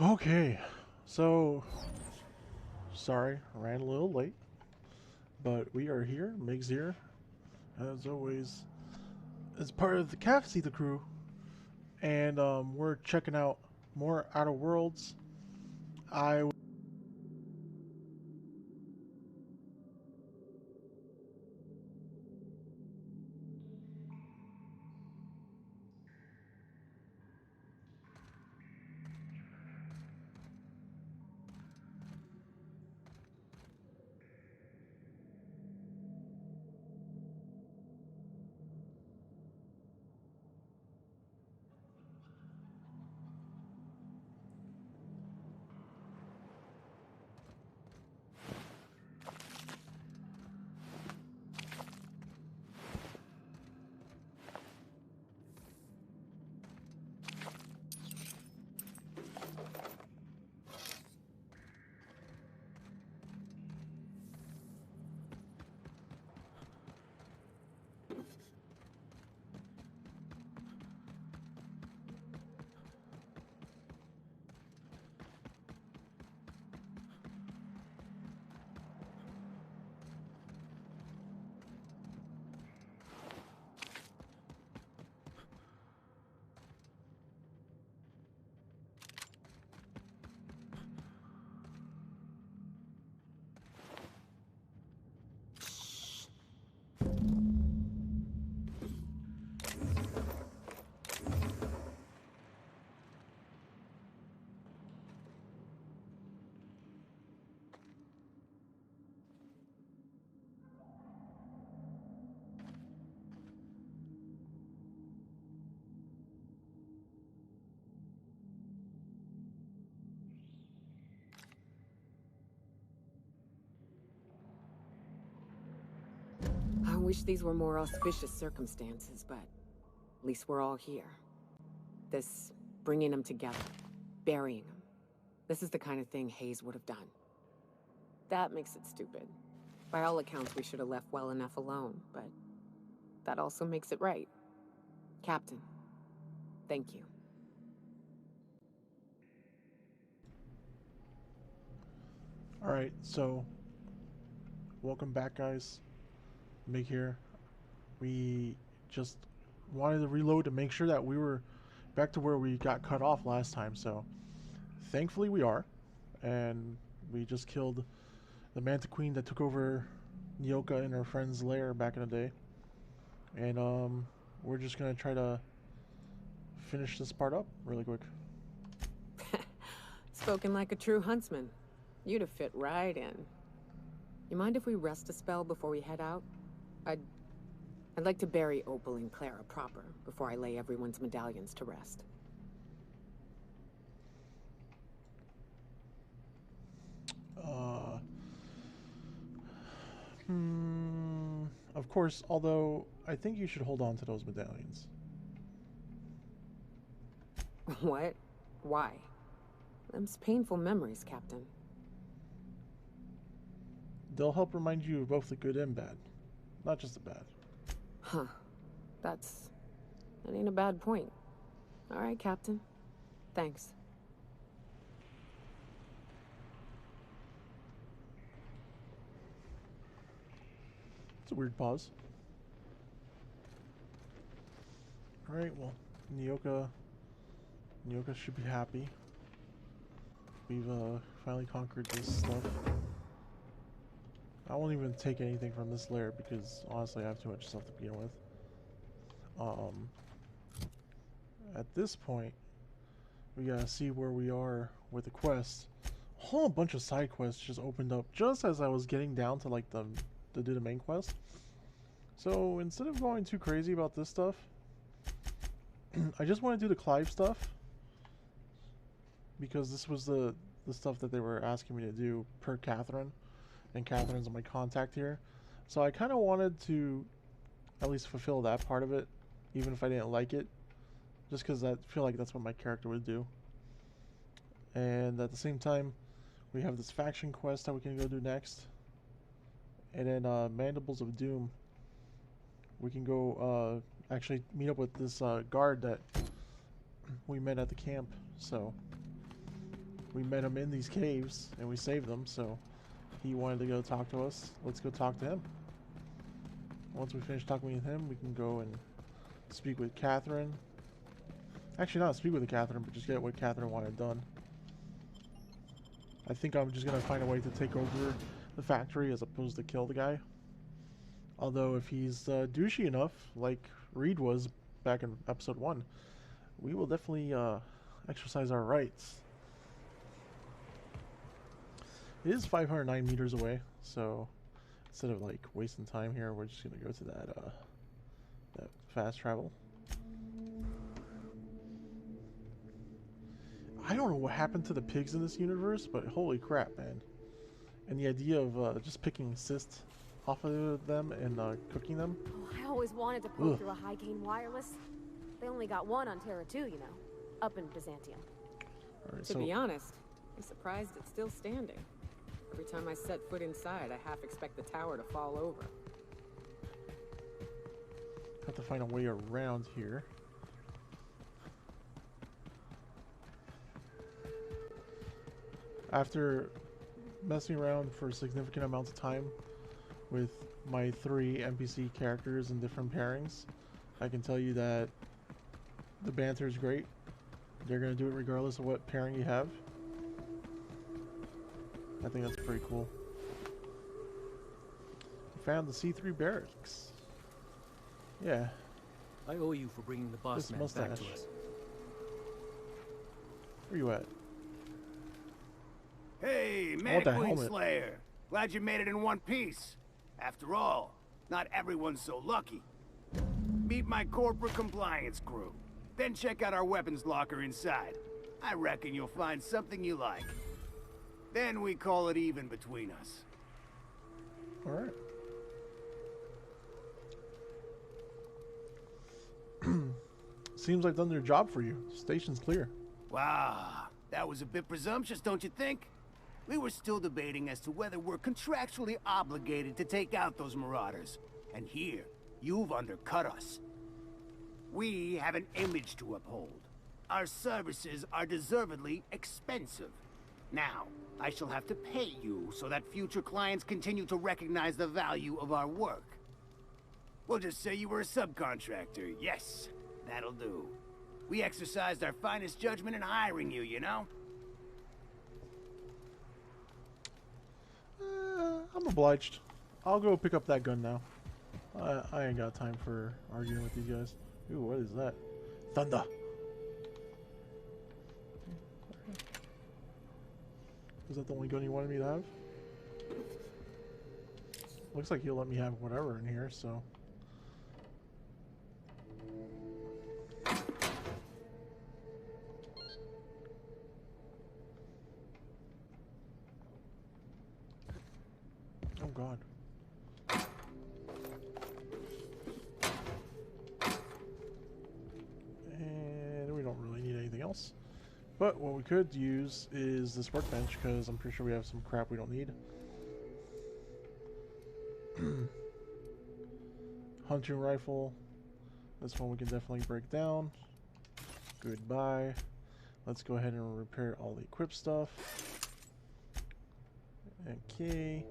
Okay, so sorry, ran a little late, but we are here. Meg's here, as always, as part of the Cafecito crew, and we're checking out more Outer Worlds. I I wish these were more auspicious circumstances, but at least we're all here. This bringing them together, burying them. This is the kind of thing Hayes would have done. That makes it stupid. By all accounts, we should have left well enough alone, but that also makes it right. Captain, thank you. all right. So welcome back, guys. Meg here. We just wanted to reload to make sure that we were back to where we got cut off last time. So thankfully we are, and we just killed the Manta Queen that took over Nyoka and her friend's lair back in the day. And we're just gonna try to finish this part up really quick. Spoken like a true huntsman. You'd have fit right in. You mind if we rest a spell before we head out? I'd like to bury Opal and Clara proper before I lay everyone's medallions to rest. Uh, of course, although I think you should hold on to those medallions. What? Why? Them's painful memories, Captain. They'll help remind you of both the good and bad, not just the bad. Huh. That ain't a bad point. All right, Captain. Thanks. It's a weird pause. All right, well, Nyoka should be happy. We've finally conquered this stuff. I won't even take anything from this lair because honestly I have too much stuff to begin with. Um, at this point, we gotta see where we are with the quest. A whole bunch of side quests just opened up just as I was getting down to like to do the main quest. So instead of going too crazy about this stuff, I just want to do the Clive stuff because this was the stuff that they were asking me to do per Catherine, and Catherine's my contact here. So I kind of wanted to at least fulfill that part of it, even if I didn't like it, just because I feel like that's what my character would do. And at the same time, we have this faction quest that we can go do next, and then Mandibles of Doom. We can go actually meet up with this guard that we met at the camp. So we met him in these caves and we saved them, so he wanted to go talk to us. Let's go talk to him. Once we finish talking with him, we can go and speak with Catherine. Actually, not speak with Catherine, but just get what Catherine wanted done. I think I'm just gonna find a way to take over the factory as opposed to kill the guy. Although if he's douchey enough, like Reed was back in episode 1, we will definitely exercise our rights. It is 509 meters away, so instead of like wasting time here, we're just gonna go to that fast travel. I don't know what happened to the pigs in this universe, but holy crap, man! And the idea of just picking cysts off of them and cooking them. Oh, I always wanted to pull Ugh. through a high gain wireless. They only got one on Terra 2, you know, up in Byzantium. All right, To be honest, I'm surprised it's still standing. Every time I set foot inside, I half expect the tower to fall over. have to find a way around here. After messing around for significant amounts of time with my 3 NPC characters in different pairings, I can tell you that the banter is great. They're going to do it regardless of what pairing you have. I think that's pretty cool. Found the C3 barracks. Yeah. I owe you for bringing the boss This man back mustache. to us. Where you at? Hey, want Manic that Queen helmet. Slayer. Glad you made it in one piece. After all, not everyone's so lucky. Meet my corporate compliance crew. Then check out our weapons locker inside. I reckon you'll find something you like. Then we call it even between us. Alright. Seems like done their job for you. Station's clear. Wow, that was a bit presumptuous, don't you think? We were still debating as to whether we're contractually obligated to take out those marauders. And here, you've undercut us. We have an image to uphold. Our services are deservedly expensive. Now, I shall have to pay you so that future clients continue to recognize the value of our work. We'll just say you were a subcontractor. Yes, that'll do. We exercised our finest judgment in hiring you, you know? I'm obliged. I'll go pick up that gun now. I ain't got time for arguing with these guys. Ooh, what is that? Thunder! Is that the only gun you wanted me to have? Looks like he'll let me have whatever in here, so... Oh god. And we don't really need anything else. But what we could use is this workbench, because I'm pretty sure we have some crap we don't need. Hunting rifle. This one we can definitely break down. Goodbye. Let's go ahead and repair all the equip stuff. Okay.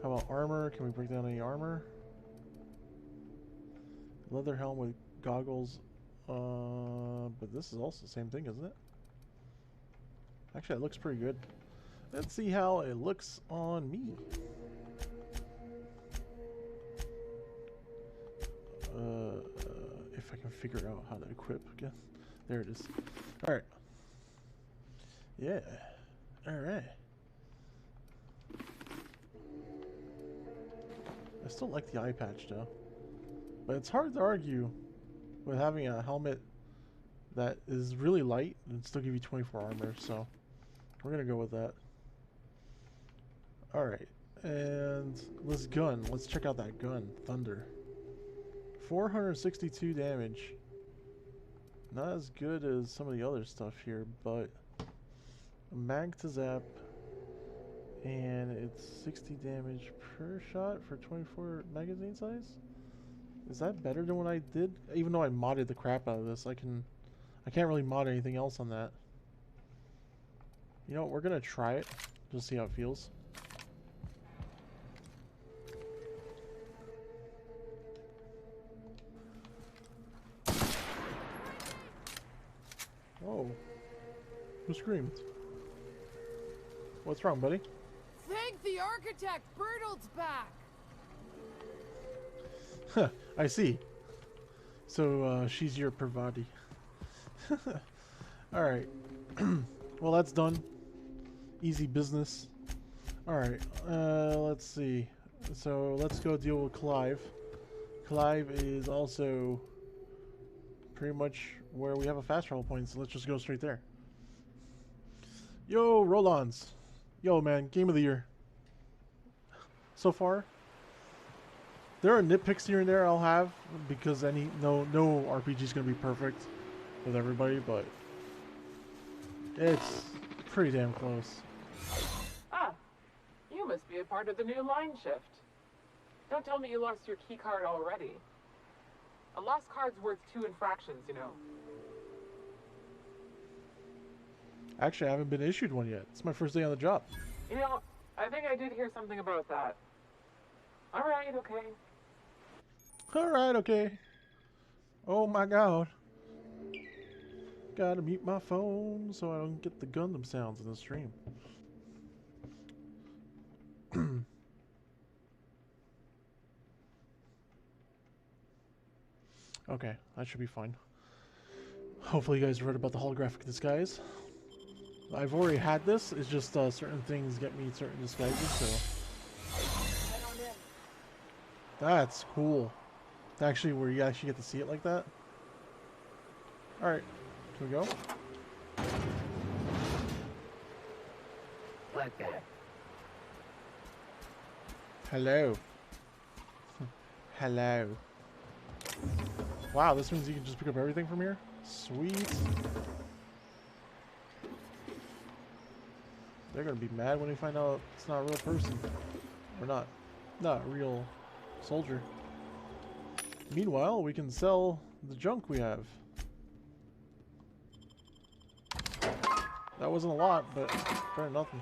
How about armor? Can we break down any armor? Leather helm with goggles. But this is also the same thing, isn't it? Actually, it looks pretty good. Let's see how it looks on me. If I can figure out how to equip again. There it is. Alright. Yeah. Alright. I still like the eye patch though. But it's hard to argue with having a helmet that is really light and still give you 24 armor, so we're gonna go with that. Alright, and this gun, let's check out that gun, Thunder. 462 damage. Not as good as some of the other stuff here, but a mag to zap, and it's 60 damage per shot for 24 magazine size? Is that better than what I did? Even though I modded the crap out of this, I can't really mod anything else on that. You know what? We're gonna try it. Just see how it feels. Oh. Who screamed? What's wrong, buddy? Thank the architect! Bertolt's back! I see. So, she's your Parvati. Alright. Well, that's done. Easy business. Alright, let's see. So, let's go deal with Clive. Clive is also pretty much where we have a fast travel point, so let's just go straight there. Yo, Rollons. Yo, man, game of the year. So far, there are nitpicks here and there I'll have because no RPG is gonna be perfect with everybody, but it's pretty damn close. Ah, you must be a part of the new line shift. Don't tell me you lost your key card already. A lost card's worth 2 infractions, you know. Actually, I haven't been issued one yet. It's my first day on the job. You know, I think I did hear something about that. Alright, okay. Alright, okay. Oh my god. Gotta mute my phone so I don't get the Gundam sounds in the stream. Okay, that should be fine. Hopefully you guys read about the holographic disguise. I've already had this, it's just certain things get me certain disguises, so... That's cool. Actually, where you actually get to see it like that. Alright, here we go. Like that. Hello. Hello. Wow, this means you can just pick up everything from here? Sweet. They're gonna be mad when they find out it's not a real person. Or not a real soldier. Meanwhile, we can sell the junk we have. That wasn't a lot, but better than nothing.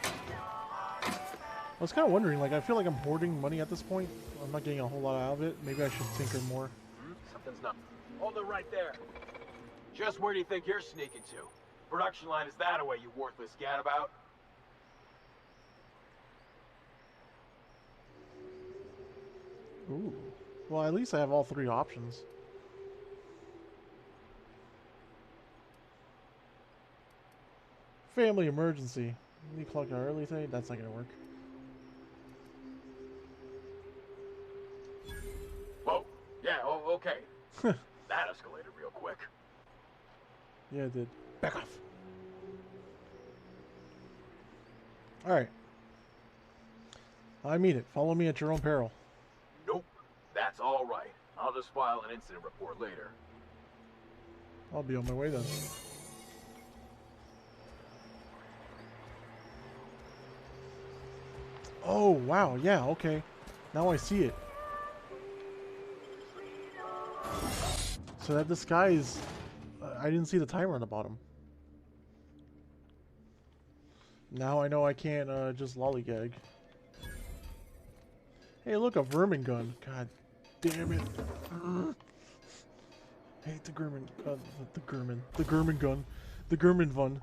I was kind of wondering, like, I feel like I'm hoarding money at this point. I'm not getting a whole lot out of it. Maybe I should tinker more. Something's not. Hold it right there. Just where do you think you're sneaking to? Production line is that away, you worthless gadabout? Ooh. Well, at least I have all 3 options. Family emergency. You clock out early today? That's not gonna work. Whoa. Yeah, okay. That escalated real quick. Yeah, it did. Back off. Alright. I mean it. Follow me at your own peril. Nope. That's all right. I'll just file an incident report later. I'll be on my way then. Oh, wow. Yeah, okay. Now I see it. So that disguise... I didn't see the timer on the bottom. Now I know I can't just lollygag. Hey, look, a vermin gun. God damn it. I hate the German... the German gun. The German one.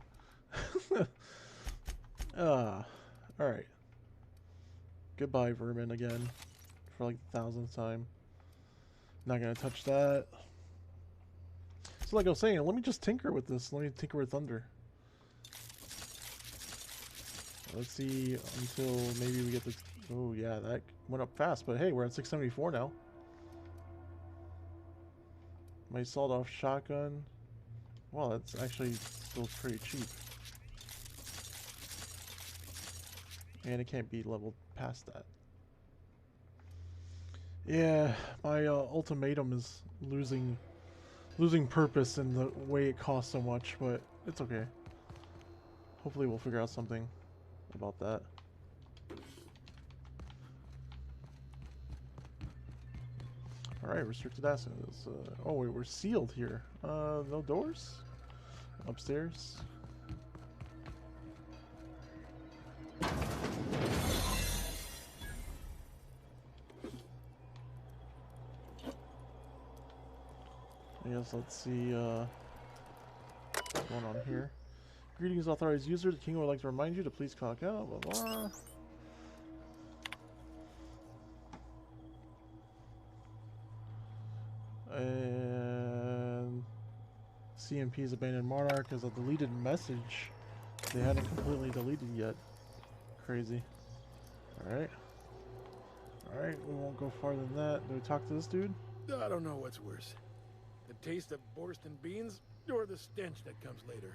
Alright. Goodbye, vermin, again. For like the 1000th time. Not gonna touch that. So like I was saying, let me just tinker with this. Let me tinker with Thunder. Let's see until maybe we get the... Oh yeah, that went up fast, but hey, we're at 674 now. My sawed-off shotgun. Well, that's actually still pretty cheap. And it can't be leveled past that. Yeah, my ultimatum is losing purpose in the way it costs so much, but it's okay. Hopefully we'll figure out something about that. Alright, restricted assets. Oh wait, we're sealed here. No doors? Upstairs? guess let's see what's going on here. Greetings, authorized user. The king would like to remind you to please clock out. Blah blah. And CMP's abandoned monarch is a deleted message. They hadn't completely deleted yet. Crazy. Alright. Alright, we won't go farther than that. Do we talk to this dude? I don't know what's worse. The taste of Borscht beans or the stench that comes later.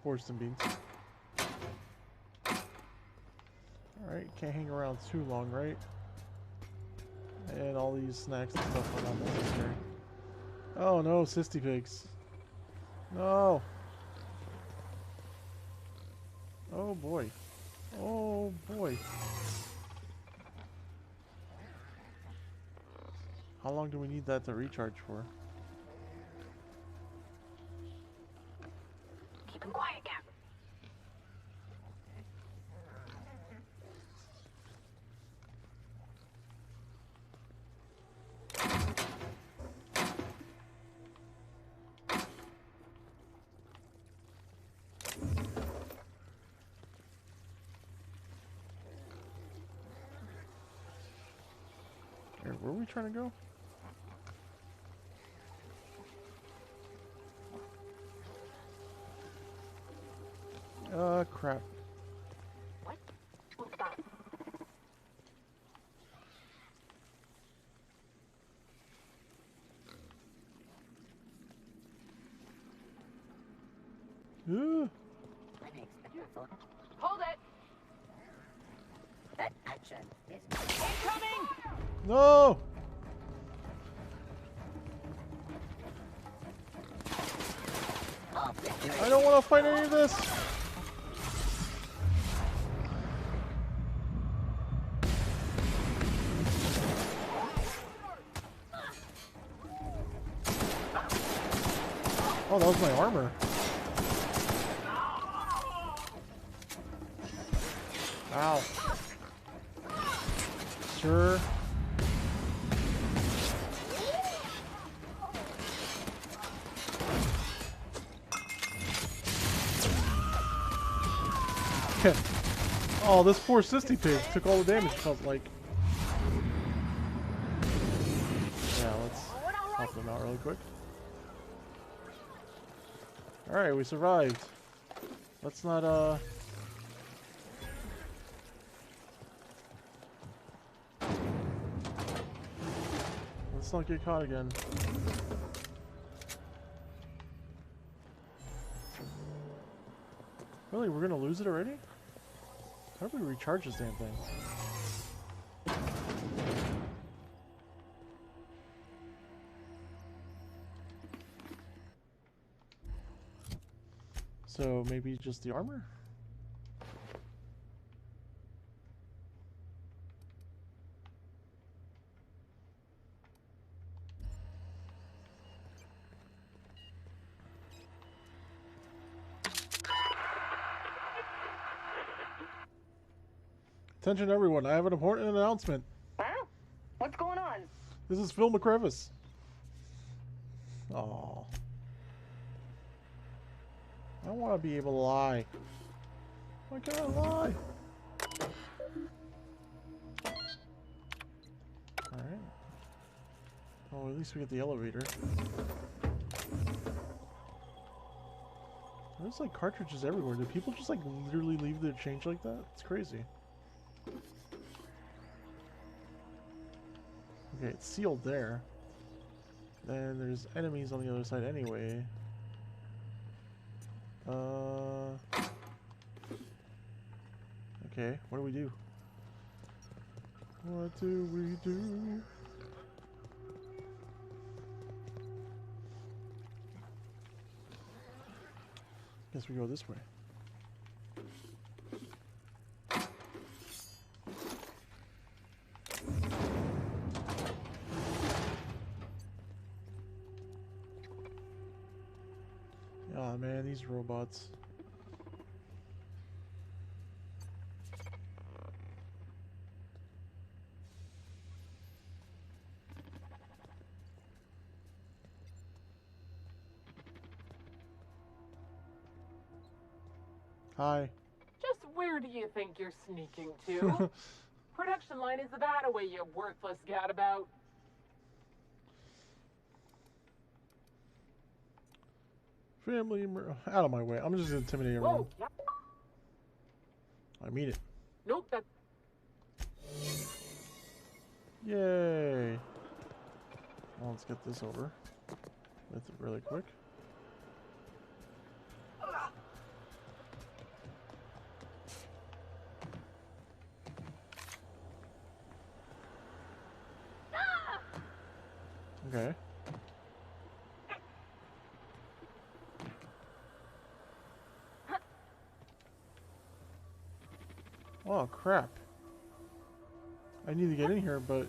Borscht beans. Alright, can't hang around too long, right? And all these snacks and stuff are not necessary. Oh no, Sisty Pigs. No! Oh boy. Oh boy. How long do we need that to recharge for? Keep him quiet, Cap. Here, where are we trying to go? Crap. What? What's that? Hold it! That action is Incoming! No! I don't want to fight any of this! Oh, that was my armor. Ow. Sure. Oh, this poor Sisty Pig took all the damage, felt like. Yeah, let's help them out really quick. Alright, we survived. Let's not, let's not get caught again. Really, we're gonna lose it already? How do we recharge this damn thing? So maybe just the armor? Attention everyone, I have an important announcement. Wow. What's going on? This is Phil McCrevis. Aww. I want to be able to lie. Why can't I lie? Alright. Well, at least we get the elevator. There's like cartridges everywhere. Do people just like literally leave their change like that? It's crazy. Okay, it's sealed there. Then there's enemies on the other side anyway. Okay, what do we do? What do we do? Guess we go this way. Oh man, these robots. Hi. Just where do you think you're sneaking to? Production line is that away, you worthless gadabout. Out of my way. I'm just gonna intimidate everyone. Whoa, yeah. I mean it. Nope, that. Yay. Well, let's get this over with really quick. Okay. Oh crap. I need to get in here, but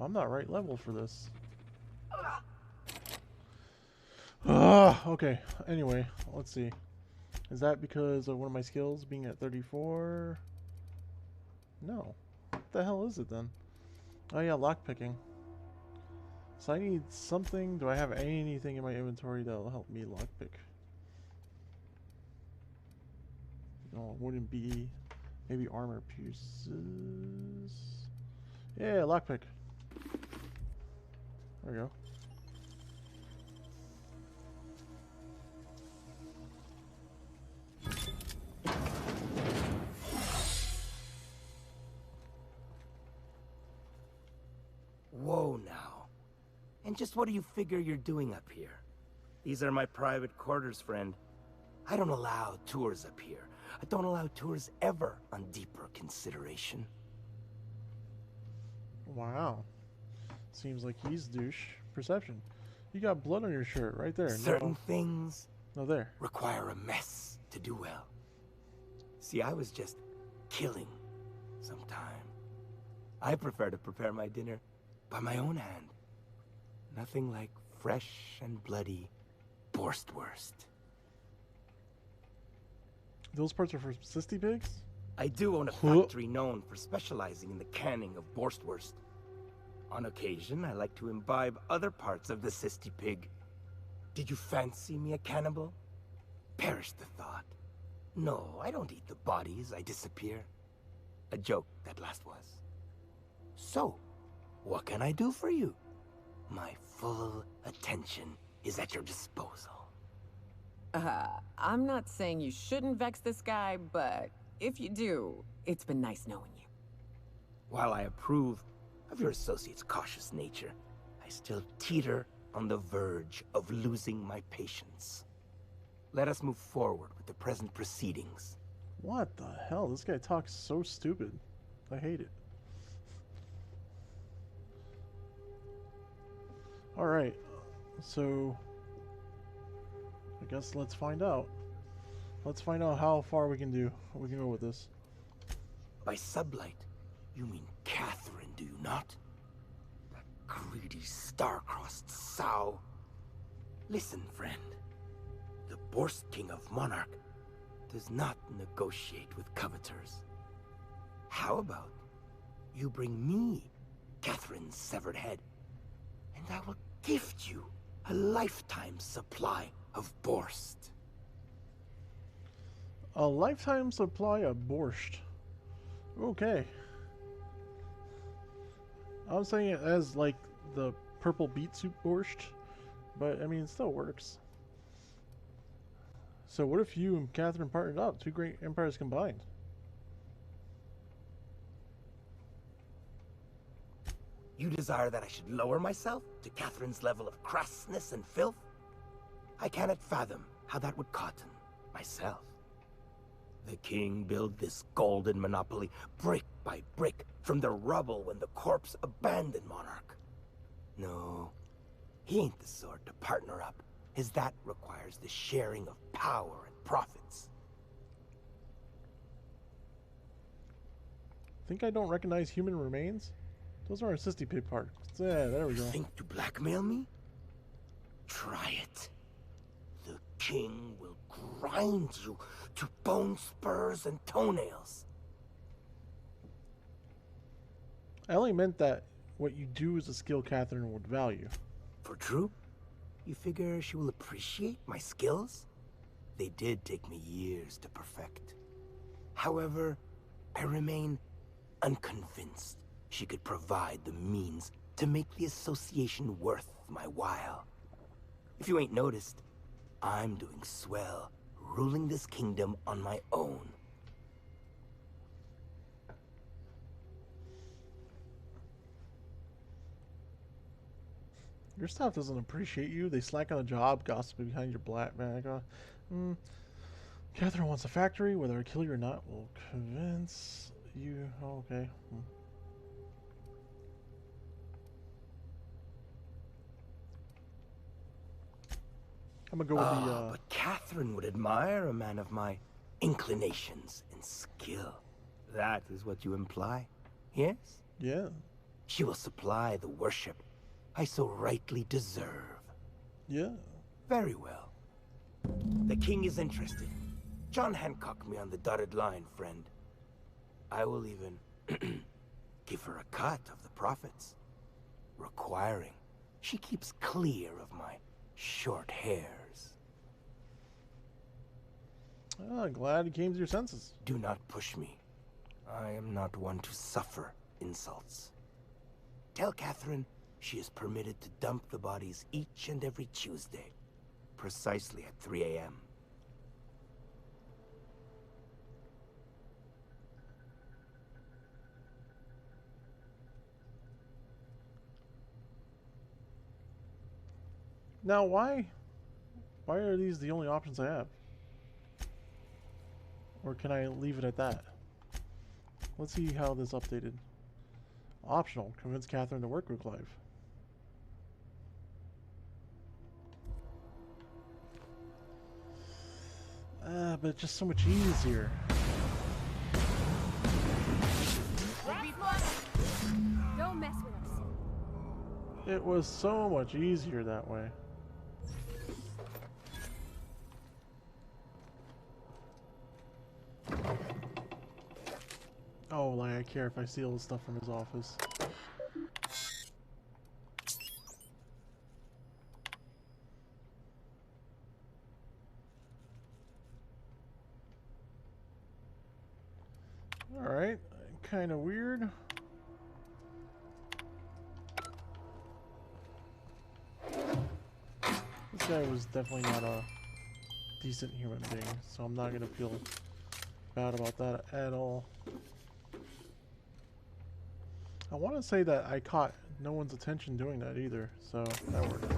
I'm not right level for this. Okay. Anyway, let's see. Is that because of one of my skills being at 34? No. What the hell is it then? Oh yeah, lockpicking. So I need something. Do I have anything in my inventory that'll help me lockpick? No, it wouldn't be. Maybe armor pieces. Yeah, lockpick. There we go. Whoa now. And just what do you figure you're doing up here? These are my private quarters, friend. I don't allow tours up here. I don't allow tours ever on deeper consideration. Wow. Seems like he's douche. Perception. You got blood on your shirt right there. Certain things No, there. require a mess to do well. See, I was just killing sometime. I prefer to prepare my dinner by my own hand. Nothing like fresh and bloody Borstwurst. Those parts are for cysty pigs? I do own a factory known for specializing in the canning of Borstwurst. On occasion, I like to imbibe other parts of the cysty pig. Did you fancy me a cannibal? Perish the thought. No, I don't eat the bodies, I disappear. A joke, that last was. So, what can I do for you? My full attention is at your disposal. I'm not saying you shouldn't vex this guy, but if you do, it's been nice knowing you. While I approve of your associate's cautious nature, I still teeter on the verge of losing my patience. Let us move forward with the present proceedings. What the hell? This guy talks so stupid. I hate it. Alright. So I guess let's find out. Let's find out how far we can go with this. By sublight, you mean Catherine, do you not? That greedy, star-crossed sow. Listen, friend. The Borst King of Monarch does not negotiate with coveters. How about you bring me Catherine's severed head, and I will gift you a lifetime supply of Borst. A lifetime supply of borscht. Okay. I'm saying it as like the purple beet soup borscht, but I mean it still works. So what if you and Catherine partnered up? Two great empires combined. You desire that I should lower myself to Catherine's level of crassness and filth? I cannot fathom how that would cotton myself. The king built this golden monopoly brick by brick from the rubble when the corpse abandoned Monarch. No, he ain't the sort to partner up, as that requires the sharing of power and profits. Think I don't recognize human remains? Those are our cysty pig parts. Yeah, there we go. Think to blackmail me? Try it. The king will grind you to bone spurs and toenails. I only meant that what you do is a skill Catherine would value. For true? You figure she will appreciate my skills? they did take me years to perfect. However, I remain unconvinced she could provide the means to make the association worth my while. If you ain't noticed, I'm doing swell, ruling this kingdom on my own. Your staff doesn't appreciate you. They slack on the job, gossiping behind your black bag. Catherine wants a factory. Whether I kill you or not will convince you. Oh, okay. I'm gonna go with the. But Catherine would admire a man of my inclinations and skill. That is what you imply, yes? Yeah. She will supply the worship I so rightly deserve. Yeah. Very well. The king is interested. John Hancock me on the dotted line, friend. I will even give her a cut of the profits, requiring she keeps clear of my short hairs. Glad you came to your senses. Do not push me. I am not one to suffer insults. Tell Catherine she is permitted to dump the bodies each and every Tuesday, precisely at 3 a.m. Now, why are these the only options I have? Or can I leave it at that? Let's see how this updated. Optional. Convince Catherine to work with Clive. But it's just so much easier. Don't mess with us. It was so much easier that way. Oh, like I care if I steal stuff from his office. Alright, kind of weird. This guy was definitely not a decent human being, so I'm not gonna feel bad about that at all. I want to say that I caught no one's attention doing that either, so that worked.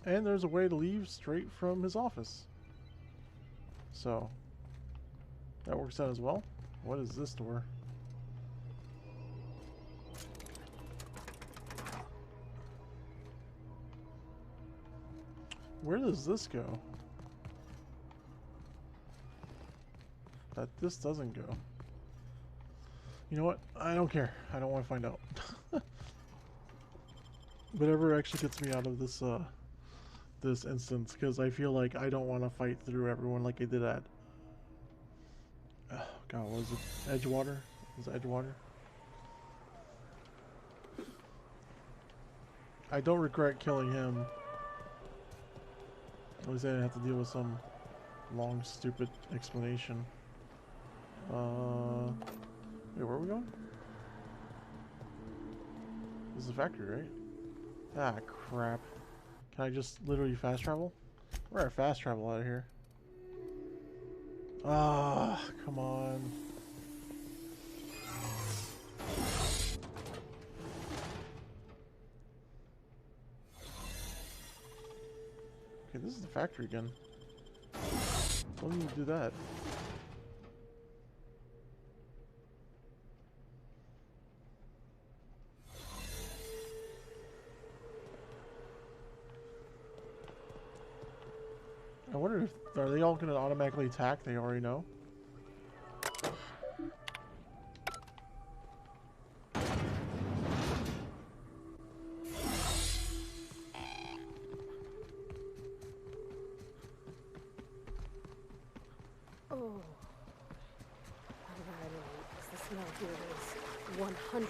And there's a way to leave straight from his office. So, that works out as well. What is this door? Where does this go? That this doesn't go. You know what? I don't care. I don't want to find out. Whatever actually gets me out of this this instance, because I feel like I don't want to fight through everyone like I did at God, what was it? Edgewater? Was it Edgewater? I don't regret killing him. At least I didn't have to deal with some long, stupid explanation. Wait, where are we going? This is the factory, right? Ah, crap. Can I just literally fast travel? We're at fast travel out of here. Ah, come on. Okay, this is the factory again. Why didn't you do that? I wonder if, are they all going to automatically attack? They already know. Oh. The smell here is 100%.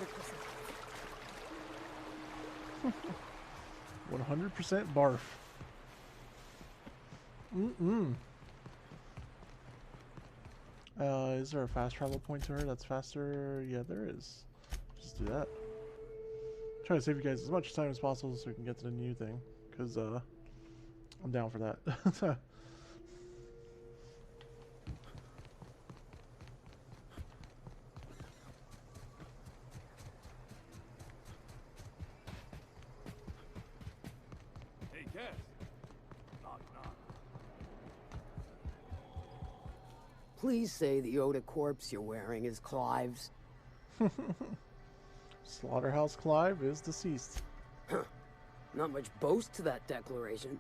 100% barf. Is there a fast travel point to her that's faster? Yeah, there is. Just do that. Try to save you guys as much time as possible so we can get to the new thing. Because, I'm down for that. Hey, Cass. Knock, knock. Please say the Yoda corpse you're wearing is Clive's. Slaughterhouse Clive is deceased. Not much boast to that declaration.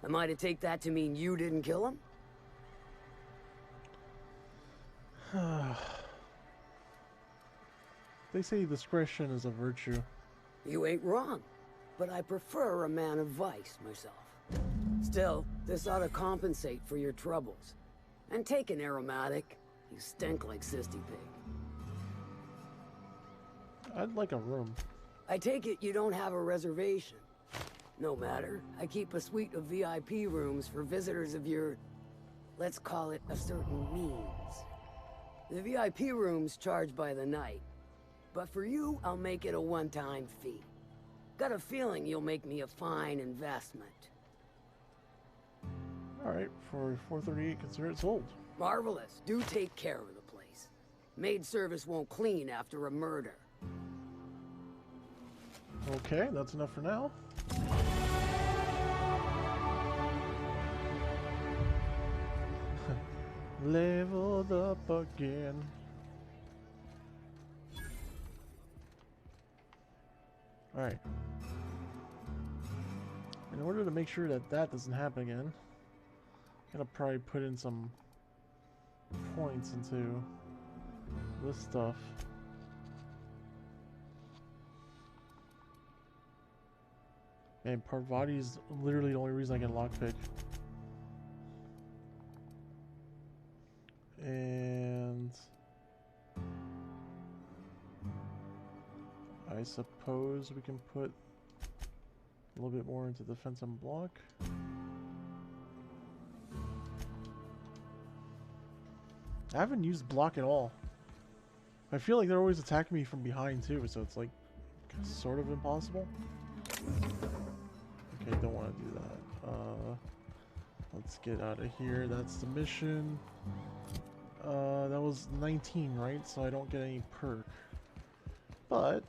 Am I to take that to mean you didn't kill him? They say discretion is a virtue. You ain't wrong, but I prefer a man of vice myself. Still, this ought to compensate for your troubles. And take an aromatic. You stink like Sisty Pig. I'd like a room. I take it you don't have a reservation. No matter. I keep a suite of VIP rooms for visitors of your, let's call it, a certain means. The VIP rooms charge by the night. But for you, I'll make it a one-time fee. Got a feeling you'll make me a fine investment. Alright, for 438, consider it sold. Marvelous. Do take care of the place. Maid service won't clean after a murder. Okay, that's enough for now. Leveled up again. Alright. In order to make sure that that doesn't happen again, I'm gonna probably put in some points into this stuff. And Parvati's literally the only reason I can lockpick. And I suppose we can put a little bit more into defense and block. I haven't used block at all. I feel like they're always attacking me from behind too, so it's like sort of impossible. Okay, don't want to do that. Let's get out of here. That's the mission. That was 19, right? So I don't get any perk. But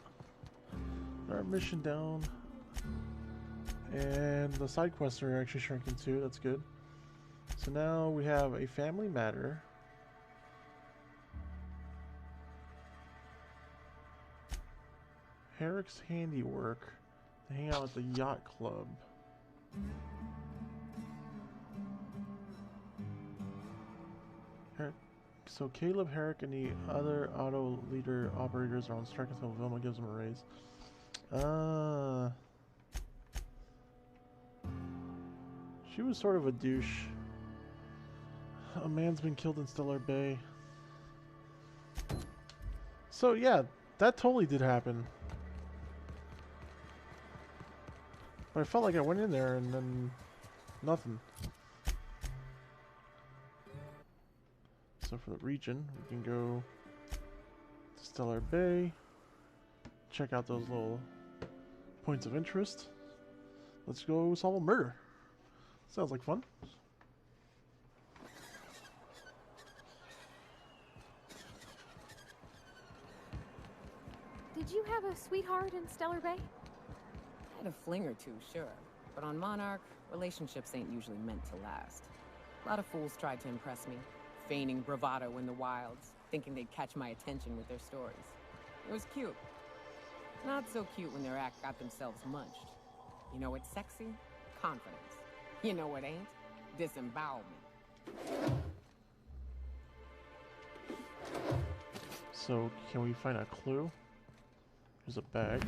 our mission down, and the side quests are actually shrinking too. That's good. So now we have a family matter. Herrick's handiwork. To hang out at the yacht club. So Caleb, Herrick, and the other auto leader operators are on strike until Vilma gives them a raise. She was sort of a douche. A man's been killed in Stellar Bay. So yeah, that totally did happen. But I felt like I went in there and then nothing. So for the region, we can go to Stellar Bay, check out those little points of interest. Let's go solve a murder. Sounds like fun. Did you have a sweetheart in Stellar Bay? I had a fling or two, sure. But on Monarch, relationships ain't usually meant to last. A lot of fools tried to impress me, feigning bravado in the wilds, thinking they'd catch my attention with their stories. It was cute. Not so cute when their act got themselves munched. You know what's sexy? Confidence. You know what ain't? Disembowelment. So, can we find a clue? There's a bag.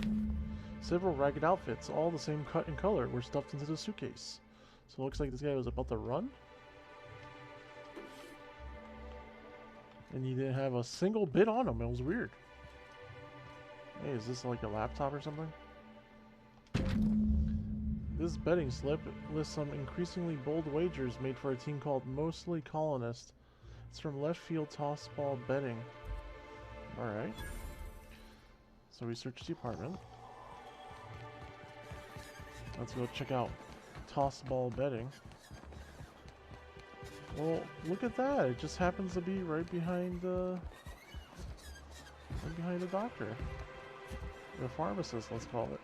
Several ragged outfits, all the same cut and color, were stuffed into the suitcase. So it looks like this guy was about to run. And he didn't have a single bit on him. It was weird. Hey, is this like a laptop or something? This betting slip lists some increasingly bold wagers made for a team called Mostly Colonist. It's from Left Field Toss Ball Betting. Alright. So we search the apartment. Let's go check out Toss Ball Betting. Well, look at that. It just happens to be right behind the doctor. The pharmacist, let's call it.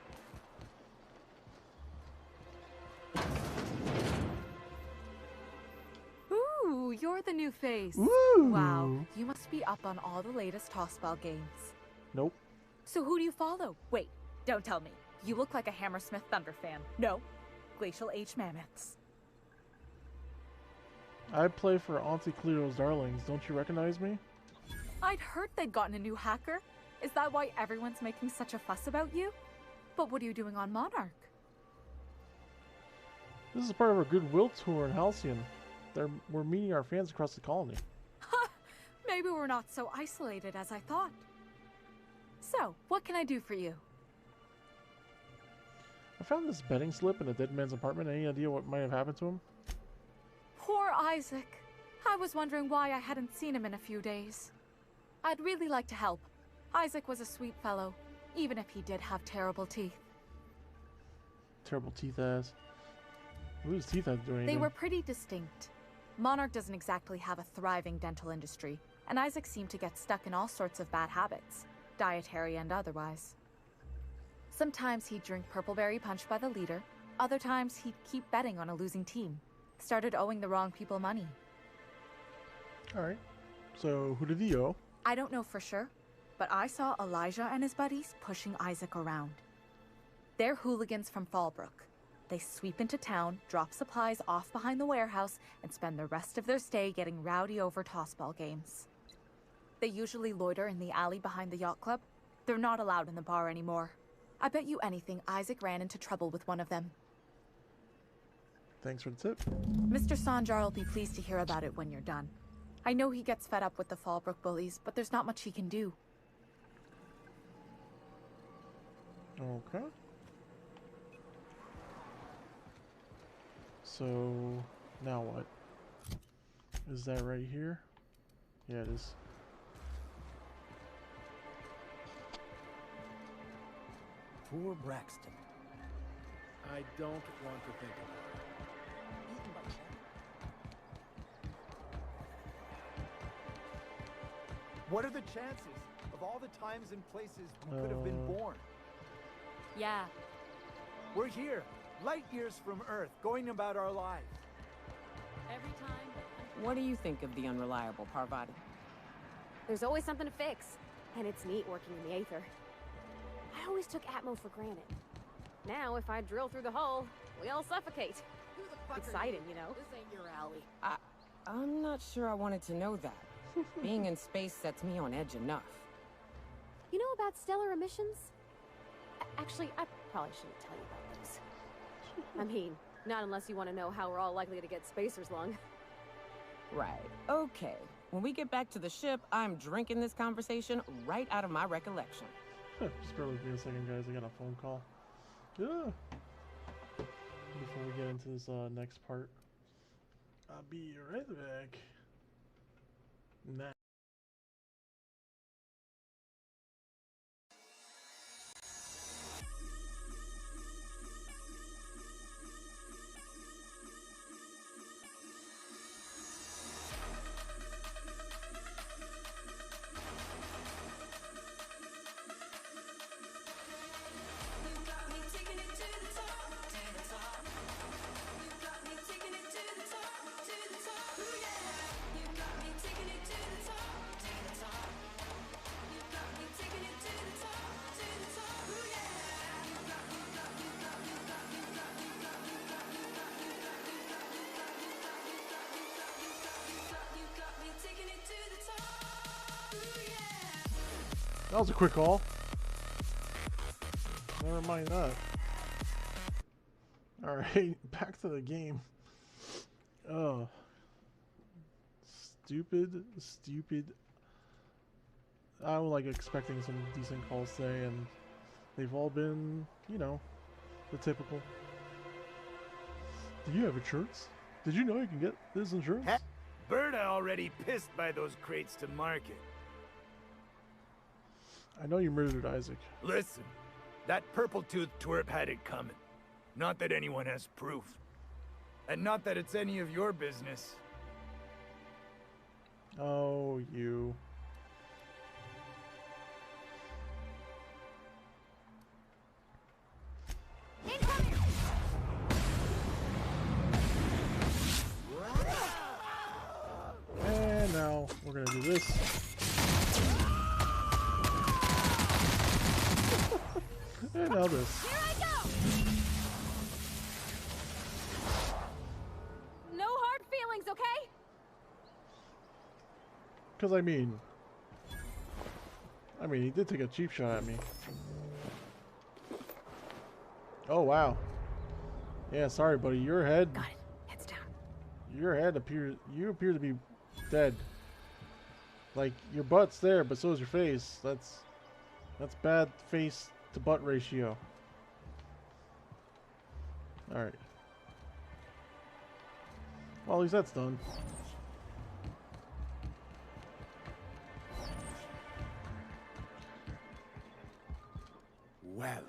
Ooh, you're the new face. Ooh. Wow, you must be up on all the latest tossball games. Nope. So who do you follow? Wait, don't tell me. You look like a Hammersmith Thunder fan. No, Glacial H Mammoths. I play for Auntie Cleo's Darlings. Don't you recognize me? I'd heard they'd gotten a new hacker. Is that why everyone's making such a fuss about you? But what are you doing on Monarch? This is part of our Goodwill tour in Halcyon. We're meeting our fans across the colony. Maybe we're not so isolated as I thought. So, what can I do for you? I found this betting slip in a dead man's apartment. Any idea what might have happened to him? Poor Isaac. I was wondering why I hadn't seen him in a few days. I'd really like to help. Isaac was a sweet fellow, even if he did have terrible teeth. Terrible teeth ass. What does teeth have to do anything? They were pretty distinct. Monarch doesn't exactly have a thriving dental industry, and Isaac seemed to get stuck in all sorts of bad habits, dietary and otherwise. Sometimes he'd drink purpleberry punch by the liter, other times he'd keep betting on a losing team. Started owing the wrong people money. Alright. So, who did he owe? I don't know for sure, but I saw Elijah and his buddies pushing Isaac around. They're hooligans from Fallbrook. They sweep into town, drop supplies off behind the warehouse, and spend the rest of their stay getting rowdy over tossball games. They usually loiter in the alley behind the yacht club. They're not allowed in the bar anymore. I bet you anything Isaac ran into trouble with one of them. Thanks for the tip. Mr. Sanjar will be pleased to hear about it when you're done. I know he gets fed up with the Fallbrook bullies, but there's not much he can do. Okay. So, now what? Is that right here? Yeah, it is. Poor Braxton. I don't want to think about it. What are the chances of all the times and places we could have been born? Yeah. We're here, light years from Earth, going about our lives. Every time. What do you think of the unreliable Parvati? There's always something to fix, and it's neat working in the Aether. I always took Atmo for granted. Now, if I drill through the hole, we all suffocate. Exciting, you know? This ain't your alley. I'm not sure I wanted to know that. Being in space sets me on edge enough. You know about stellar emissions? Actually, I probably shouldn't tell you about those. I mean, not unless you want to know how we're all likely to get spacers lung. Right. Okay. When we get back to the ship, I'm drinking this conversation right out of my recollection. Just bear with me a second, guys. I got a phone call. Yeah. Before we get into this next part, I'll be right back. Nah. That was a quick call. Never mind that. Alright, back to the game. Oh. Stupid. I was like expecting some decent calls today, and they've all been, you know, the typical. Do you have insurance? Did you know you can get this insurance? Berta already pissed by those crates to market. I know you murdered Isaac. Listen, that purple-toothed twerp had it coming. Not that anyone has proof. And not that it's any of your business. Oh, you. And now we're gonna do this. And now this. Here I go! No hard feelings, okay? Because I mean, he did take a cheap shot at me. Oh wow. Yeah, sorry, buddy. Your head. Got it. Heads down. Your head appears. You appear to be dead. Like your butt's there, but so is your face. That's bad face to butt ratio. All right. Well, at least that's done. Well,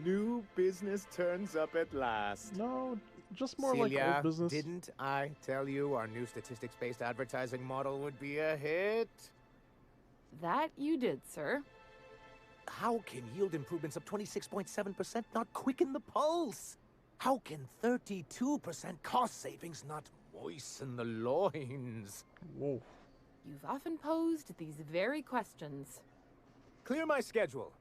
new business turns up at last. No, just more Celia, like old business. Didn't I tell you our new statistics-based advertising model would be a hit? That you did, sir. How can yield improvements of 26.7% not quicken the pulse? How can 32% cost savings not moisten the loins? Whoa. You've often posed these very questions. Clear my schedule.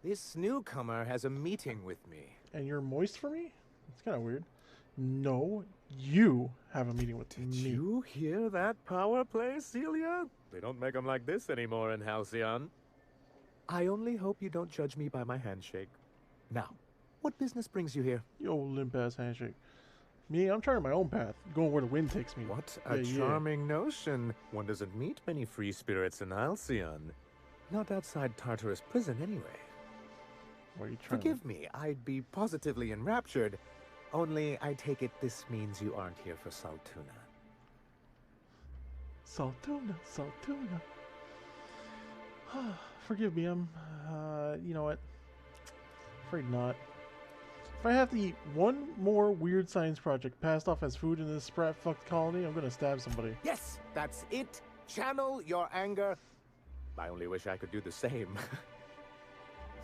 This newcomer has a meeting with me. And you're moist for me? It's kind of weird. No, you have a meeting with me. Did you hear that power play, Celia? They don't make them like this anymore in Halcyon. I only hope you don't judge me by my handshake. Now, what business brings you here? You old limp-ass handshake. Me, I'm charting my own path, going where the wind takes me. What a charming notion. One doesn't meet many free spirits in Halcyon. Not outside Tartarus prison, anyway. What are you trying Forgive me, I'd be positively enraptured. Only, I take it this means you aren't here for Saltuna. Saltuna, Saltuna. Forgive me, I'm, you know what? Afraid not. If I have to eat one more weird science project passed off as food in this sprat-fucked colony, I'm gonna stab somebody. Yes, that's it. Channel your anger. I only wish I could do the same.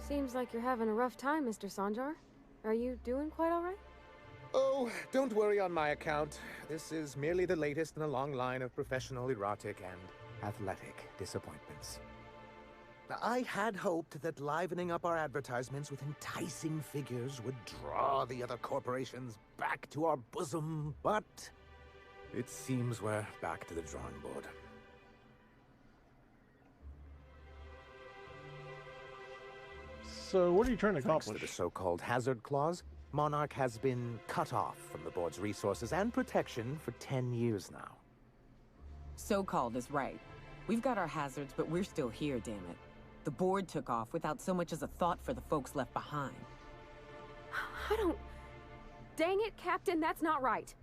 Seems like you're having a rough time, Mr. Sanjar. Are you doing quite all right? Oh, don't worry on my account. This is merely the latest in a long line of professional erotic and athletic disappointments. I had hoped that livening up our advertisements with enticing figures would draw the other corporations back to our bosom, but it seems we're back to the drawing board. So, what are you trying to accomplish? Thanks to the so-called hazard clause, Monarch has been cut off from the board's resources and protection for 10 years now. So-called is right. We've got our hazards, but we're still here, damn it. The board took off without so much as a thought for the folks left behind. I don't... Dang it, Captain, that's not right.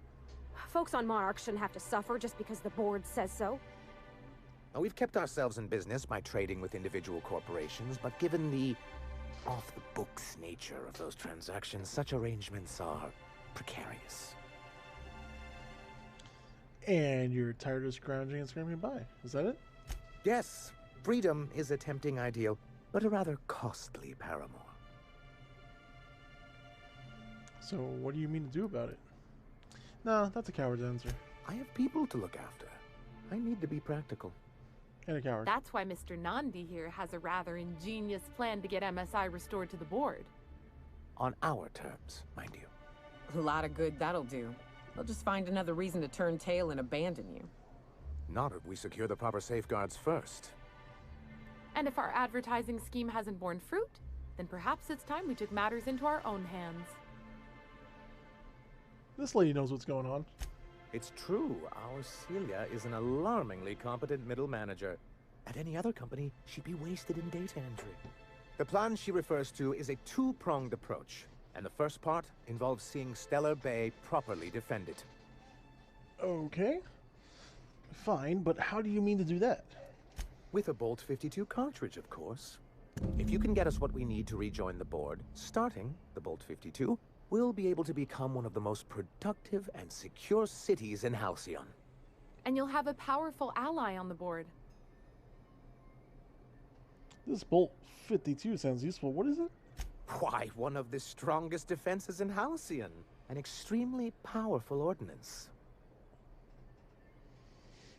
Folks on Monarch shouldn't have to suffer just because the board says so. Now, we've kept ourselves in business by trading with individual corporations, but given the off-the-books nature of those transactions, such arrangements are precarious. And you're tired of scrounging and scraping by. Is that it? Yes, freedom is a tempting ideal, but a rather costly paramour. So, what do you mean to do about it? No, that's a coward's answer. I have people to look after. I need to be practical. And a coward. That's why Mr. Nandi here has a rather ingenious plan to get MSI restored to the board. On our terms, mind you. A lot of good that'll do. They'll just find another reason to turn tail and abandon you. Not if we secure the proper safeguards first. And if our advertising scheme hasn't borne fruit, then perhaps it's time we took matters into our own hands. This lady knows what's going on. It's true, our Celia is an alarmingly competent middle manager. At any other company, she'd be wasted in data entry. The plan she refers to is a two-pronged approach. And the first part involves seeing Stellar Bay properly defended. Okay. Fine, but how do you mean to do that? With a Bolt 52 cartridge, of course. If you can get us what we need to rejoin the board, starting the Bolt 52, we'll be able to become one of the most productive and secure cities in Halcyon. And you'll have a powerful ally on the board. This Bolt 52 sounds useful. What is it? Why, one of the strongest defenses in Halcyon. An extremely powerful ordnance.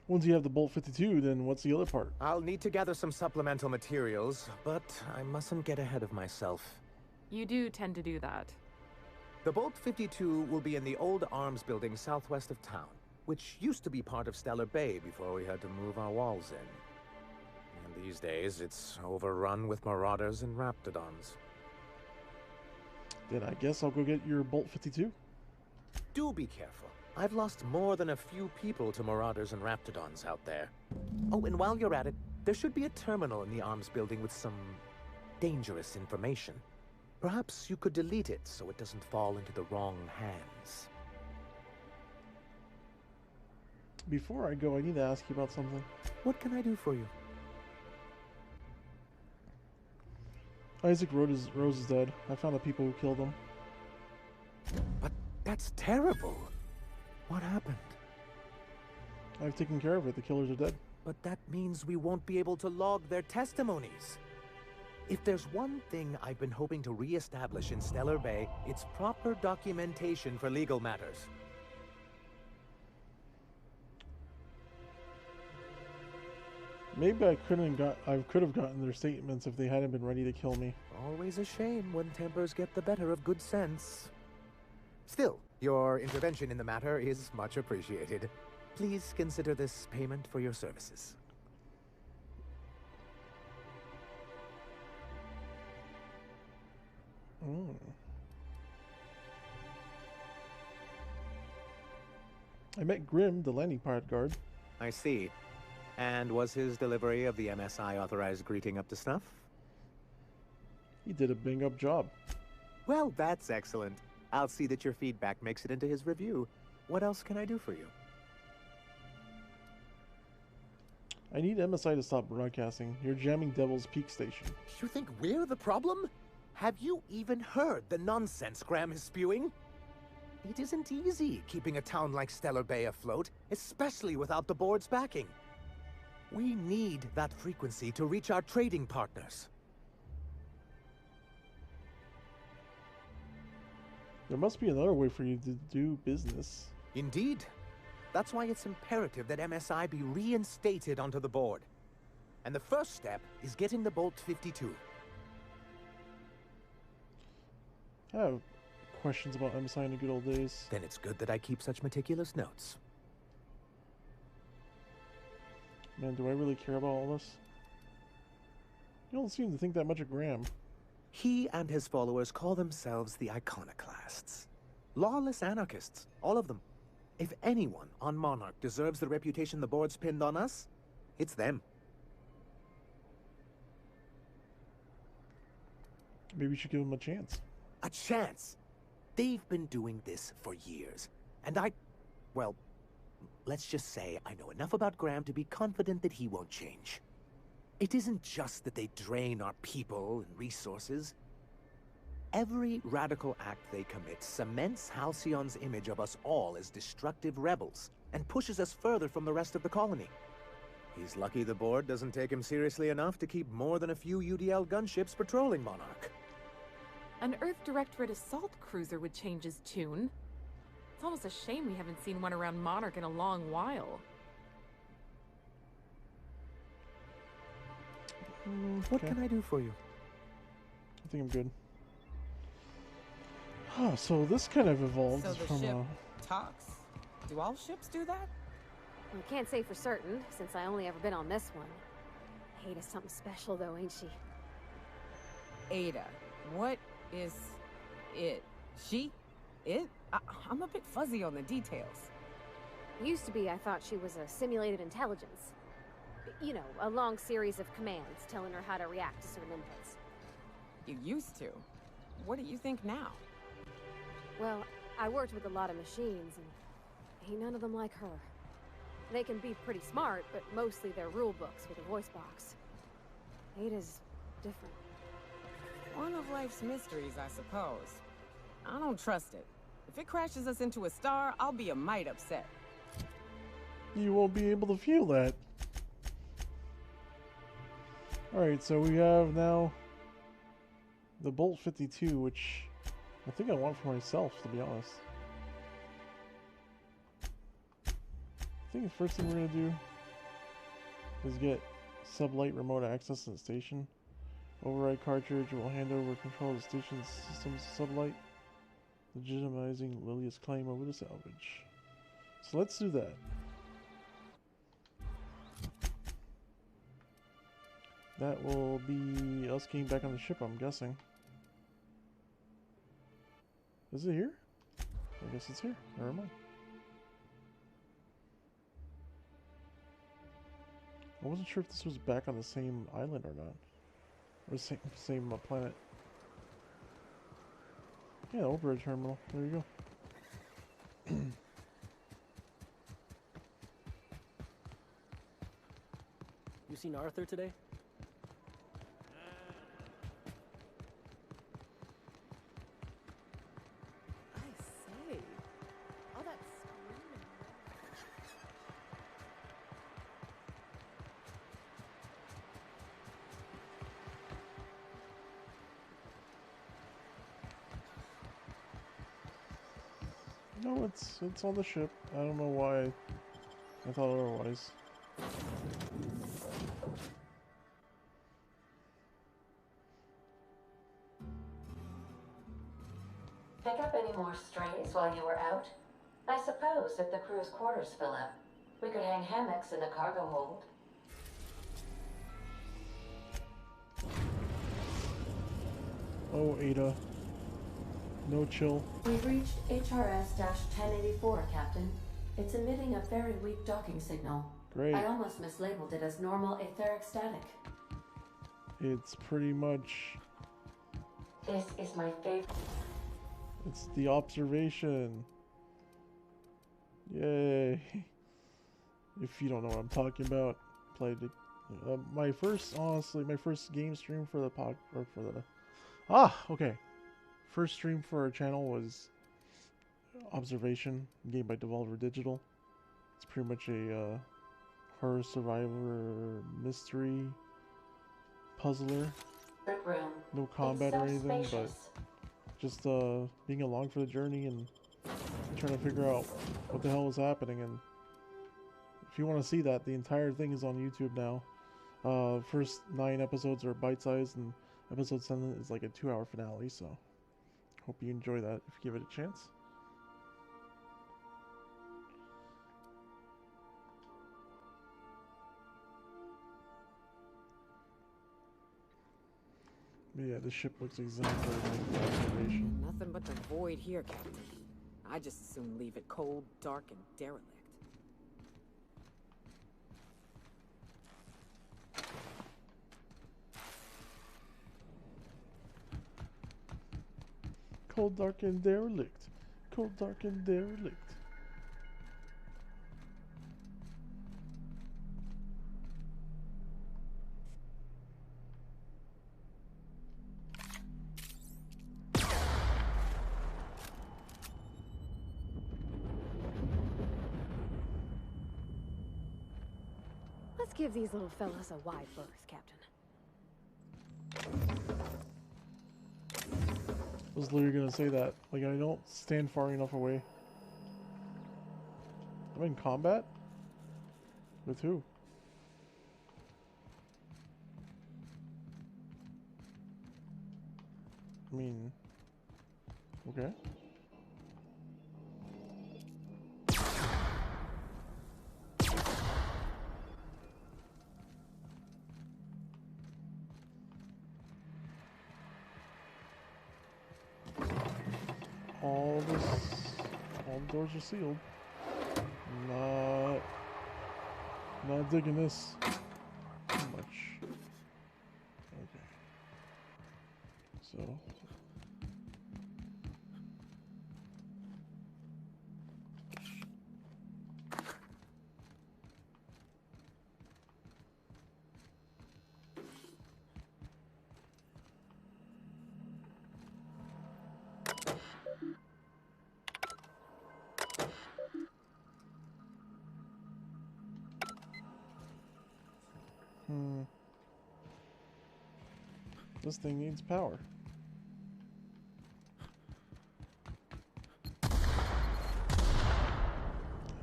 Once you have the Bolt 52, then what's the other part? I'll need to gather some supplemental materials, but I mustn't get ahead of myself. You do tend to do that. The Bolt 52 will be in the old arms building southwest of town, which used to be part of Stellar Bay before we had to move our walls in. And these days, it's overrun with marauders and raptidons. Then I guess I'll go get your Bolt 52. Do be careful. I've lost more than a few people to marauders and raptidons out there. Oh, and while you're at it, there should be a terminal in the arms building with some dangerous information. Perhaps you could delete it so it doesn't fall into the wrong hands. Before I go, I need to ask you about something. What can I do for you? Isaac Rose is dead. I found the people who killed him. But that's terrible. What happened? I've taken care of it. The killers are dead. But that means we won't be able to log their testimonies. If there's one thing I've been hoping to re-establish in Stellar Bay, it's proper documentation for legal matters. Maybe I could have gotten their statements if they hadn't been ready to kill me. Always a shame when tempers get the better of good sense. Still, your intervention in the matter is much appreciated. Please consider this payment for your services. I met Grim, the landing pod guard. I see. And was his delivery of the MSI authorized greeting up to snuff? He did a bang-up job. Well, that's excellent. I'll see that your feedback makes it into his review. What else can I do for you? I need MSI to stop broadcasting. You're jamming Devil's Peak Station. You think we're the problem? Have you even heard the nonsense Graham is spewing? It isn't easy keeping a town like Stellar Bay afloat, especially without the board's backing. We need that frequency to reach our trading partners. There must be another way for you to do business. Indeed. That's why it's imperative that MSI be reinstated onto the board. And the first step is getting the Bolt 52. I have questions about MSI in the good old days. Then it's good that I keep such meticulous notes. Man, do I really care about all this? You don't seem to think that much of Graham. He and his followers call themselves the Iconoclasts. Lawless anarchists, all of them. If anyone on Monarch deserves the reputation the board's pinned on us, it's them. Maybe we should give them a chance. A chance? They've been doing this for years. And well, let's just say I know enough about Graham to be confident that he won't change. It isn't just that they drain our people and resources. Every radical act they commit cements Halcyon's image of us all as destructive rebels and pushes us further from the rest of the colony. He's lucky the board doesn't take him seriously enough to keep more than a few UDL gunships patrolling Monarch. An Earth Directorate assault cruiser would change his tune. It's almost a shame we haven't seen one around Monarch in a long while. What can I do for you? I think I'm good. Huh, so this kind of evolved So the from ship talks? Do all ships do that? We can't say for certain, since I only ever been on this one. Ada's something special though, ain't she? Ada. What is it? She? It? I'm a bit fuzzy on the details. Used to be I thought she was a simulated intelligence. You know, a long series of commands telling her how to react to certain inputs. You used to. What do you think now? Well, I worked with a lot of machines, and ain't none of them like her. They can be pretty smart, but mostly they're rule books with a voice box. Ada's different. One of life's mysteries, I suppose. I don't trust it. If it crashes us into a star, I'll be a mite upset. You won't be able to feel that. Alright, so we have now the Bolt 52, which I think I want for myself, to be honest. I think the first thing we're going to do is get sublight remote access to the station. Override cartridge will hand over control of the station's system's sublight, legitimizing Lilia's claim over the salvage. So let's do that. That will be us getting back on the ship, I'm guessing. Is it here? I guess it's here. Never mind. I wasn't sure if this was back on the same island or not. Or same planet. Yeah, overhead terminal. There you go. You seen Arthur today? I say, all that screaming. No, it's on the ship. I don't know why I thought otherwise. Pick up any more strays while you were out? I suppose if the crew's quarters fill up, we could hang hammocks in the cargo hold. Oh, Ada. No chill. We've reached HRS-1084, Captain. It's emitting a very weak docking signal. Great. I almost mislabeled it as normal etheric static. It's pretty much... This is my favorite. It's the observation. Yay. If you don't know what I'm talking about, played it. My first game stream for the okay. First stream for our channel was Observation, game by Devolver Digital. It's pretty much a horror survivor mystery puzzler. No combat or anything, but just being along for the journey and trying to figure out what the hell was happening. And if you want to see that, the entire thing is on YouTube now. First 9 episodes are bite-sized, and episode 7 is like a 2-hour finale, so hope you enjoy that if you give it a chance. But yeah, the ship looks exactly like the observation. Nothing but the void here, Captain. I just as soon leave it cold, dark, and derelict. Cold, dark, and derelict. Cold, dark, and derelict. Let's give these little fellas a wide berth, Captain. I was literally gonna say that. Like, I don't stand far enough away. I'm in combat? With who? I mean... Okay. All the doors are sealed. Not digging this too much. Okay. So This thing needs power.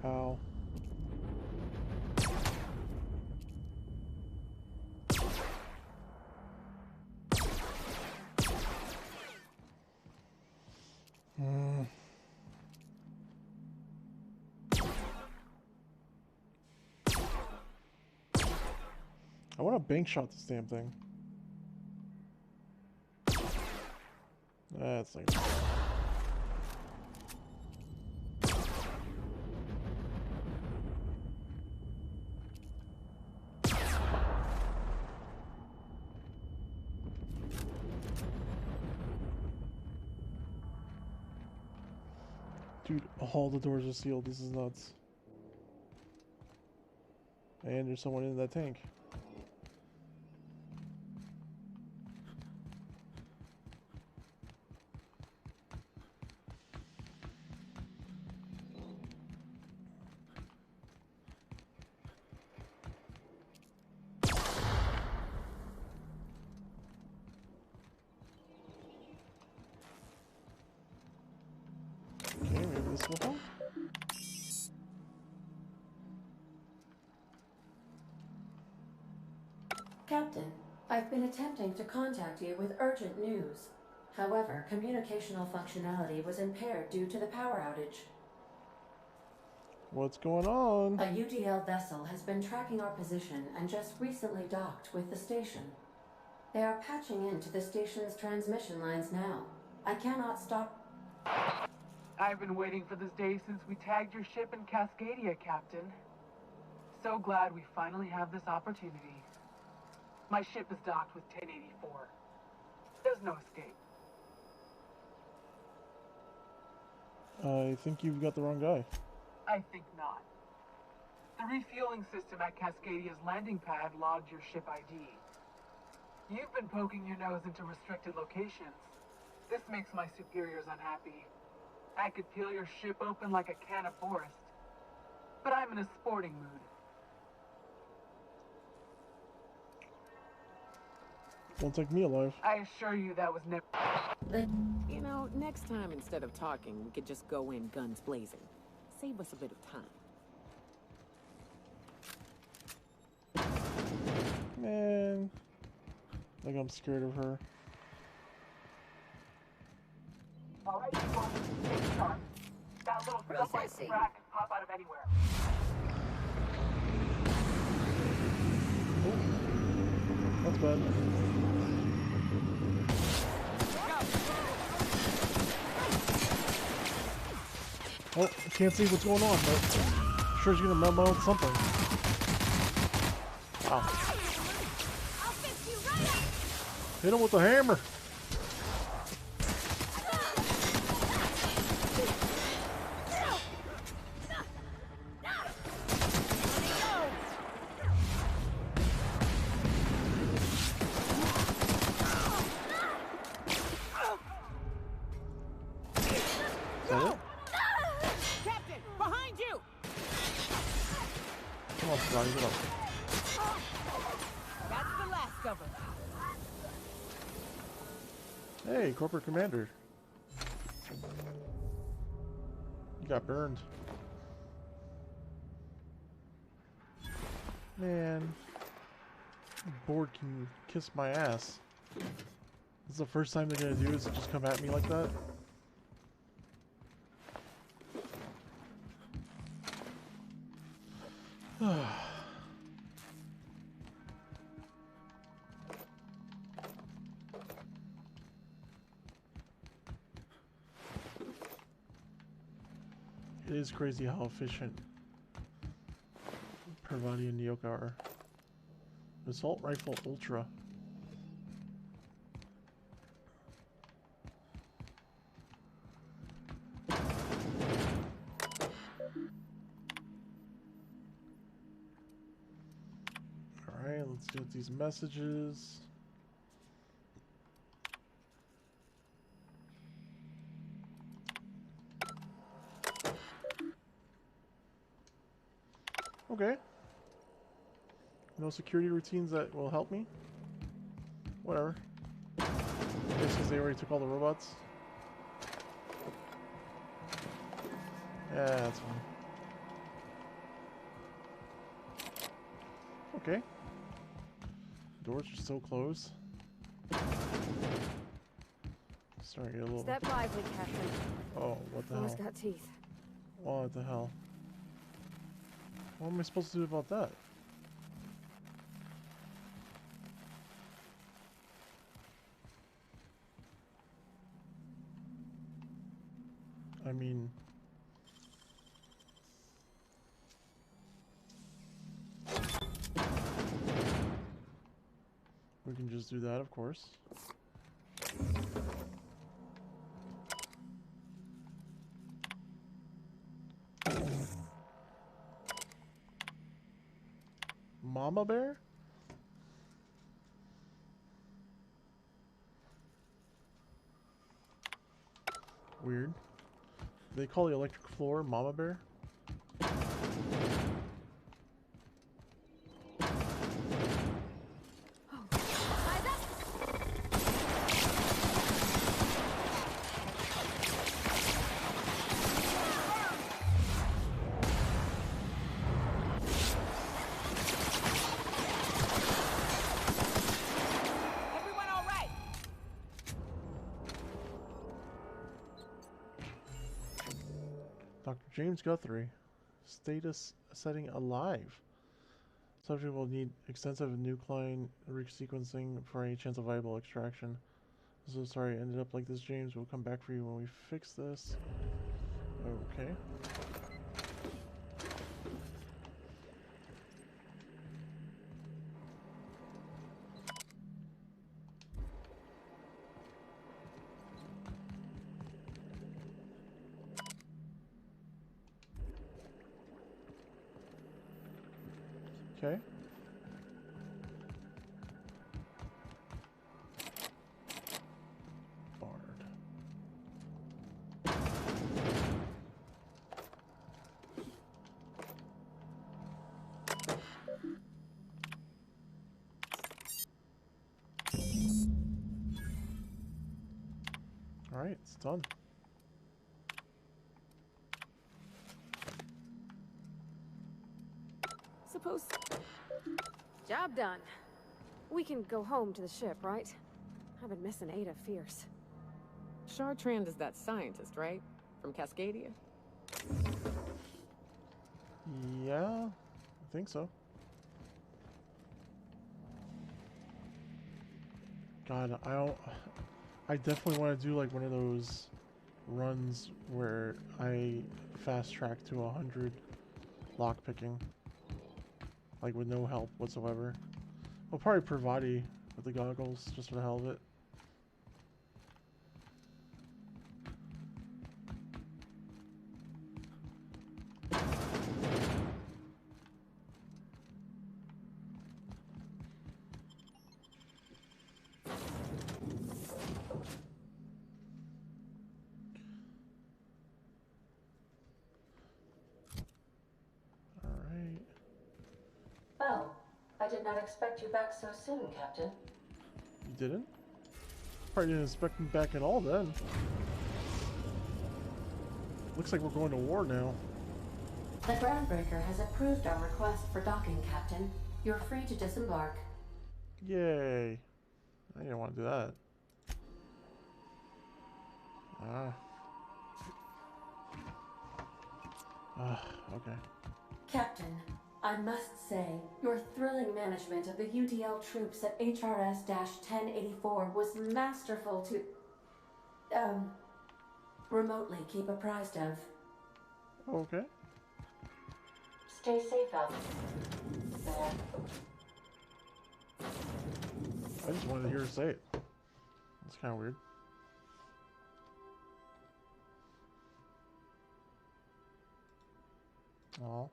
Ow. I want to bank shot this damn thing. That's like. Dude, all the doors are sealed. This is nuts. And there's someone in that tank. Okay, maybe this will help. Captain, I've been attempting to contact you with urgent news. However, communicational functionality was impaired due to the power outage. What's going on? A UDL vessel has been tracking our position and just recently docked with the station. They are patching into the station's transmission lines now. I cannot stop. I've been waiting for this day since we tagged your ship in Cascadia, Captain. So glad we finally have this opportunity. My ship is docked with 1084. There's no escape. I think you've got the wrong guy. I think not. The refueling system at Cascadia's landing pad logged your ship ID. You've been poking your nose into restricted locations. This makes my superiors unhappy. I could peel your ship open like a can of forest. But I'm in a sporting mood. Won't take me alive. I assure you that was never... You know, next time instead of talking, we could just go in guns blazing. Save us a bit of time. Man. Like I'm scared of her. Alright, people, take charge. That little subway crack can pop out of anywhere. Oh, that's bad. Oh, I can't see what's going on, but I'm sure she's gonna melt out something. Wow. Hit him with the hammer. Hey, Corporate Commander. You got burned. Man. Board can kiss my ass. This is the first time they're gonna do is just come at me like that. It is crazy how efficient Parvati and Nyoka are. Assault Rifle Ultra. Alright, let's deal with these messages. Okay. No security routines that will help me? Whatever. Guess because they already took all the robots. Yeah, that's fine. Okay. Doors are still closed. Starting to get a little... Step lively, Captain. Oh, what the Floor's hell? got teeth. What the hell? What am I supposed to do about that? I mean... we can just do that, of course. Mama bear? Weird. They call the electric floor Mama bear? Everyone all right? Dr. James Guthrie. Status setting alive. Subject will need extensive nucleine resequencing for any chance of viable extraction. So sorry, ended up like this, James. We'll come back for you when we fix this. Okay. Okay. Bard. Alright, it's done. Suppose... Job done. We can go home to the ship, right? I've been missing Ada fierce. Chartrand is that scientist, right? From Cascadia? Yeah, I think so. God, I definitely want to do like one of those runs where I fast track to 100 lockpicking. Like with no help whatsoever. I'll probably Pravati with the goggles, just for the hell of it. Alright. Well, I did not expect you back so soon, Captain. You didn't? Probably didn't expect me back at all then. Looks like we're going to war now. The Groundbreaker has approved our request for docking, Captain. You're free to disembark. Yay. I didn't want to do that. Okay. Captain, I must say, your thrilling management of the UDL troops at HRS-1084 was masterful to... remotely keep apprised of. Okay. Stay safe out there. I just wanted to hear her say it. That's kind of weird. Aw.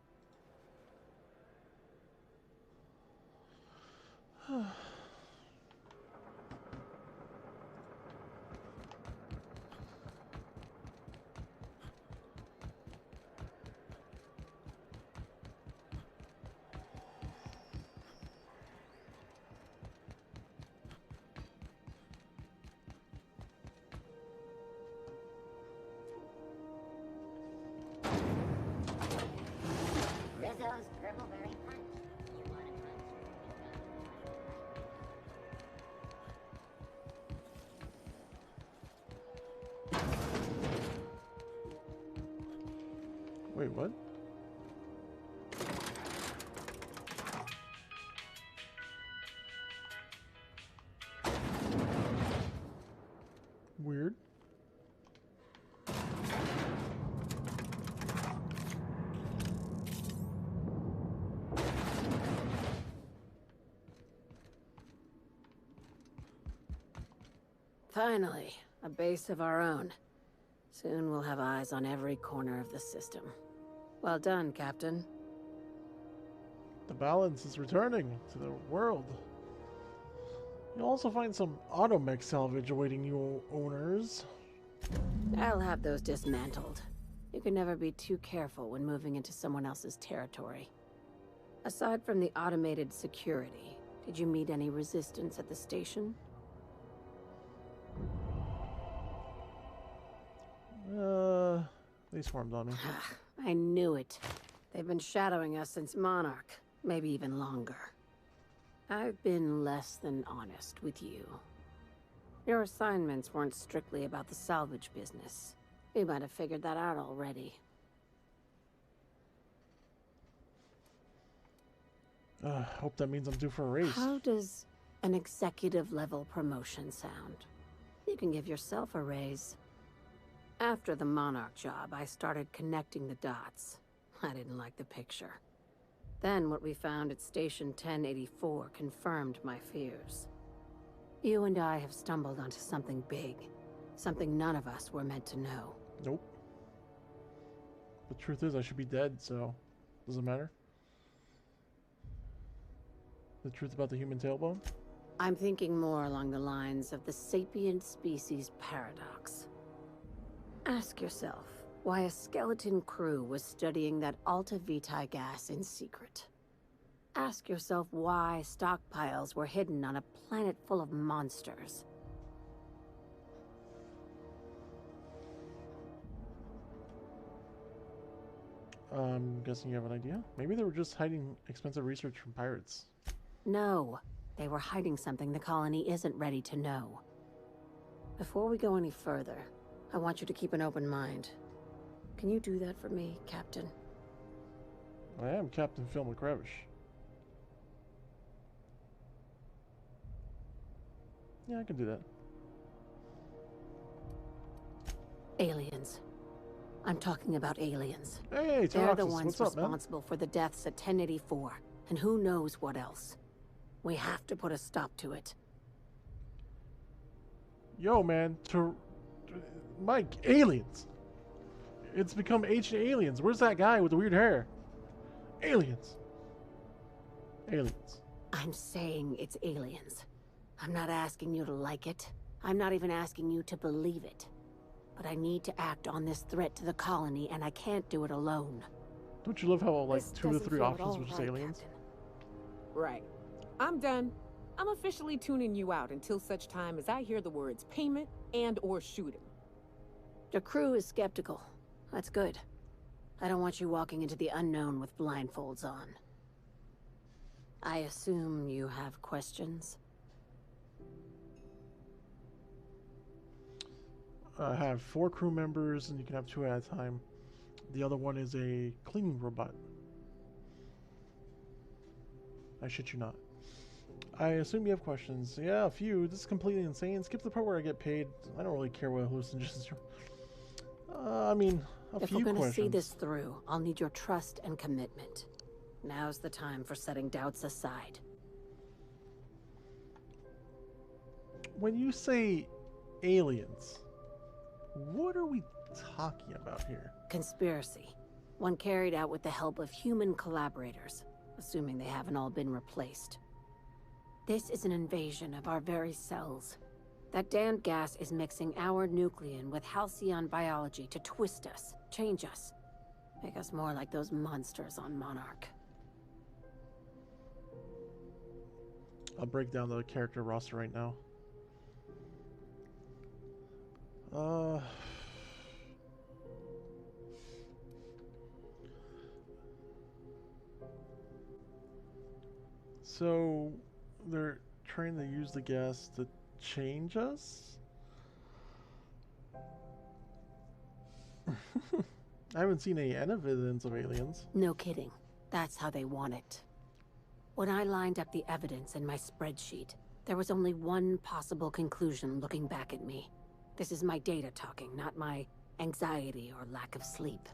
those purple-berry punch. You want a punch? Wait, what? Weird. Finally, a base of our own. Soon we'll have eyes on every corner of the system. Well done, Captain. The balance is returning to the world. You'll also find some automech salvage awaiting you owners. I'll have those dismantled. You can never be too careful when moving into someone else's territory. Aside from the automated security, did you meet any resistance at the station? They swarmed on me. I knew it. They've been shadowing us since Monarch, maybe even longer. I've been less than honest with you. Your assignments weren't strictly about the salvage business. You might have figured that out already. Hope that means I'm due for a raise. How does an executive-level promotion sound? You can give yourself a raise. After the Monarch job, I started connecting the dots. I didn't like the picture. Then what we found at Station 1084 confirmed my fears. You and I have stumbled onto something big. Something none of us were meant to know. Nope. The truth is I should be dead, so doesn't matter. The truth about the human tailbone? I'm thinking more along the lines of the sapient species paradox. Ask yourself why a skeleton crew was studying that Alta Vitae gas in secret. Ask yourself why stockpiles were hidden on a planet full of monsters. I'm guessing you have an idea? Maybe they were just hiding expensive research from pirates. No, they were hiding something the colony isn't ready to know. Before we go any further, I want you to keep an open mind. Can you do that for me, Captain? I am Captain Phil McCrevish. Yeah, I can do that. Aliens. I'm talking about aliens. Hey, they're the Taraxis, ones what's up, man? responsible for the deaths at 1084, and who knows what else. We have to put a stop to it. Yo, man, Mike, aliens. It's become ancient aliens. Where's that guy with the weird hair? Aliens. Aliens. I'm saying it's aliens. I'm not asking you to like it. I'm not even asking you to believe it. But I need to act on this threat to the colony, and I can't do it alone. Don't you love how, like, This 2 of the doesn't 3 feel at options all were just right, aliens? Captain. Right. I'm done. I'm officially tuning you out until such time as I hear the words payment and/or shooting. The crew is skeptical. That's good. I don't want you walking into the unknown with blindfolds on. I assume you have questions? I have 4 crew members, and you can have 2 at a time. The other one is a cleaning robot. I shit you not. I assume you have questions. Yeah, a few. This is completely insane. Skip the part where I get paid. I don't really care what hallucinogens are. I mean, a If few we're gonna questions. see this through, I'll need your trust and commitment. Now's the time for setting doubts aside. When you say aliens, what are we talking about here? Conspiracy. One carried out with the help of human collaborators, assuming they haven't all been replaced. This is an invasion of our very cells. That damned gas is mixing our nucleon with halcyon biology to twist us, change us, make us more like those monsters on Monarch. I'll break down the character roster right now. So they're trying to use the gas to change us? I haven't seen any evidence of aliens. No kidding. That's how they want it. When I lined up the evidence in my spreadsheet, there was only one possible conclusion looking back at me. This is my data talking, not my anxiety or lack of sleep.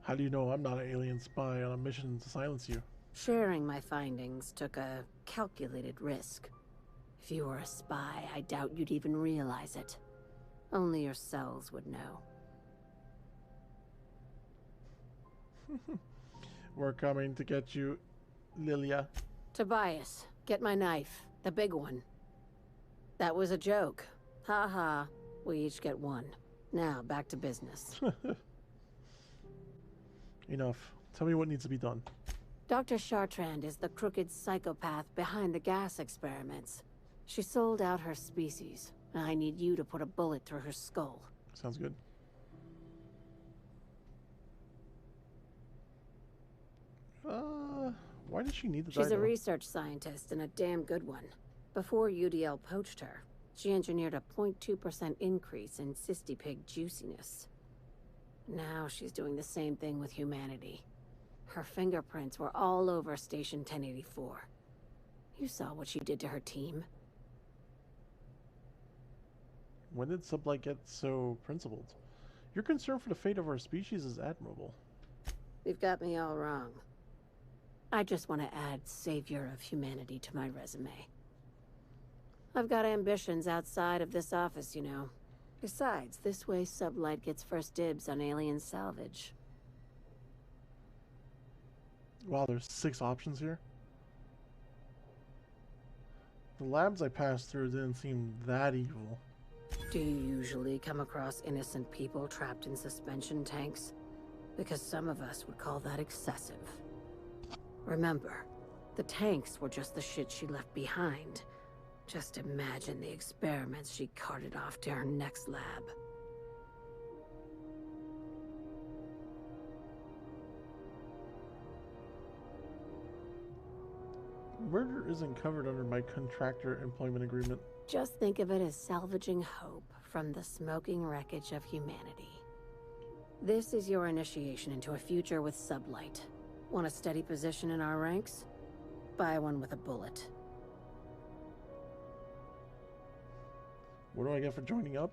How do you know I'm not an alien spy on a mission to silence you? Sharing my findings took a calculated risk. If you were a spy, I doubt you'd even realize it. Only your cells would know. We're coming to get you, Lilia. Tobias, get my knife. The big one. That was a joke. Ha ha. We each get one. Now, back to business. Enough. Tell me what needs to be done. Dr. Chartrand is the crooked psychopath behind the gas experiments. She sold out her species. I need you to put a bullet through her skull. Sounds good. Why does she need the She's dino? a research scientist and a damn good one. Before UDL poached her, she engineered a 0.2% increase in cystipig juiciness. Now she's doing the same thing with humanity. Her fingerprints were all over Station 1084. You saw what she did to her team. When did Sublight get so principled? Your concern for the fate of our species is admirable. You've got me all wrong. I just want to add savior of humanity to my resume. I've got ambitions outside of this office, you know. Besides, this way Sublight gets first dibs on alien salvage. Wow, there's 6 options here. The labs I passed through didn't seem that evil. Do you usually come across innocent people trapped in suspension tanks? Because some of us would call that excessive. Remember, the tanks were just the shit she left behind. Just imagine the experiments she carted off to her next lab. Murder isn't covered under my contractor employment agreement. Just think of it as salvaging hope from the smoking wreckage of humanity. This is your initiation into a future with Sublight. Want a steady position in our ranks? Buy one with a bullet. What do I get for joining up?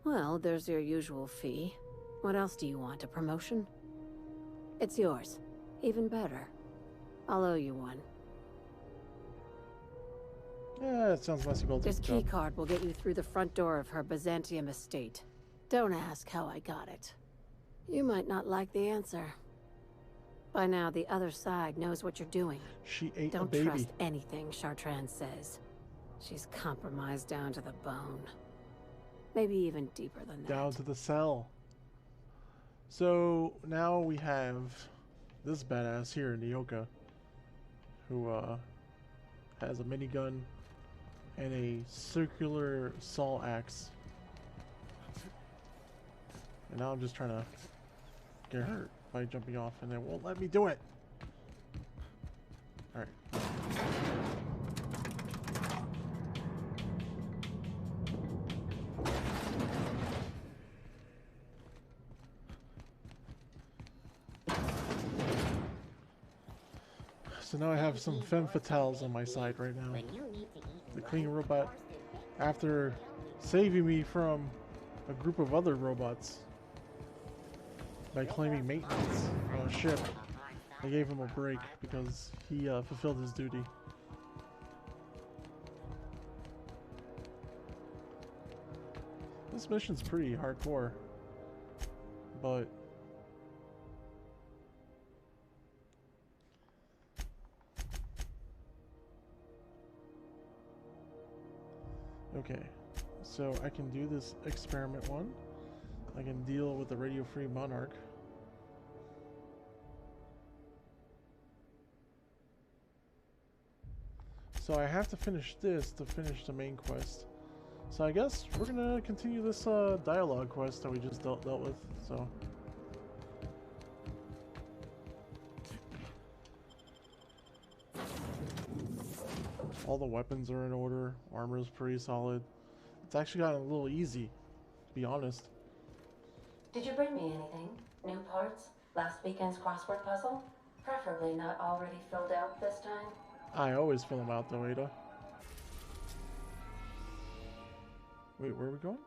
Well, there's your usual fee. What else do you want? A promotion? It's yours. Even better. I'll owe you one. Yeah, it sounds messy. This key card will get you through the front door of her Byzantium estate. Don't ask how I got it. You might not like the answer. By now, the other side knows what you're doing. She ate a baby. Don't trust anything Chartrand says. She's compromised down to the bone. Maybe even deeper than that. Down to the cell. So now we have this badass here, Nyoka, who has a minigun and a circular saw axe. And now I'm just trying to get hurt by jumping off, and it won't let me do it. Alright. So now I have some femme fatales on my side right now. The clean robot, after saving me from a group of other robots by claiming maintenance on a ship, I gave him a break because he fulfilled his duty. This mission's pretty hardcore, but okay, so I can do this experiment one. I can deal with the radio-free monarch. So I have to finish this to finish the main quest. So I guess we're gonna continue this dialogue quest that we just dealt with. So All the weapons are in order. Armor is pretty solid. It's actually gotten a little easy, to be honest. Did you bring me anything? New parts? Last weekend's crossword puzzle? Preferably not already filled out this time. I always fill them out though, Ada. Wait, where are we going?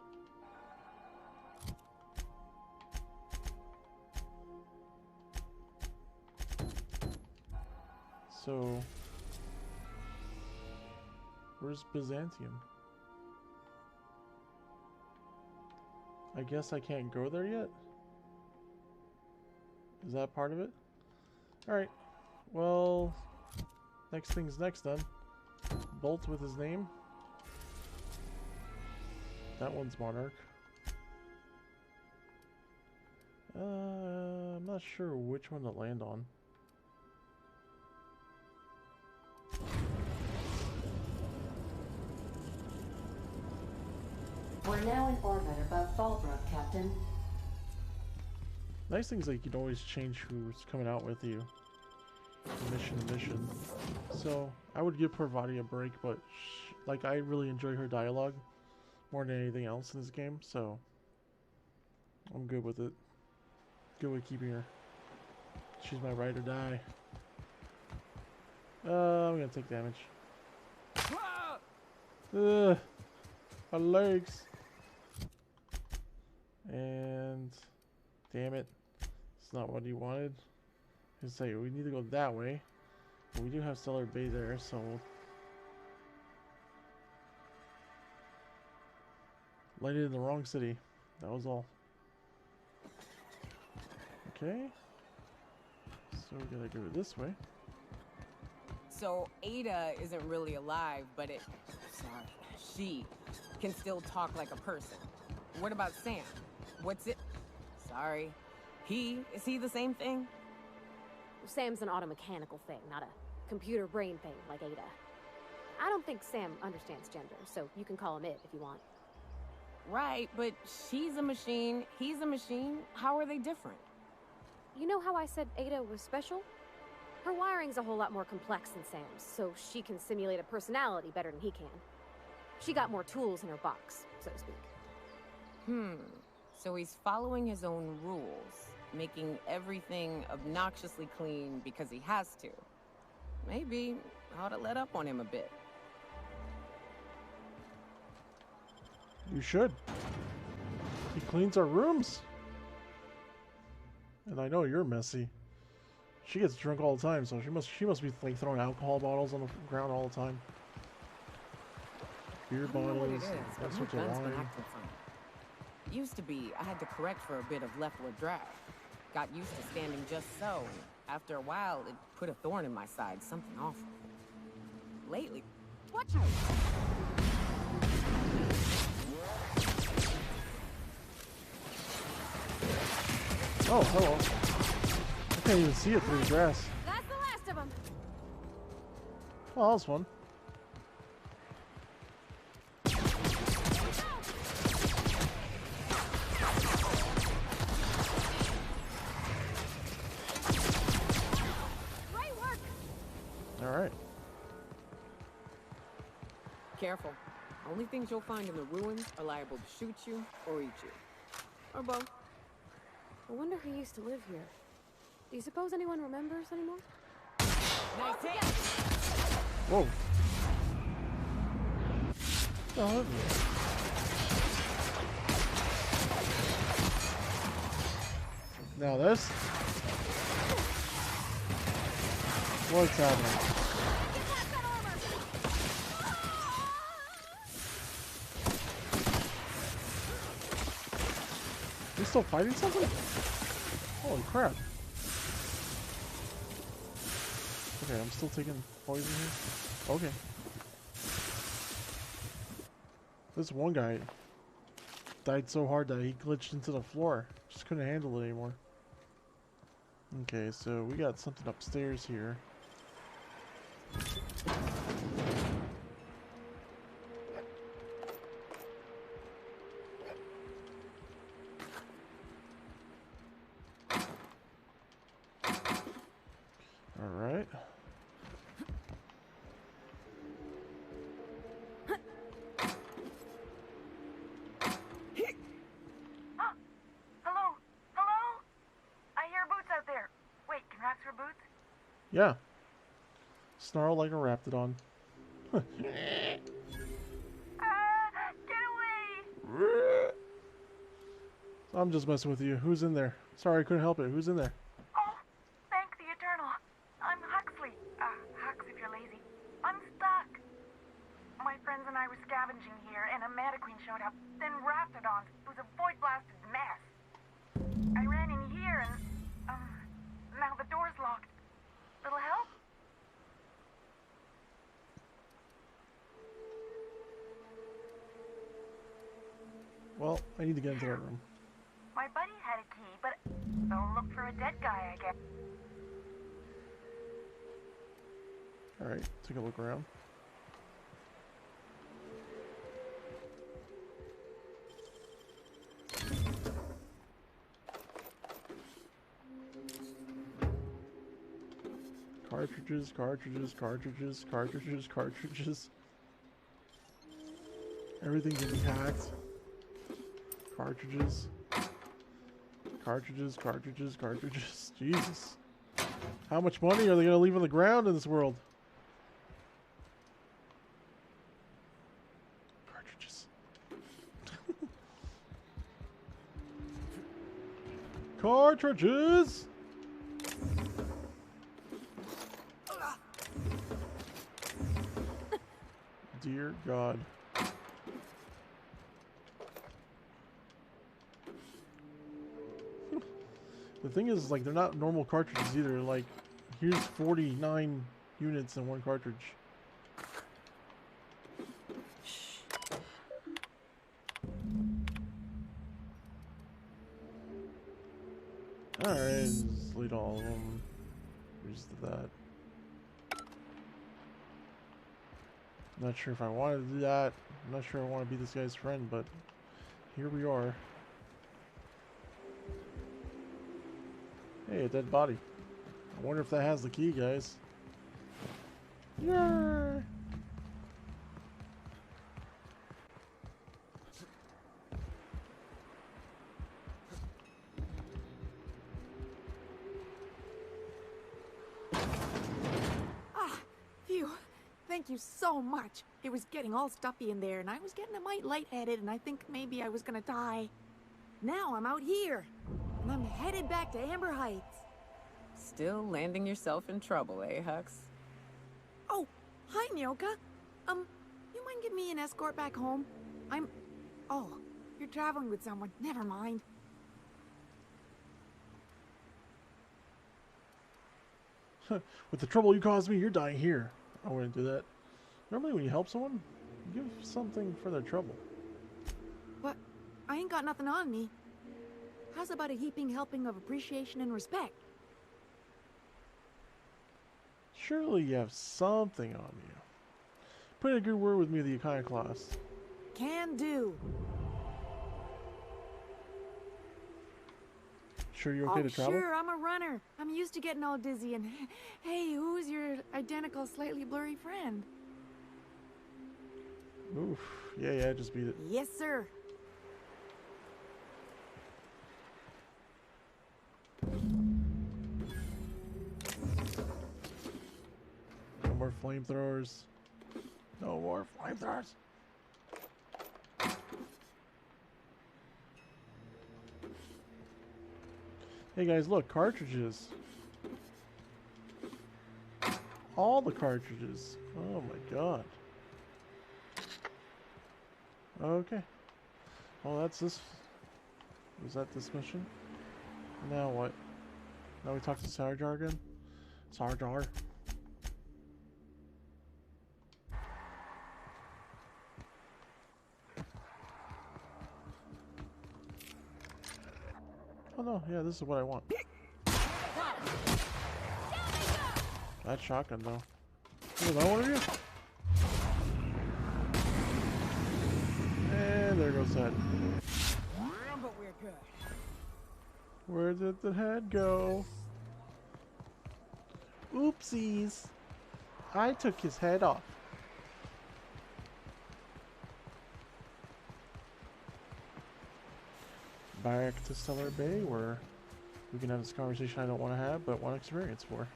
So, where's Byzantium? I guess I can't go there yet? Is that part of it? Alright. Well, next thing's next then. Bolt with his name. That one's Monarch. I'm not sure which one to land on. We're now in orbit above Fallbrook, Captain. Nice thing is like you can always change who's coming out with you. From mission to mission. So I would give Parvati a break, but like I really enjoy her dialogue more than anything else in this game, so I'm good with it. Good with keeping her. She's my ride or die. I'm gonna take damage. My legs. And damn it, it's not what he wanted. He's say we need to go that way. But we do have Stellar Bay there, so we'll landed in the wrong city. That was all. Okay. So we gotta go this way. So Ada isn't really alive, but she can still talk like a person. What about Sam? What's it? Sorry. Is he the same thing? Sam's an automechanical thing, not a computer brain thing like Ada. I don't think Sam understands gender, so you can call him it if you want. Right, but she's a machine, he's a machine. How are they different? You know how I said Ada was special? Her wiring's a whole lot more complex than Sam's, so she can simulate a personality better than he can. She got more tools in her box, so to speak. So he's following his own rules, making everything obnoxiously clean because he has to. Maybe I ought to let up on him a bit. You should. He cleans our rooms. And I know you're messy. She gets drunk all the time, so she must be like throwing alcohol bottles on the ground all the time. Beer bottles, all sorts of wine. Used to be, I had to correct for a bit of leftward drag. Got used to standing just so, and after a while, it put a thorn in my side, something awful. Lately, watch out! Oh, hello. I can't even see it through the grass. That's the last of them. Well, that was fun. Alright. Careful. Only things you'll find in the ruins are liable to shoot you or eat you. Or both. I wonder who used to live here. Do you suppose anyone remembers anymore? Nice hit! Whoa. Oh, now this? What's happening? We still fighting something? Holy crap. Okay, I'm still taking poison here. Okay. This one guy died so hard that he glitched into the floor. Just couldn't handle it anymore. Okay, so we got something upstairs here. Alright. Yeah. Snarl like a raptidon. Get away! I'm just messing with you. Who's in there? Sorry, I couldn't help it. Who's in there? Oh, thank the Eternal. I'm Huxley. Hux if you're lazy. I'm stuck. My friends and I were scavenging here, and a Meta Queen showed up. Then Raptidons. It was a void-blasted mess. I ran in here, and, now the door's locked. Little help? Well, I need to get into that room. My buddy had a key, but they'll look for a dead guy, I guess. Alright, take a look around. Cartridges, cartridges, cartridges, cartridges, cartridges. Everything can be hacked. Cartridges. Cartridges, cartridges, cartridges. Jesus. How much money are they going to leave on the ground in this world? Cartridges. Cartridges! Dear God. The thing is, like, they're not normal cartridges either. Like, here's 49 units in one cartridge. Alright, just delete all of them. Here's that. Not sure if I want to do that. I'm not sure I want to be this guy's friend, but here we are. Hey, a dead body. I wonder if that has the key, guys. Yeah. Phew. Thank you so much. It was getting all stuffy in there, and I was getting a mite lightheaded, and I think maybe I was gonna die. Now I'm out here, and I'm headed back to Amber Heights. Still landing yourself in trouble, eh, Hux? Oh, hi, Nyoka. You mind giving me an escort back home? Oh, you're traveling with someone. Never mind. With the trouble you caused me, you're dying here. I wouldn't do that. Normally when you help someone, you give something for their trouble. But I ain't got nothing on me. How's about a heaping helping of appreciation and respect? Surely you have something on you. Put in a good word with me, the Iconoclast. Can do. Sure you're okay to travel? Sure, I'm a runner. I'm used to getting all dizzy and... Hey, who's your identical, slightly blurry friend? Oof. Yeah, just beat it. Yes, sir. No more flamethrowers. No more flamethrowers. Hey guys, look, cartridges. All the cartridges. Oh my god. Okay. Well, that's this. Was that this mission? Now what? Now we talk to Sarjar again? Sarjar. Oh no, yeah, this is what I want. That shotgun though. Oh, that one of you? And there goes that. But we're good. Where did the head go? Oopsies. I took his head off. Back to Stellar Bay where we can have this conversation I don't want to have but want experience for.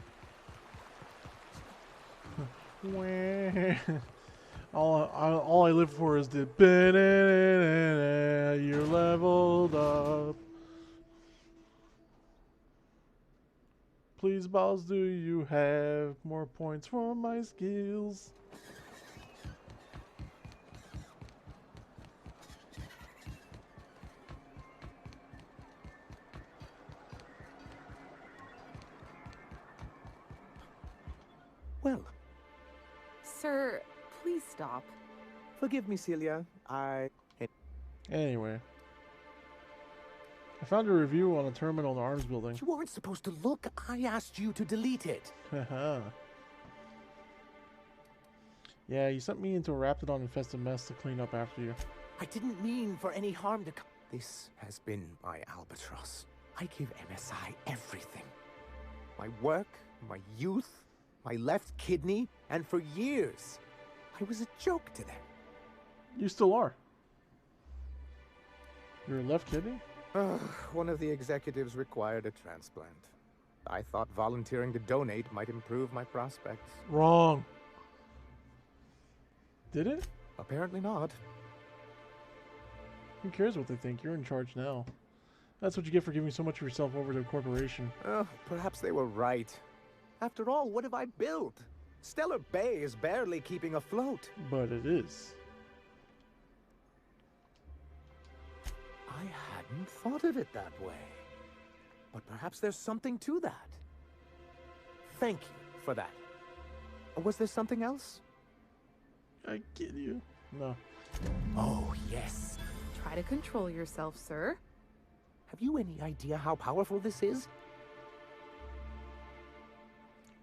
all I live for is the you're leveled up. Please, boss, do you have more points for my skills? Well, Sir, please stop. forgive me, Celia. Anyway. I found a review on a terminal in the arms building. You weren't supposed to look. I asked you to delete it. Haha. Yeah, you sent me into a Raptidon infested mess to clean up after you. I didn't mean for any harm to come. This has been my albatross. I gave MSI everything. My work, my youth, my left kidney, and for years, I was a joke to them. You still are. Your left kidney? One of the executives required a transplant. I thought volunteering to donate might improve my prospects. Wrong. Did it? Apparently not. Who cares what they think? You're in charge now. That's what you get for giving so much of yourself over to a corporation. Perhaps they were right. After all, what have I built? Stellar Bay is barely keeping afloat. But it is. I hadn't thought of it that way. But perhaps there's something to that. Thank you for that. Was there something else? I get you. No. Oh, yes. Try to control yourself, sir. Have you any idea how powerful this is?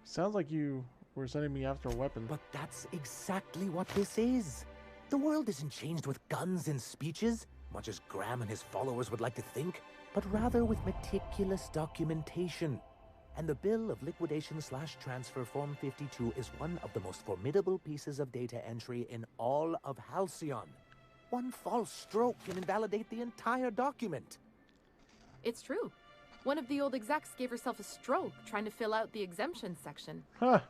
Sounds like you were sending me after a weapon. But that's exactly what this is. The world isn't changed with guns and speeches, much as Graham and his followers would like to think, but rather with meticulous documentation. And the bill of liquidation/transfer Form 52 is one of the most formidable pieces of data entry in all of Halcyon. One false stroke can invalidate the entire document. It's true. One of the old execs gave herself a stroke trying to fill out the exemption section. Huh.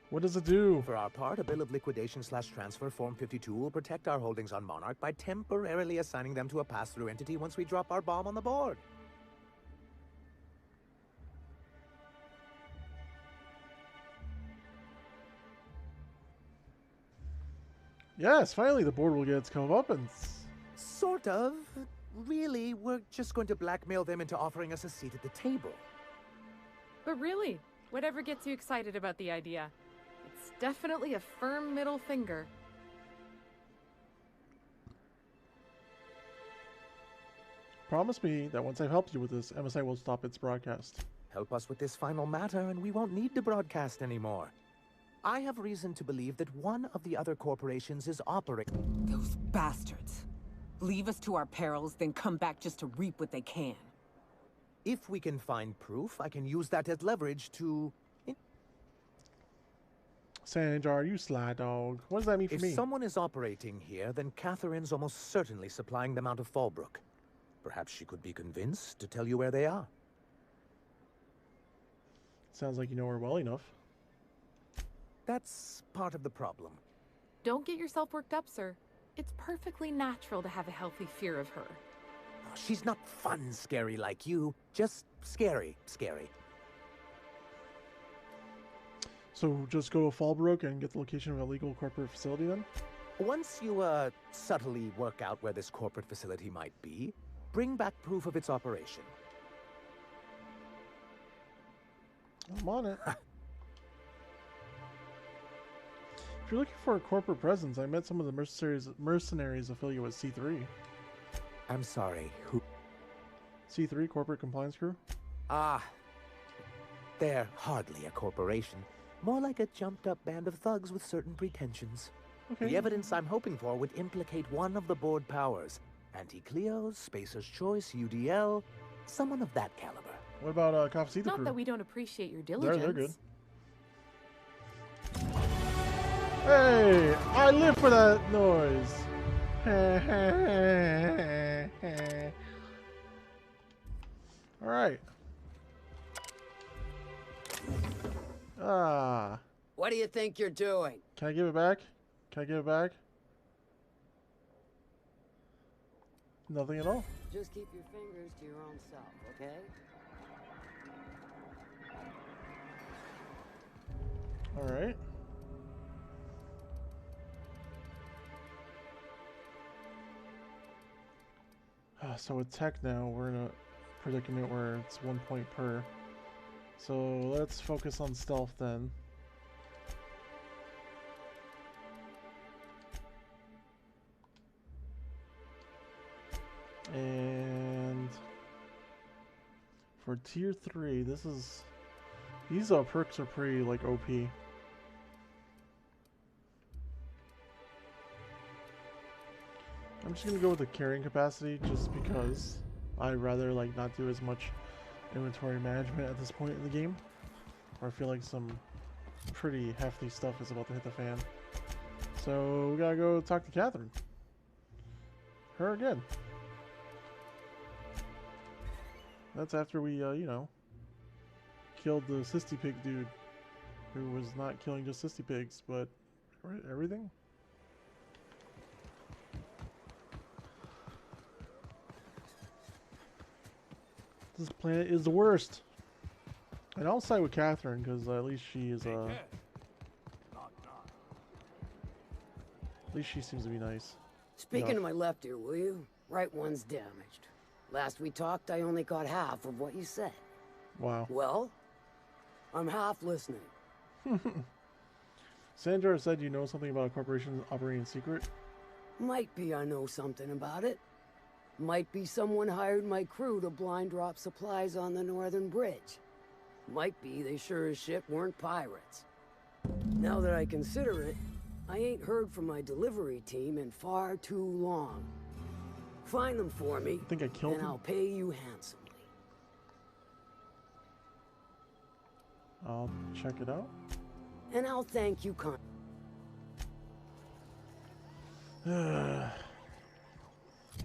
What does it do? For our part, a bill of liquidation/transfer Form 52 will protect our holdings on Monarch by temporarily assigning them to a pass-through entity once we drop our bomb on the board. Yes, finally the board will get its comeuppance. Sort of. Really, we're just going to blackmail them into offering us a seat at the table. But really, whatever gets you excited about the idea? It's definitely a firm middle finger. Promise me that once I've helped you with this, MSI will stop its broadcast. Help us with this final matter, and we won't need to broadcast anymore. I have reason to believe that one of the other corporations is operating. Those bastards. Leave us to our perils, then come back just to reap what they can. If we can find proof, I can use that as leverage to... Sanjar, you sly dog. What does that mean for me? If someone is operating here, then Catherine's almost certainly supplying them out of Fallbrook. Perhaps she could be convinced to tell you where they are. Sounds like you know her well enough. That's part of the problem. Don't get yourself worked up, sir. It's perfectly natural to have a healthy fear of her. Oh, she's not fun scary like you. Just scary. So just go to Fallbrook and get the location of a legal corporate facility then? Once you, subtly work out where this corporate facility might be, bring back proof of its operation. I'm on it. If you're looking for a corporate presence, I met some of the mercenaries affiliated with C3. I'm sorry, who? C3, Corporate Compliance Crew? Ah, they're hardly a corporation. More like a jumped-up band of thugs with certain pretensions. Okay. The evidence I'm hoping for would implicate one of the board powers. Anti-Cleos, Spacer's Choice, UDL, someone of that caliber. What about Cafecito Not Crew? that we don't appreciate your diligence. They're good. Hey, I live for that noise. All right. What do you think you're doing? Can I give it back? Can I give it back? Nothing at all? Just keep your fingers to your own self, okay? Alright. So with tech now, we're in a predicament where it's 1 point per. So let's focus on stealth then. And for tier 3, these perks are pretty like OP. I'm just gonna go with the carrying capacity just because I'd rather like not do as much inventory management at this point in the game, or I feel like some pretty hefty stuff is about to hit the fan. So we gotta go talk to Catherine. Her again. That's after we, you know, killed the Cysty Pig dude, who was not killing just Cysty Pigs, but everything. This planet is the worst. And I'll side with Catherine, because at least she is, at least she seems to be nice. Speaking to my left ear, will you? Right one's damaged. Last we talked, I only got half of what you said. Wow. Well, I'm half listening. Sandra said you know something about a corporation operating in secret? Might be I know something about it. Might be someone hired my crew to blind drop supplies on the northern bridge. Might be they sure as shit weren't pirates. Now that I consider it, I ain't heard from my delivery team in far too long. Find them for me, I think I killed and them. I'll pay you handsomely. I'll check it out. And I'll thank you kindly.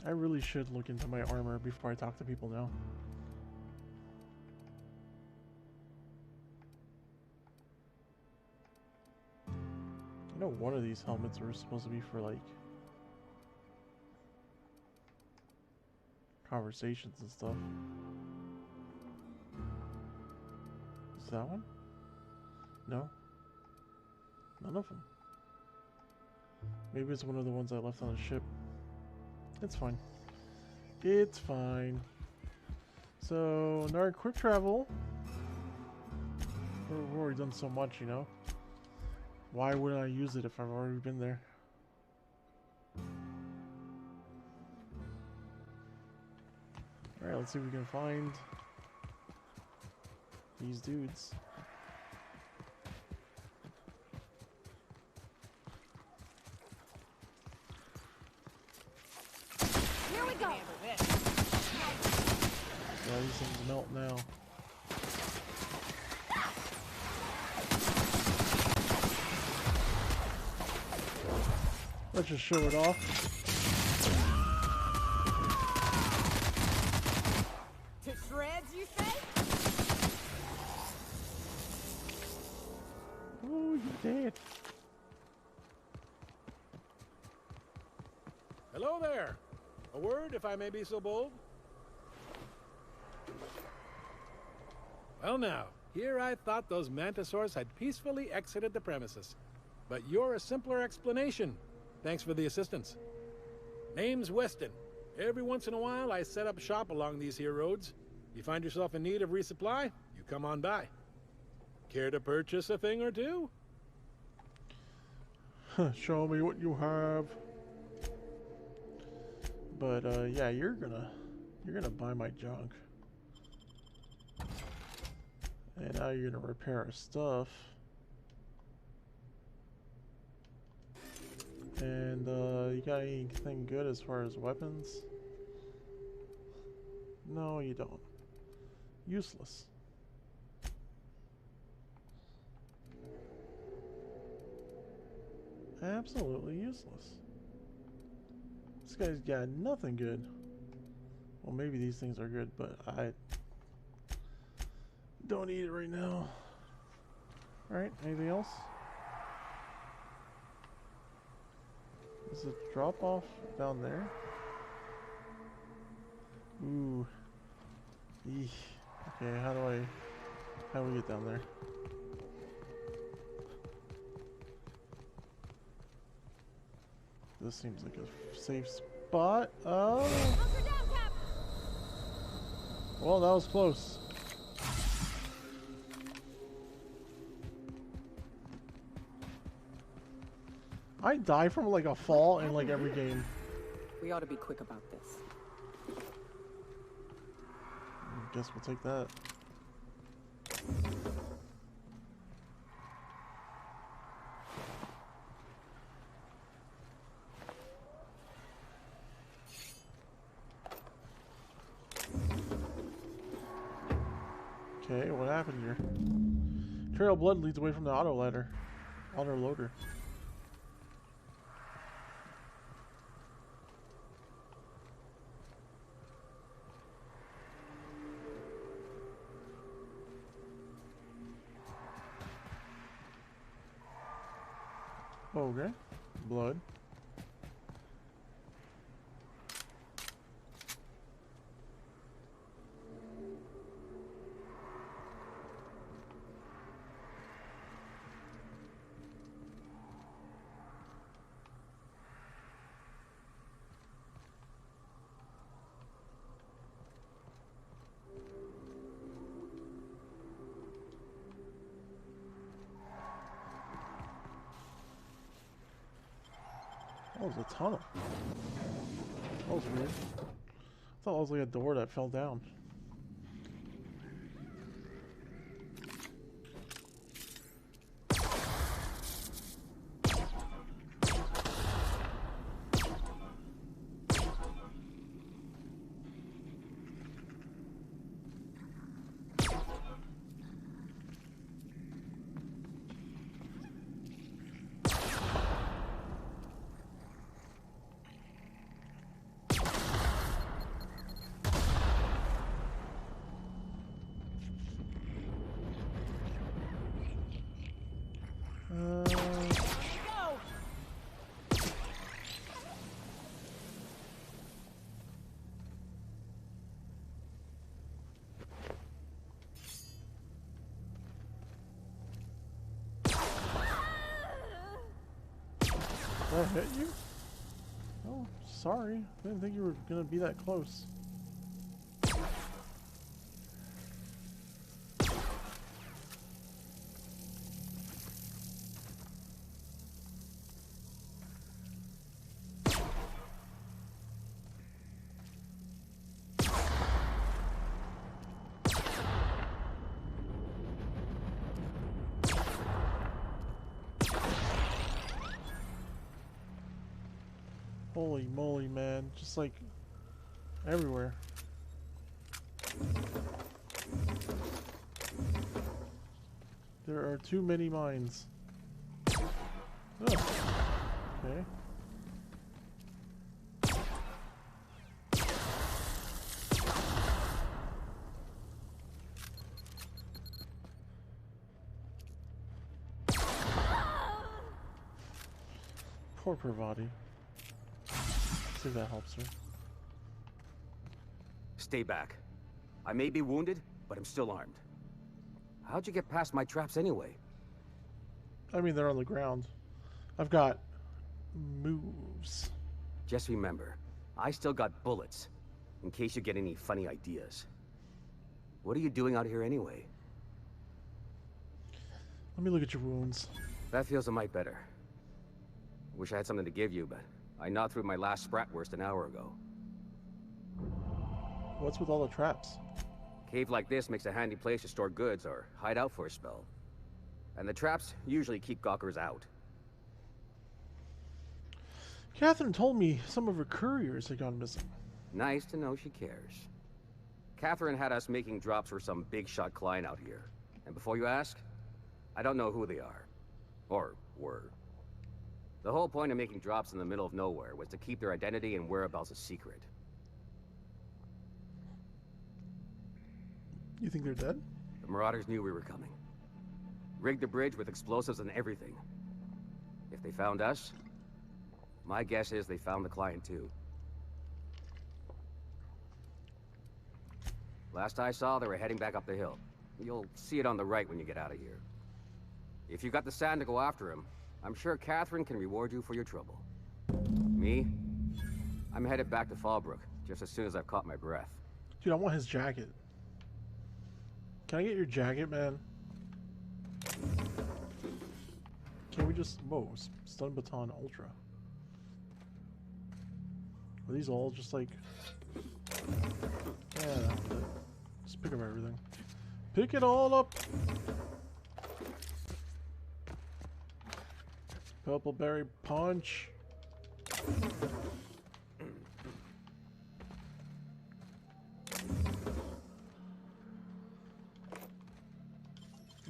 I really should look into my armor before I talk to people now. I know one of these helmets are supposed to be for like conversations and stuff. Is that one? No? None of them. Maybe it's one of the ones I left on the ship. It's fine. It's fine. So, Nard, quick travel. We've already done so much, you know? Why wouldn't I use it if I've already been there? Alright, let's see if we can find these dudes. Here we go. Yeah, these things melt now. Let's just show it off. To shreds, you say? Oh, you dead. Hello there. A word, if I may be so bold. Well now, here I thought those mantisaurs had peacefully exited the premises. But you're a simpler explanation. Thanks for the assistance. Name's Weston. Every once in a while, I set up shop along these here roads. You find yourself in need of resupply, you come on by. Care to purchase a thing or two? Show me what you have. But yeah, you're gonna buy my junk. And now you're gonna repair our stuff. And you got anything good as far as weapons? No, you don't. Useless. Absolutely useless. This guy's got nothing good. Well, maybe these things are good, but I don't need it right now. Alright, anything else? Is the drop off down there? Ooh. Eesh. Okay, how do we get down there? This seems like a safe spot. Oh. Well, that was close. I die from like a fall in like every game. We ought to be quick about this. Guess we'll take that. Okay, what happened here? Trail of blood leads away from the auto loader. Okay, blood. Oh, it was a tunnel. That was weird. I thought it was like a door that fell down. Did I hit you? Oh, sorry. I didn't think you were gonna be that close. Holy moly, man. Just like everywhere. There are too many mines. Oh. Okay. Poor Pravati. See if that helps her. Stay back. I may be wounded, but I'm still armed. How'd you get past my traps anyway? I mean, they're on the ground. I've got moves. Just remember, I still got bullets, in case you get any funny ideas. What are you doing out here anyway? Let me look at your wounds. That feels a mite better. Wish I had something to give you, but I gnawed through my last Spratwurst an hour ago. What's with all the traps? Cave like this makes a handy place to store goods or hide out for a spell. And the traps usually keep gawkers out. Catherine told me some of her couriers had gone missing. Nice to know she cares. Catherine had us making drops for some big shot client out here. And before you ask, I don't know who they are. Or were. The whole point of making drops in the middle of nowhere was to keep their identity and whereabouts a secret. You think they're dead? The Marauders knew we were coming. Rigged the bridge with explosives and everything. If they found us, My guess is they found the client too. Last I saw, they were heading back up the hill. You'll see it on the right when you get out of here. If you got the sand to go after him, I'm sure Catherine can reward you for your trouble. Me? I'm headed back to Fallbrook, just as soon as I've caught my breath. Dude, I want his jacket. Can I get your jacket, man? Can we just... Whoa, stun baton ultra. Are these all just like... Yeah, just pick up everything. Pick it all up! Purple berry punch.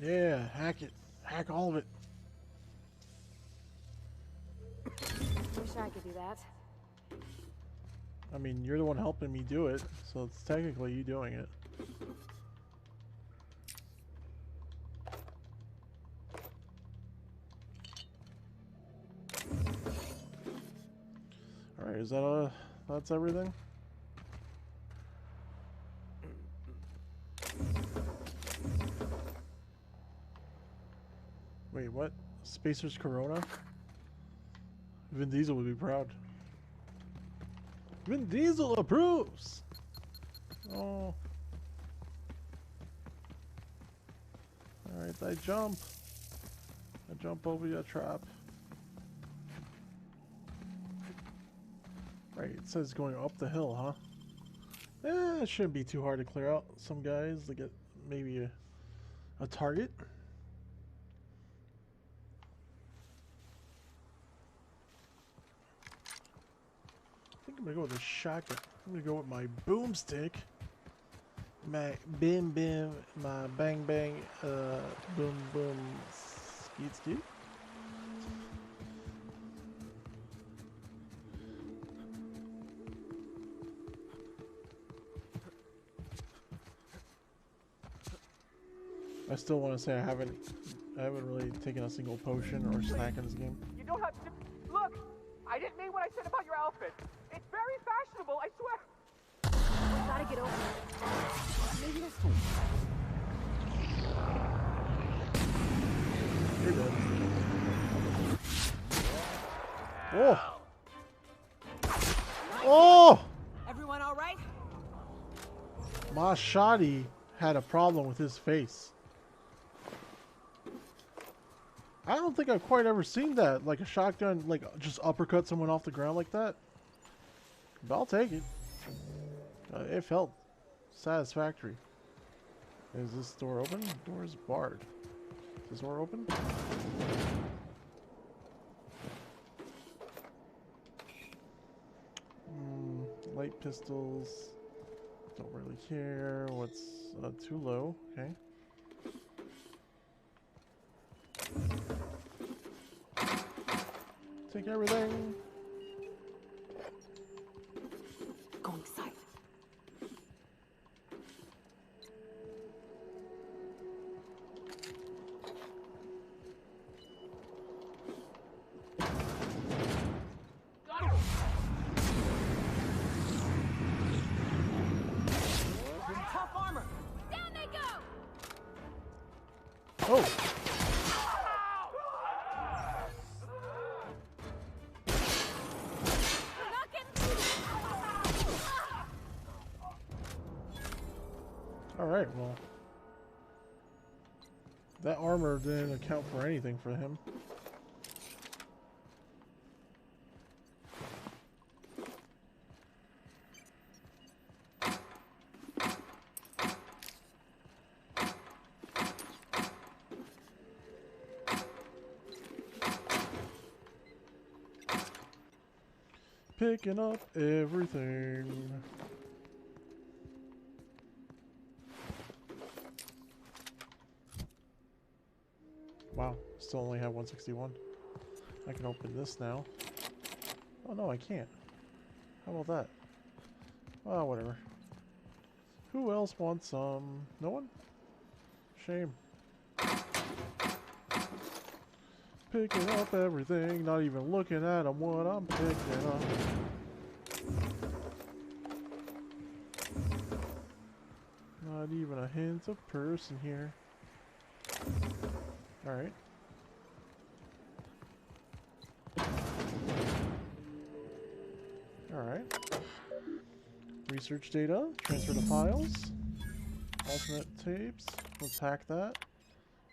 Yeah, hack it. Hack all of it. Wish I could do that. I mean, you're the one helping me do it, so it's technically you doing it. Alright, is that that's everything? Wait, what? Spacer's Corona? Vin Diesel would be proud. Vin Diesel approves! Oh. Alright, I jump. I jump over your trap. Right, it says going up the hill, huh? It shouldn't be too hard to clear out some guys to get maybe a target. I think I'm gonna go with a shotgun. I'm gonna go with my boomstick. My bim bim, my bang bang, boom boom, skeet skeet. I still want to say I haven't really taken a single potion or snack in this game. You don't have to... Look! I didn't mean what I said about your outfit. It's very fashionable, I swear. Gotta get over it. Maybe this one. You're dead. Oh! Oh! Everyone all right? My shoddy had a problem with his face. I don't think I've quite ever seen that. Like a shotgun, like just uppercut someone off the ground like that. But I'll take it. It felt satisfactory. Is this door open? The door is barred. Is this door open? Light pistols. Don't really care. What's too low? Okay. Take everything. Going silent. Tough armor. Down they go. Oh. Alright, well. That armor didn't account for anything for him. Picking up everything. Wow, still only have 161. I can open this now. Oh no, I can't. How about that? Oh, whatever. Who else wants some? No one? Shame. picking up everything, not even looking at them, what I'm picking up. Not even a hint of person here. Alright. Alright. Research data, transfer to files. Alternate tapes, let's hack that.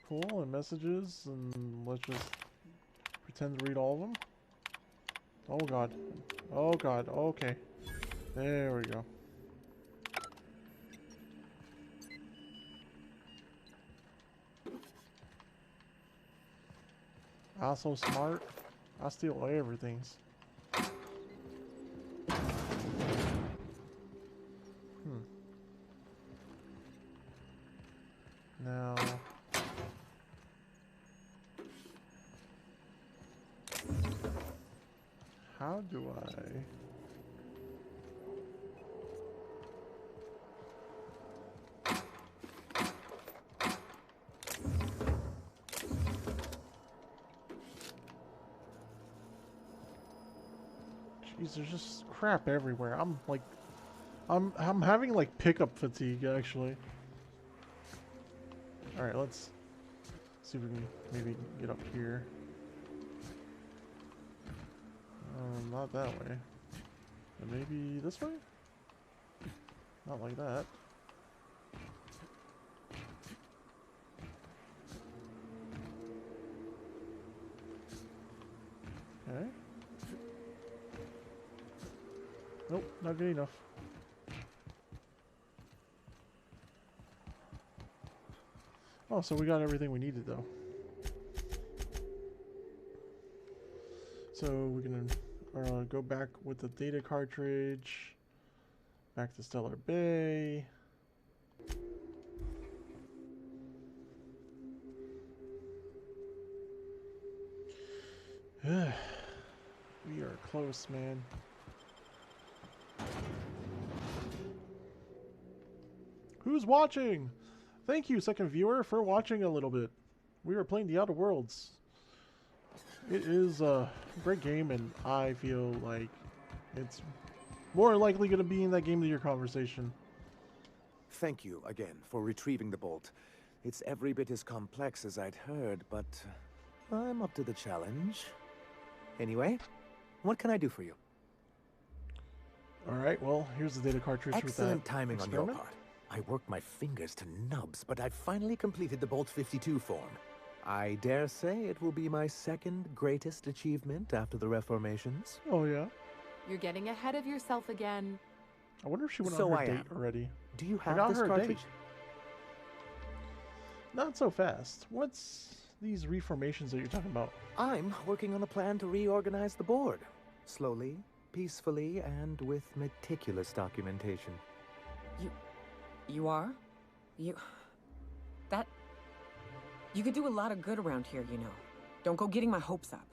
Cool, and messages, and let's just pretend to read all of them. Oh god. Oh god, okay. There we go. I'm so smart. I steal everything. Now... how do I... Jeez, there's just crap everywhere. I'm like... I'm having like pickup fatigue actually. Alright, let's see if we can maybe get up here. Not that way. And maybe this way? Not like that. Okay. Nope, not good enough. Oh, so we got everything we needed though. So we're gonna go back with the data cartridge, back to Stellar Bay. We are close, man. Who's watching? Thank you, second viewer, for watching a little bit. We are playing The Outer Worlds. It is a great game, and I feel like it's more likely going to be in that Game of the Year conversation. Thank you again for retrieving the bolt. It's every bit as complex as I'd heard, but I'm up to the challenge. Anyway, what can I do for you? Alright, well, here's the data cartridge. Excellent with that timing experiment. on your part. I worked my fingers to nubs, but I finally completed the Bolt 52 form. I dare say it will be my second greatest achievement after the Reformations. Oh, yeah? You're getting ahead of yourself again. I wonder if she went So on her I date am. already. Do you I have got this her a date. cartridge? Not so fast. What's these reformations that you're talking about? I'm working on a plan to reorganize the board. Slowly, peacefully, and with meticulous documentation. You are? You could do a lot of good around here, you know. Don't go getting my hopes up.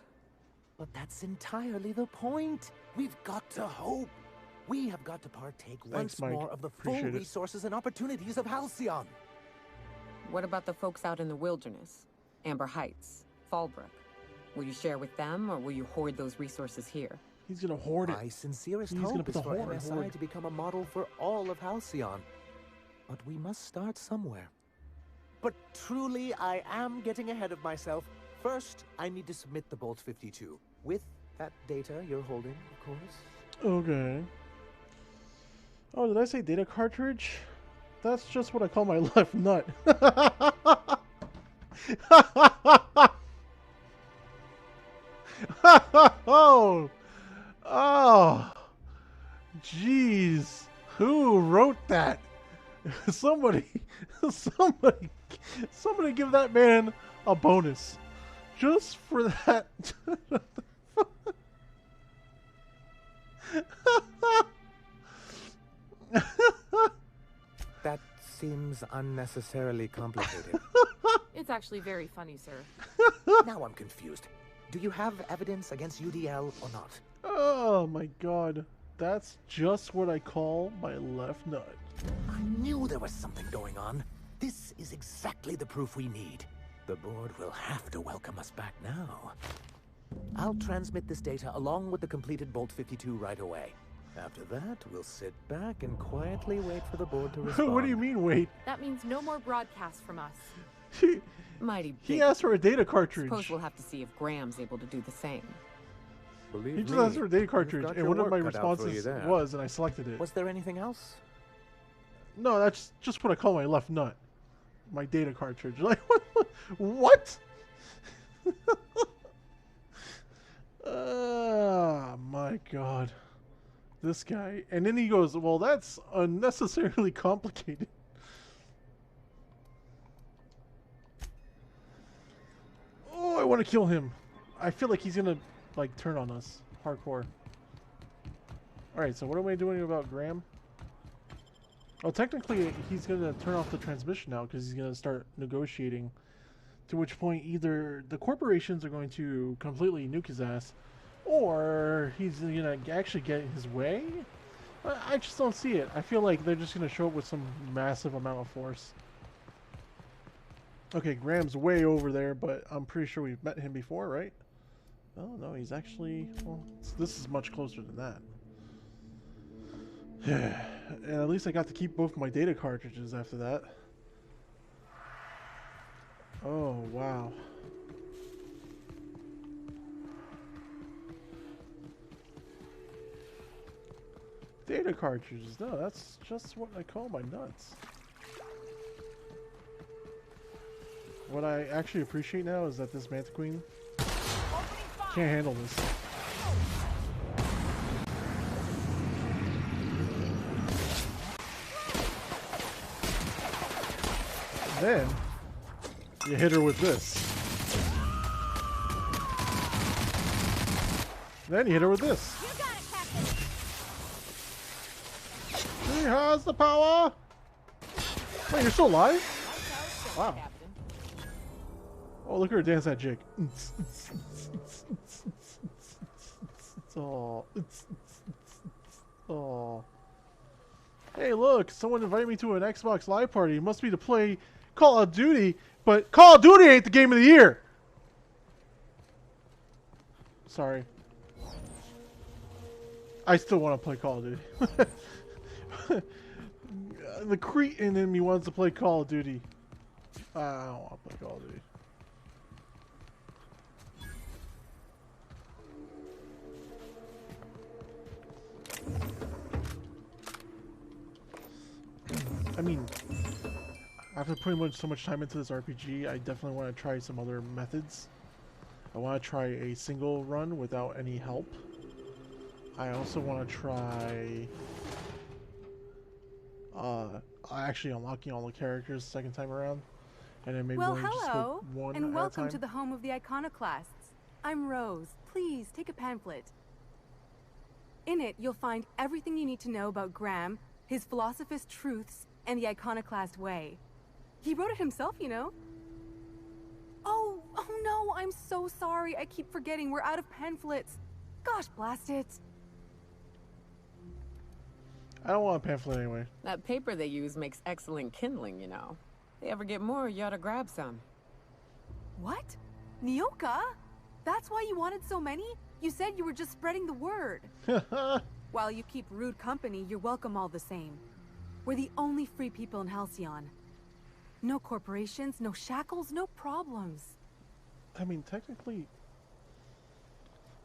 But that's entirely the point. We've got to hope. We have got to partake Thanks, once Mike. more of the full Appreciate it. resources and opportunities of Halcyon. What about the folks out in the wilderness? Amber Heights, Fallbrook. Will you share with them, or will you hoard those resources here? He's gonna hoard it. My sincerest He's gonna hope put is the for hoard. MSI to become a model for all of Halcyon. But we must start somewhere. But truly, I am getting ahead of myself. First, I need to submit the Bolt 52. With that data you're holding, of course. Okay. Oh, did I say data cartridge? That's just what I call my left nut. Oh, oh, jeez, who wrote that? Somebody give that man a bonus just for that. That seems unnecessarily complicated. It's actually very funny, sir. Now I'm confused. Do you have evidence against UDL or not? Oh my god, that's just what I call my left nut. I knew there was something going on. This is exactly the proof we need. The The board will have to welcome us back now. I'll transmit this data along with the completed Bolt 52 right away. After that, we'll sit back and quietly wait for the board to respond. What do you mean, wait? That means no more broadcasts from us. Mighty He big. asked for a data cartridge. Suppose we'll have to see if Graham's able to do the same. Believe He just me, asked for a data you've cartridge, got and your one of work my cut out for you responses there. was, and I selected it. Was there anything else? No, that's just what I call my left nut. My data cartridge. Like, what? Oh, my God. This guy. And then he goes, well, that's unnecessarily complicated. Oh, I want to kill him. I feel like he's going to, like, turn on us. Hardcore. Alright, so what am I doing about Graham? Well, technically, he's going to turn off the transmission now because he's going to start negotiating. To which point, either the corporations are going to completely nuke his ass, or he's going to actually get his way? I just don't see it. I feel like they're just going to show up with some massive amount of force. Okay, Graham's way over there, but I'm pretty sure we've met him before, right? Oh, no, he's actually... Well, this is much closer than that. And at least I got to keep both my data cartridges after that. Oh, wow. Data cartridges. No, that's just what I call my nuts. What I actually appreciate now is that this Manta Queen can't handle this. Then you hit her with this. Then you hit her with this. She has the power. Wait, you're still alive? Wow. Oh, look at her dance that jig. Oh. Oh. Hey, look! Someone invited me to an Xbox Live party. It must be to play Call of Duty, but Call of Duty ain't the game of the year! Sorry. I still want to play Call of Duty. The cretin in me wants to play Call of Duty. I don't want to play Call of Duty. I mean, after putting so much time into this RPG, I definitely want to try some other methods. I want to try a single run without any help. I also want to try actually unlocking all the characters the second time around, and then maybe well, going just hello, with one and at welcome a to time. the home of the Iconoclasts. I'm Rose. Please take a pamphlet. In it, you'll find everything you need to know about Graham, his philosophist truths, and the Iconoclast way. He wrote it himself, you know. Oh no, I'm so sorry. I keep forgetting we're out of pamphlets. Gosh, blast it. I don't want a pamphlet anyway. That paper they use makes excellent kindling, you know. If they ever get more, you ought to grab some. What? Nyoka? That's why you wanted so many? You said you were just spreading the word. While you keep rude company, you're welcome all the same. We're the only free people in Halcyon. No corporations, no shackles, no problems. I mean, technically...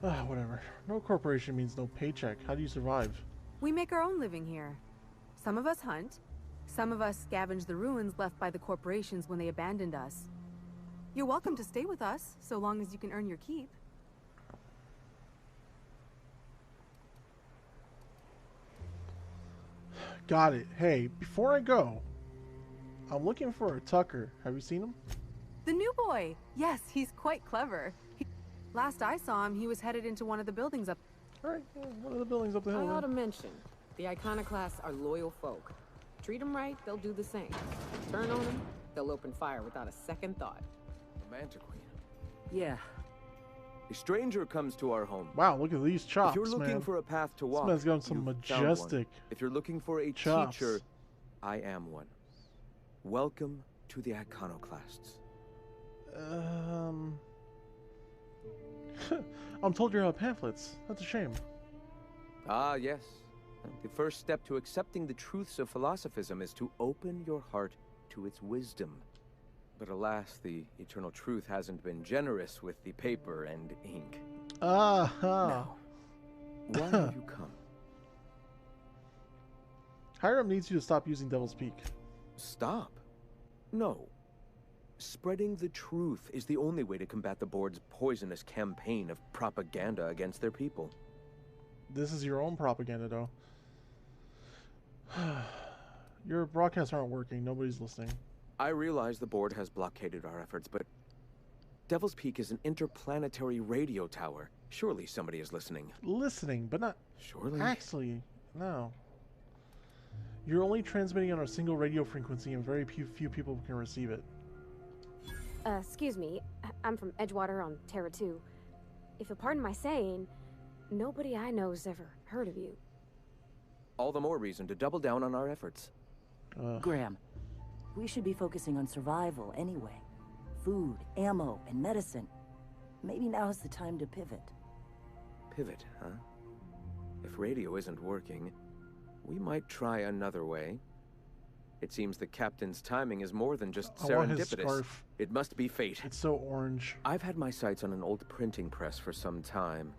whatever. No corporation means no paycheck. How do you survive? We make our own living here. Some of us hunt. Some of us scavenge the ruins left by the corporations when they abandoned us. You're welcome to stay with us, so long as you can earn your keep. Got it. Hey, before I go, I'm looking for a Tucker. Have you seen him? The new boy! Yes, he's quite clever. Last I saw him, he was headed into one of the buildings up... Alright, one of the buildings up the hill. I ought to mention, the Iconoclasts are loyal folk. Treat them right, they'll do the same. Turn on them, they'll open fire without a second thought. Manta Queen. Yeah. A stranger comes to our home. Wow, look at these chops, If you're looking man. for a path to walk, This man's got some you've found one. majestic If you're looking for a chops. teacher, I am one. Welcome to the Iconoclasts. I'm told you're out of pamphlets. That's a shame. Ah, yes. The first step to accepting the truths of philosophism is to open your heart to its wisdom. But alas, the eternal truth hasn't been generous with the paper and ink. Now, why have you come? Hiram needs you to stop using Devil's Peak. Stop? No. Spreading the truth is the only way to combat the board's poisonous campaign of propaganda against their people. This is your own propaganda, though. Your broadcasts aren't working. Nobody's listening. I realize the board has blockaded our efforts, but Devil's Peak is an interplanetary radio tower. Surely somebody is listening. Listening, but not... Surely? Actually, no. You're only transmitting on a single radio frequency and very few people can receive it. Excuse me. I'm from Edgewater on Terra 2. If you'll pardon my saying, nobody I know's ever heard of you. All the more reason to double down on our efforts. Graham, we should be focusing on survival anyway. Food, ammo, and medicine. Maybe now's the time to pivot. Pivot, huh? If radio isn't working, we might try another way. It seems the captain's timing is more than just serendipitous. I want his scarf. It must be fate. It's so orange. I've had my sights on an old printing press for some time.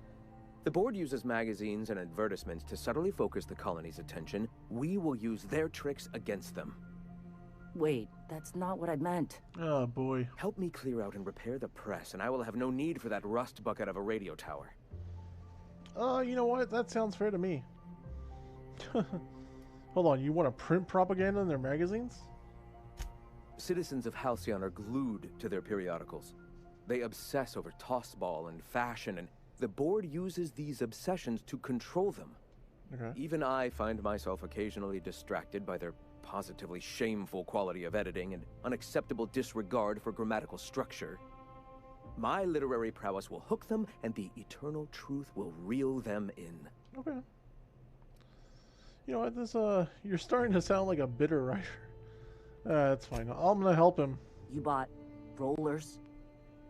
The board uses magazines and advertisements to subtly focus the colony's attention. We will use their tricks against them. Wait, that's not what I meant. Oh, boy. Help me clear out and repair the press, and I will have no need for that rust bucket of a radio tower. You know what? That sounds fair to me. Hold on, you want to print propaganda in their magazines? Citizens of Halcyon are glued to their periodicals. They obsess over tossball and fashion, and the board uses these obsessions to control them. Okay. Even I find myself occasionally distracted by their positively shameful quality of editing and unacceptable disregard for grammatical structure. My literary prowess will hook them, and the eternal truth will reel them in. Okay. You know what, this, you're starting to sound like a bitter writer. That's fine. I'm gonna help him. You bought rollers?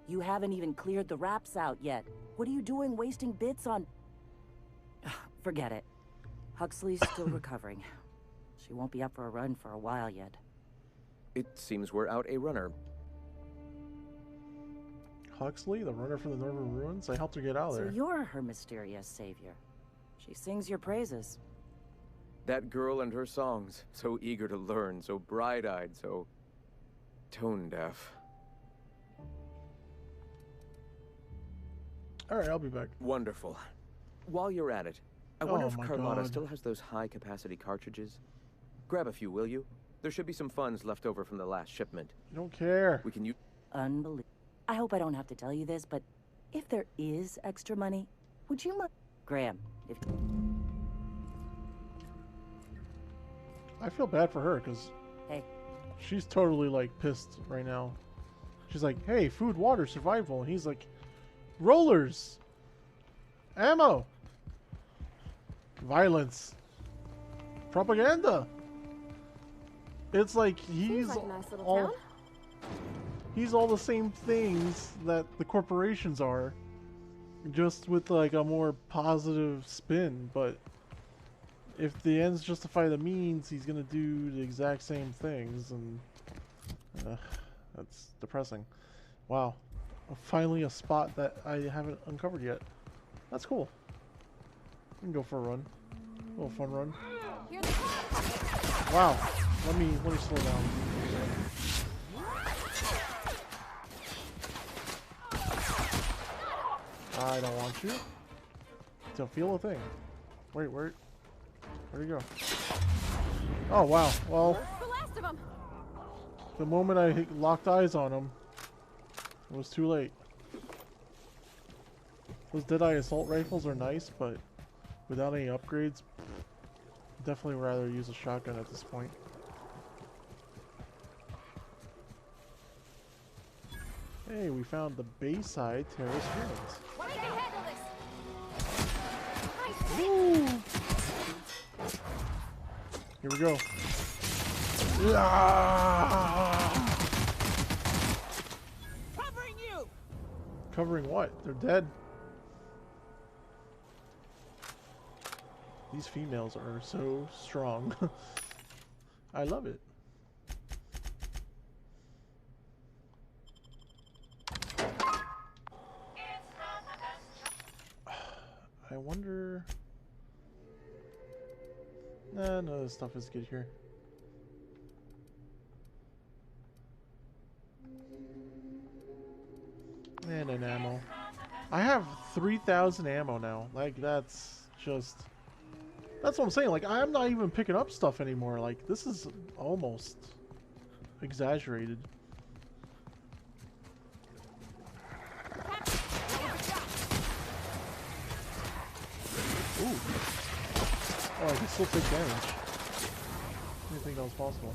You haven't even cleared the wraps out yet. What are you doing wasting bits on... Forget it. Huxley's still recovering. She won't be up for a run for a while yet. It seems we're out a runner. Huxley, the runner from the Northern Ruins? I helped her get out of there. So you're her mysterious savior. She sings your praises. That girl and her songs, so eager to learn, so bright-eyed, so tone-deaf. Alright, I'll be back. Wonderful. While you're at it, I wonder if Carlotta God. still has those high-capacity cartridges. Grab a few, will you? There should be some funds left over from the last shipment. You don't care. We can use... Unbelievable. I hope I don't have to tell you this, but if there is extra money, would you mind... Graham, if... I feel bad for her, because... Hey. She's totally, like, pissed right now. She's like, hey, food, water, survival. And he's like, rollers! Ammo! Violence! Propaganda! It's like he's like a nice little all... town. He's all the same things that the corporations are, just with like a more positive spin. But if the ends justify the means, he's gonna do the exact same things, and that's depressing. Wow, finally a spot that I haven't uncovered yet. That's cool. We can go for a run, a little fun run. Wow, let me slow down. I don't want you to feel a thing. Wait, where'd he go? Oh wow, well, The last of them. the moment I locked eyes on him, it was too late. Those Deadeye assault rifles are nice, but without any upgrades, definitely rather use a shotgun at this point. Hey, we found the Bayside Terrace Ruins. We can handle this. Woo! Here we go. Ah! Cover Recovering what? They're dead. These females are so strong. I love it. I wonder... Nah, none of this stuff is good here. And an ammo. I have 3,000 ammo now. Like, that's just... That's what I'm saying. Like, I'm not even picking up stuff anymore. Like, this is almost exaggerated. Ooh. Oh, I can still take damage. I didn't think that was possible.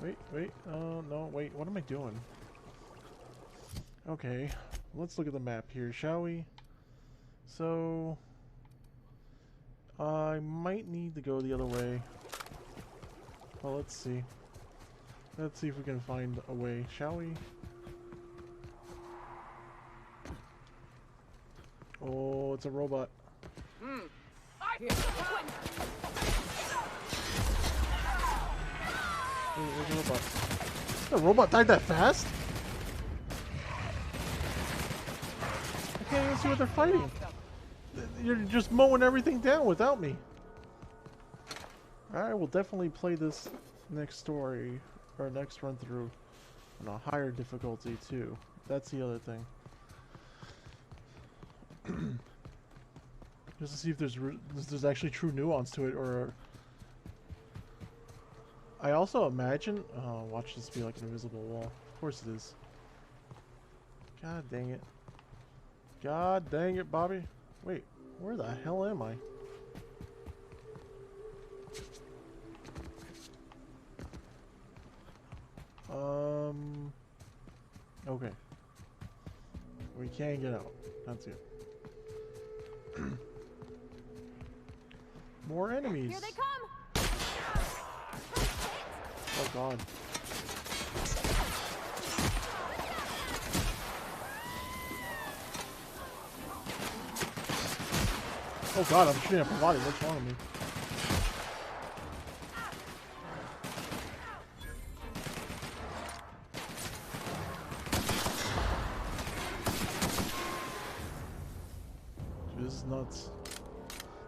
Wait. No, wait. What am I doing? Okay. Let's look at the map here, shall we? So... I might need to go the other way. Well, let's see. Let's see if we can find a way, shall we? Oh, it's a robot. Wait, where's the robot? The robot died that fast? I can't even see what they're fighting. You're just mowing everything down without me. I will definitely play this next story, or next run through, on a higher difficulty too. That's the other thing. Just to see if there's actually true nuance to it, or... I also imagine... Oh, watch this be like an invisible wall. Of course it is. God dang it. God dang it, Bobby. Wait, where the hell am I? Okay. We can't get out. That's it. More enemies. Here they come. Oh god. Oh god, I'm shooting at my body. What's wrong with me? Dude, this is nuts.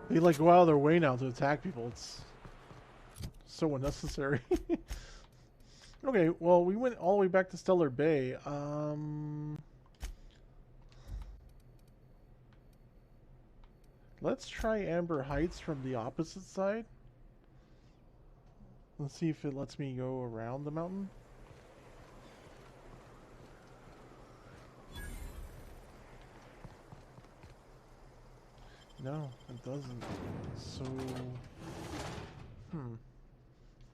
They like go out of their way now to attack people. It's so unnecessary. Okay, well, we went all the way back to Stellar Bay. Let's try Amber Heights from the opposite side. Let's see if it lets me go around the mountain. No, it doesn't. So...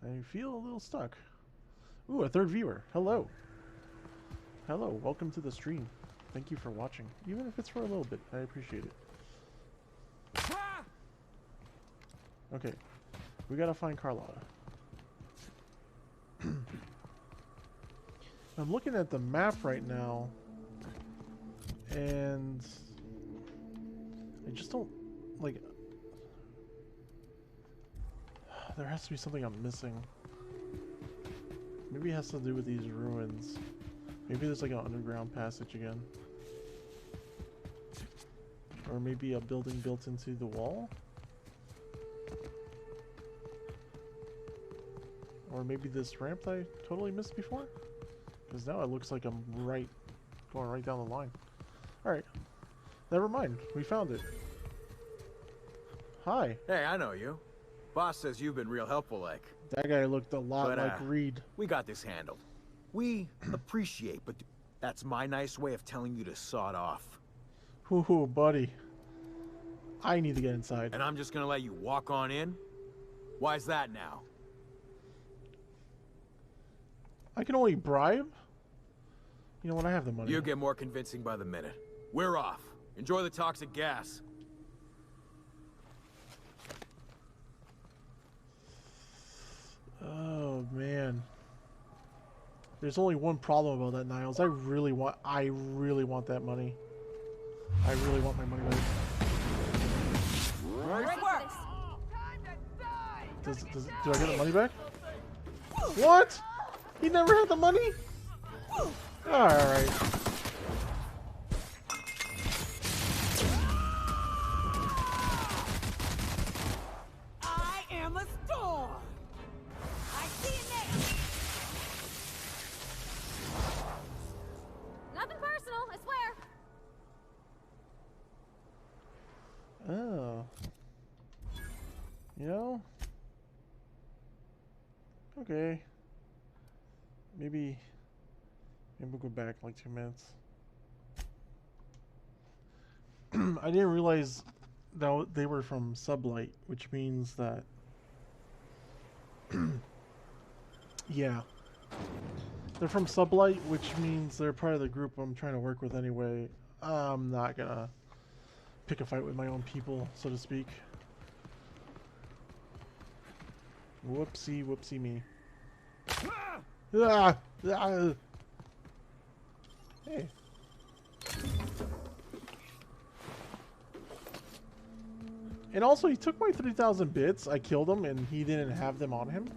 I feel a little stuck. Ooh, a third viewer. Hello. Hello, welcome to the stream. Thank you for watching. Even if it's for a little bit, I appreciate it. Okay, we gotta find Carlotta. I'm looking at the map right now, and I just don't, like, there has to be something I'm missing. Maybe it has to do with these ruins. Maybe there's like an underground passage again. Or maybe a building built into the wall? Or maybe this ramp that I totally missed before? Because now it looks like I'm going right down the line. Alright. Never mind. We found it. Hi. Hey, I know you. Boss says you've been real helpful, like. That guy looked a lot like Reed. We got this handled. We appreciate, but that's my nice way of telling you to sod off. Ooh, buddy. I need to get inside. And I'm just gonna let you walk on in? Why's that now? I can only bribe? You know what, I have the money. You get more convincing by the minute. We're off. Enjoy the toxic gas. Oh, man. There's only one problem about that, Niles. I really want that money. I really want my money back. Great work! Do I get the money back? What? He never had the money? Alright. I am a storm! I see it now! Nothing personal, I swear. Oh. You know? Okay. Maybe we'll go back in like 2 minutes. I didn't realize that they were from Sublight, which means that yeah. They're from Sublight, which means they're part of the group I'm trying to work with anyway. I'm not gonna pick a fight with my own people, so to speak. Whoopsie, whoopsie me. Ah! Ah! Hey. And also, he took my 3,000 bits. I killed him, and he didn't have them on him.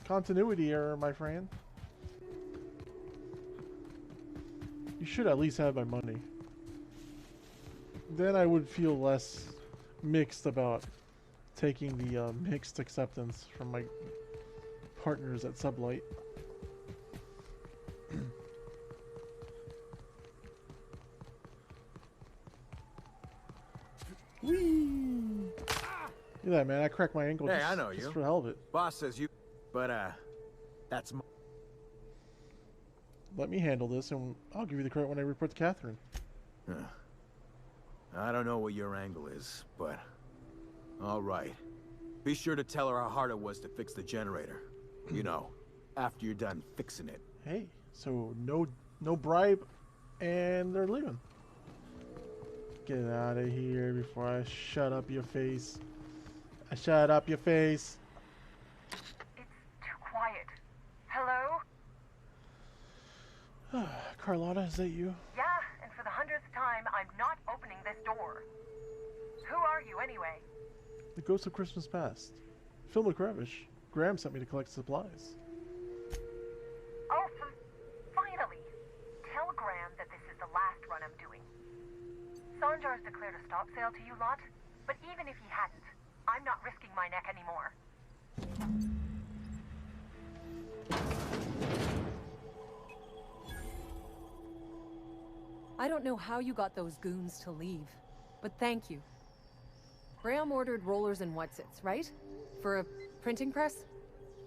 Continuity error, my friend. You should at least have my money. Then I would feel less mixed about taking the mixed acceptance from my partners at Sublight. Whee! Look at that, man. I cracked my ankle Hey, I know just you. for the hell of it. Boss says you... But, that's... Let me handle this, and I'll give you the credit when I report to Catherine. I don't know what your angle is, but... All right. Be sure to tell her how hard it was to fix the generator. You know, after you're done fixing it. Hey, so no bribe, and they're leaving. Get out of here before I shut up your face. I shut up your face. Too quiet. Hello? Carlotta, is that you? Yeah, and for the 100th time, I'm not opening this door. Who are you, anyway? The Ghost of Christmas Past. Phil McRavish. Graham sent me to collect supplies. Oh, finally! Tell Graham that this is the last run I'm doing. Sanjar's declared a stop sale to you lot, but even if he hadn't, I'm not risking my neck anymore. I don't know how you got those goons to leave, but thank you. Graham ordered rollers and whatsits, right? For a printing press?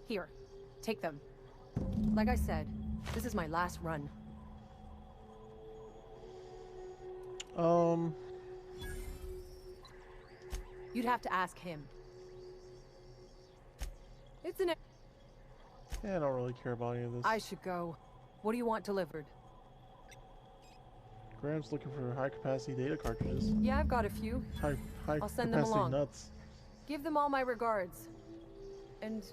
Here, take them. Like I said, this is my last run. You'd have to ask him. It's an... Yeah, I don't really care about any of this. I should go. What do you want delivered? Graham's looking for high-capacity data cartridges. Yeah, I've got a few. I'll send them along. Nuts. Give them all my regards. And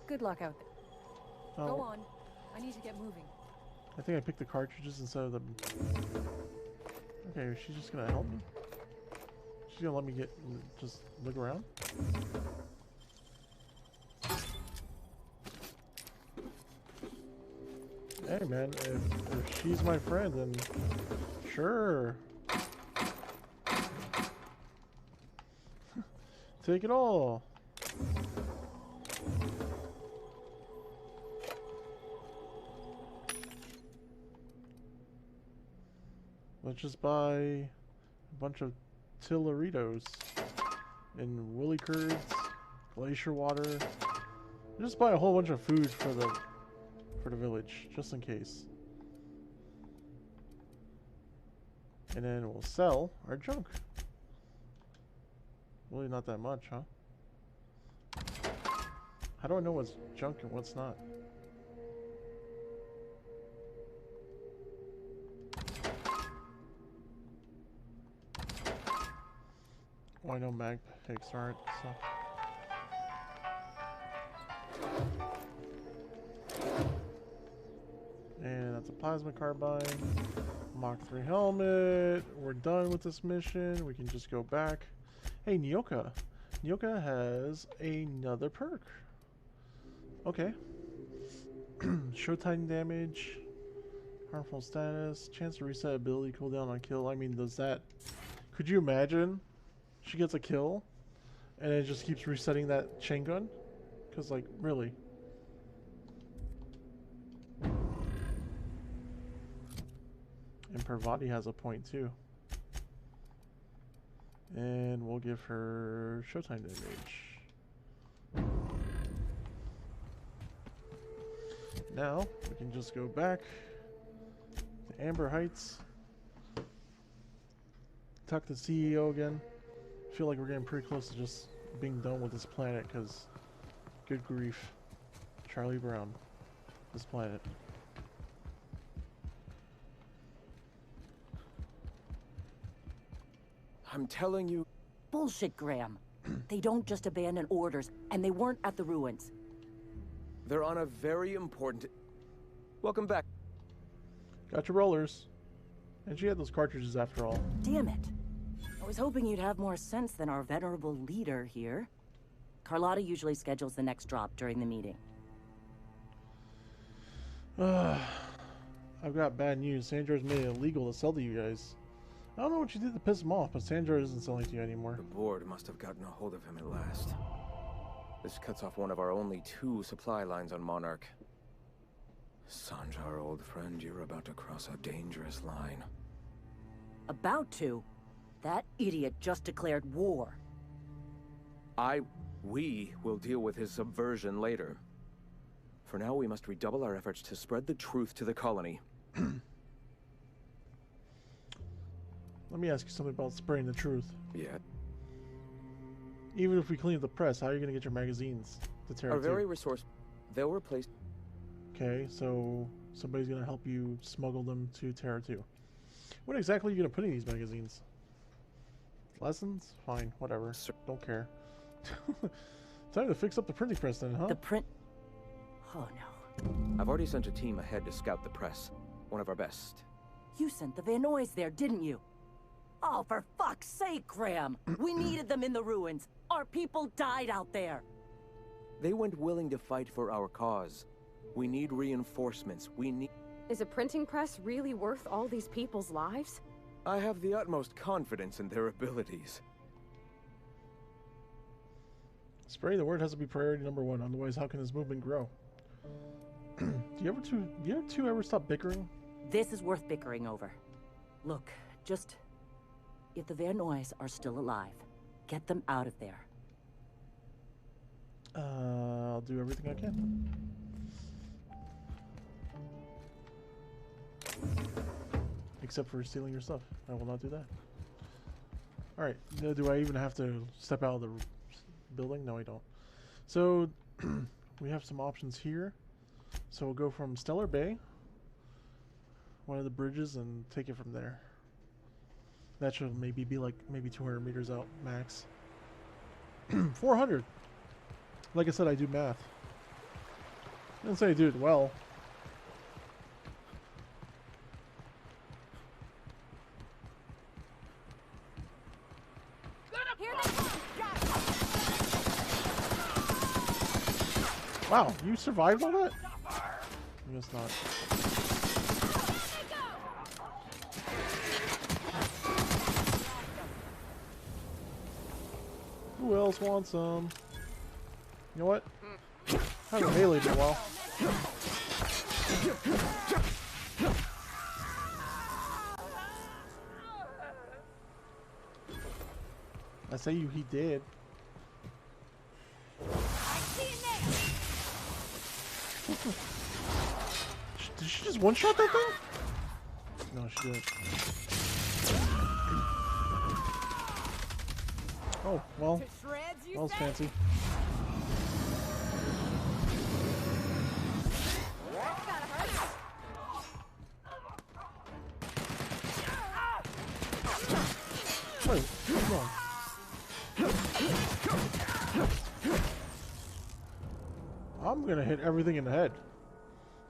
good luck out there. Go on. I need to get moving. I think I picked the cartridges instead of the... Okay, she's just gonna help me? She's gonna let me just look around? Hey man, if she's my friend, then sure. Take it all. Let's just buy a bunch of Tilleritos and Woolly Curds, Glacier Water. Just buy a whole bunch of food for the village, just in case. And then we'll sell our junk. Really not that much, huh? How do I know what's junk and what's not? Well, I know mag picks aren't, so... That's a plasma carbine. Mach 3 helmet. We're done with this mission. We can just go back. Hey, Nyoka. Nyoka has another perk. Okay. Showtime damage. Harmful status. Chance to reset ability cooldown on kill. I mean, does that... Could you imagine? She gets a kill, and it just keeps resetting that chain gun? Because, like, really. And Parvati has a point, too. And we'll give her showtime damage. Now, we can just go back to Amber Heights. Talk to the CEO again. I feel like we're getting pretty close to just being done with this planet, because good grief. Charlie Brown. This planet. I'm telling you... Bullshit, Graham. They don't just abandon orders, and they weren't at the ruins. They're on a very important... Welcome back. Got your rollers. And she had those cartridges after all. Damn it. I was hoping you'd have more sense than our venerable leader here. Carlotta usually schedules the next drop during the meeting. I've got bad news. Sandra's made it illegal to sell to you guys. I don't know what you did to piss him off, but Sandra isn't selling to you anymore. The board must have gotten a hold of him at last. This cuts off one of our only 2 supply lines on Monarch. Sanjar, old friend, you're about to cross a dangerous line. About to? That idiot just declared war. We will deal with his subversion later. For now, we must redouble our efforts to spread the truth to the colony. Let me ask you something about spreading the truth. Yeah. Even if we clean up the press, how are you going to get your magazines to Terra Our 2? very resource... They'll replace... Okay, so somebody's going to help you smuggle them to Terra 2. What exactly are you going to put in these magazines? Lessons? Fine, whatever. Don't care. Time to fix up the printing press then, huh? The print... Oh no. I've already sent a team ahead to scout the press. One of our best. You sent the Van Nuys there, didn't you? Oh, for fuck's sake, Graham! We needed them in the ruins. Our people died out there. They went willing to fight for our cause. We need reinforcements. We need... Is a printing press really worth all these people's lives? I have the utmost confidence in their abilities. Spreading the word has to be priority number 1, otherwise how can this movement grow? Do you two ever stop bickering? This is worth bickering over. Look, just... If the Van Nuys are still alive, get them out of there. I'll do everything I can. Except for stealing your stuff. I will not do that. Alright, do I even have to step out of the building? No, I don't. So, we have some options here. So we'll go from Stellar Bay, one of the bridges, and take it from there. That should maybe be like, maybe 200 meters out, max. 400! Like I said, I do math. I didn't say I do it well. Wow, you survived all that? I guess not. Who else wants some? You know what? I haven't meleeed in a while. I say you, he did. Did she just one-shot that thing? No, she didn't. Oh, well, that was fancy. Wait, what's wrong? I'm gonna hit everything in the head.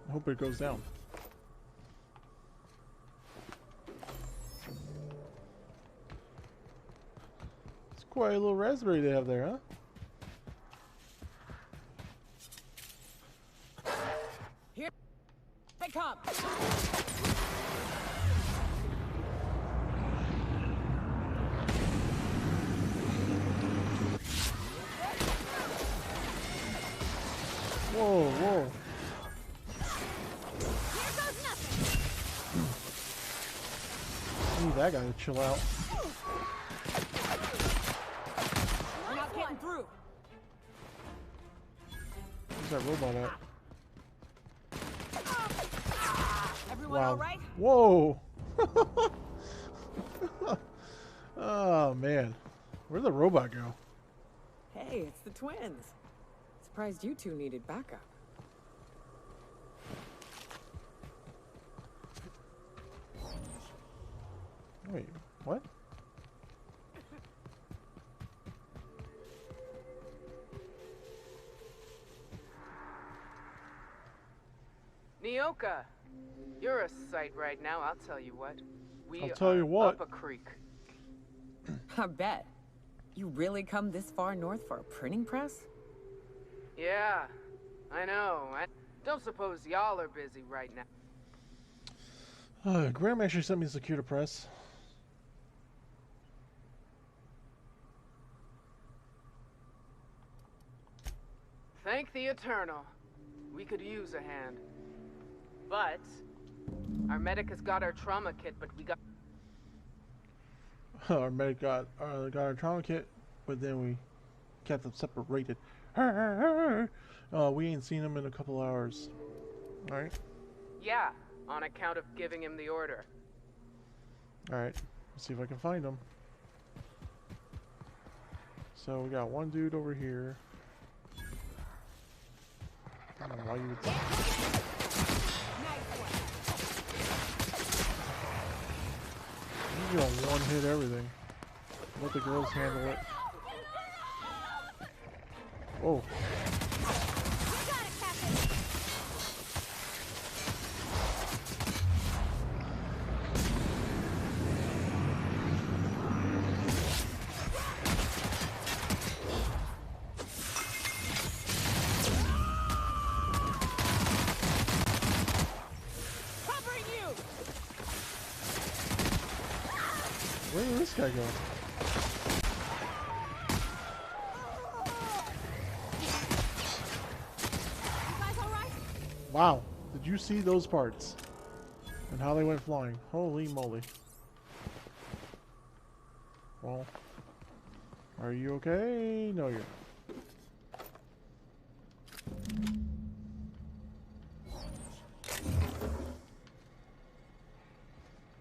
I hope it goes down. Quite a little raspberry they have there, huh? Here they come. Whoa, whoa. Need that guy to chill out. We're not getting through. Where's that robot at? Everyone Wow. all right? Whoa! Oh man, where'd the robot go? Hey, it's the twins. Surprised you two needed backup. Wait, what? Nyoka, you're a sight right now, I'll tell you what. I'll tell you what. Up a creek. I bet. You really come this far north for a printing press? Yeah, I know. I don't suppose y'all are busy right now. Graham actually sent me a secure to press. Thank the Eternal. We could use a hand. But our medic has got our trauma kit, but we got Our medic got our trauma kit, but then we kept them separated. We ain't seen him in a couple hours. Alright. yeah, on account of giving him the order. Alright. Let's see if I can find him. So we got one dude over here. I don't know why you would. You're gonna one hit everything. Let the girls handle it. Oh. Where did this guy go? Wow, did you see those parts? And how they went flying? Holy moly. Well, are you okay? No, you're not.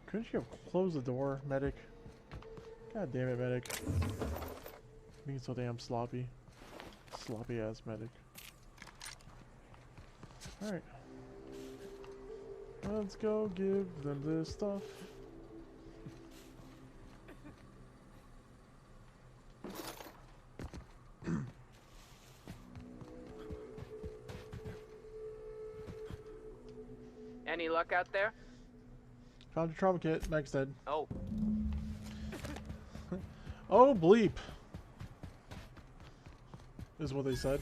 Couldn't you have closed the door, medic? God damn it, medic. Being so damn sloppy. Sloppy ass medic. Alright. Let's go give them this stuff. Any luck out there? Found a trauma kit, Max said. Oh. Oh, bleep. Is what they said.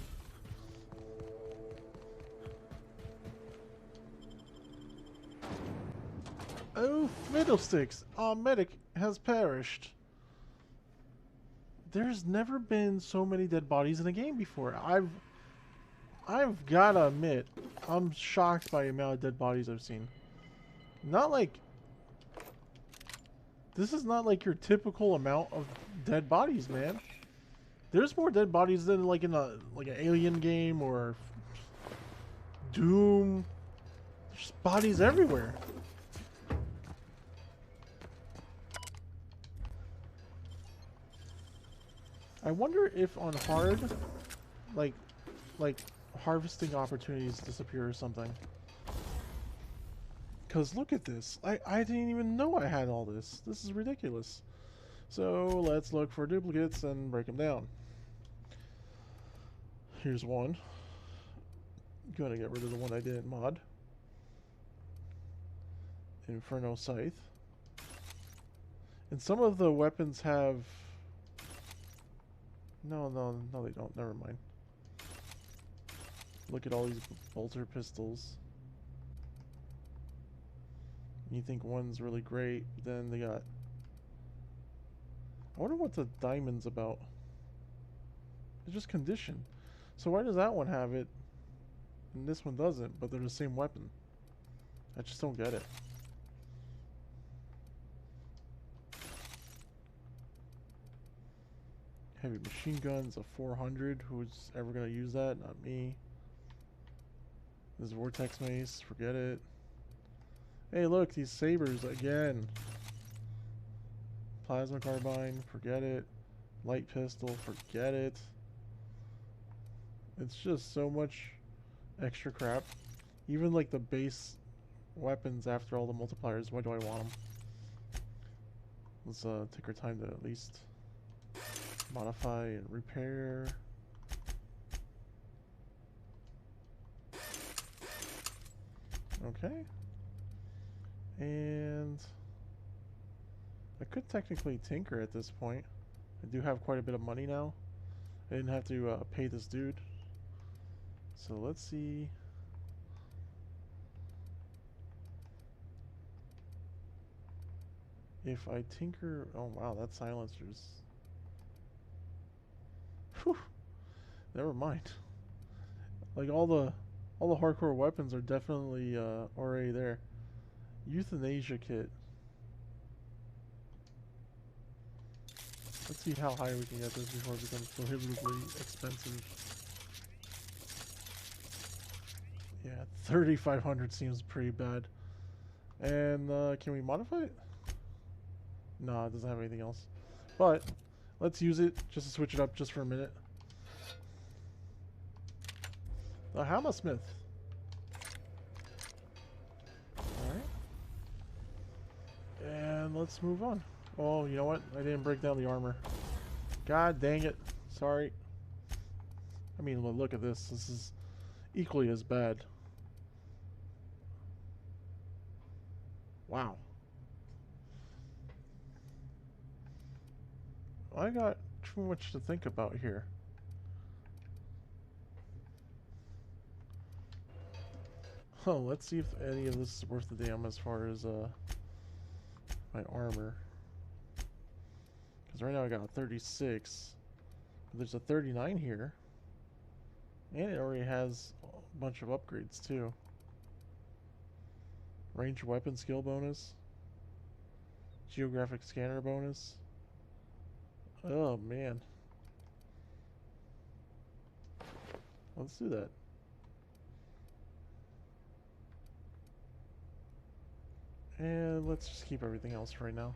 Oh, fiddlesticks! Our medic has perished. There's never been so many dead bodies in a game before. I've gotta admit, I'm shocked by the amount of dead bodies I've seen. Not like... This is not like your typical amount of dead bodies, man. There's more dead bodies than like in an Alien game or Doom. There's bodies everywhere. I wonder if on hard, like harvesting opportunities disappear or something. Cause look at this. I didn't even know I had all this. This is ridiculous. So let's look for duplicates and break them down. Here's one. Gonna get rid of the one I didn't mod. Inferno Scythe. And some of the weapons have No, no, no, they don't. Never mind. Look at all these bolter pistols. You think one's really great, then they got... I wonder what the diamond's about. It's just condition. So why does that one have it and this one doesn't, but they're the same weapon? I just don't get it. Heavy machine guns, a 400. Who's ever gonna use that? Not me. This vortex mace, forget it. Hey, look, these sabers again. Plasma carbine, forget it. Light pistol, forget it. It's just so much extra crap. Even like the base weapons after all the multipliers, why do I want them? Let's take our time to at least modify and repair. Okay. And I could technically tinker at this point. I do have quite a bit of money now. I didn't have to pay this dude. So let's see. If I tinker... Oh wow, that silencer's... Whew. Never mind. Like all the hardcore weapons are definitely already there. Euthanasia kit. Let's see how high we can get this before it becomes prohibitively expensive. Yeah, 3,500 seems pretty bad. And can we modify it? No, it doesn't have anything else. But let's use it just to switch it up just for a minute. The Hammersmith. Alright. And let's move on. Oh, you know what? I didn't break down the armor. God dang it. Sorry. I mean, look at this. This is equally as bad. Wow. I got too much to think about here. Oh, let's see if any of this is worth the damn as far as my armor. Because right now I got a 36. But there's a 39 here. And it already has a bunch of upgrades too. Range weapon skill bonus. Geographic scanner bonus. Oh man. Let's do that. And let's just keep everything else for right now.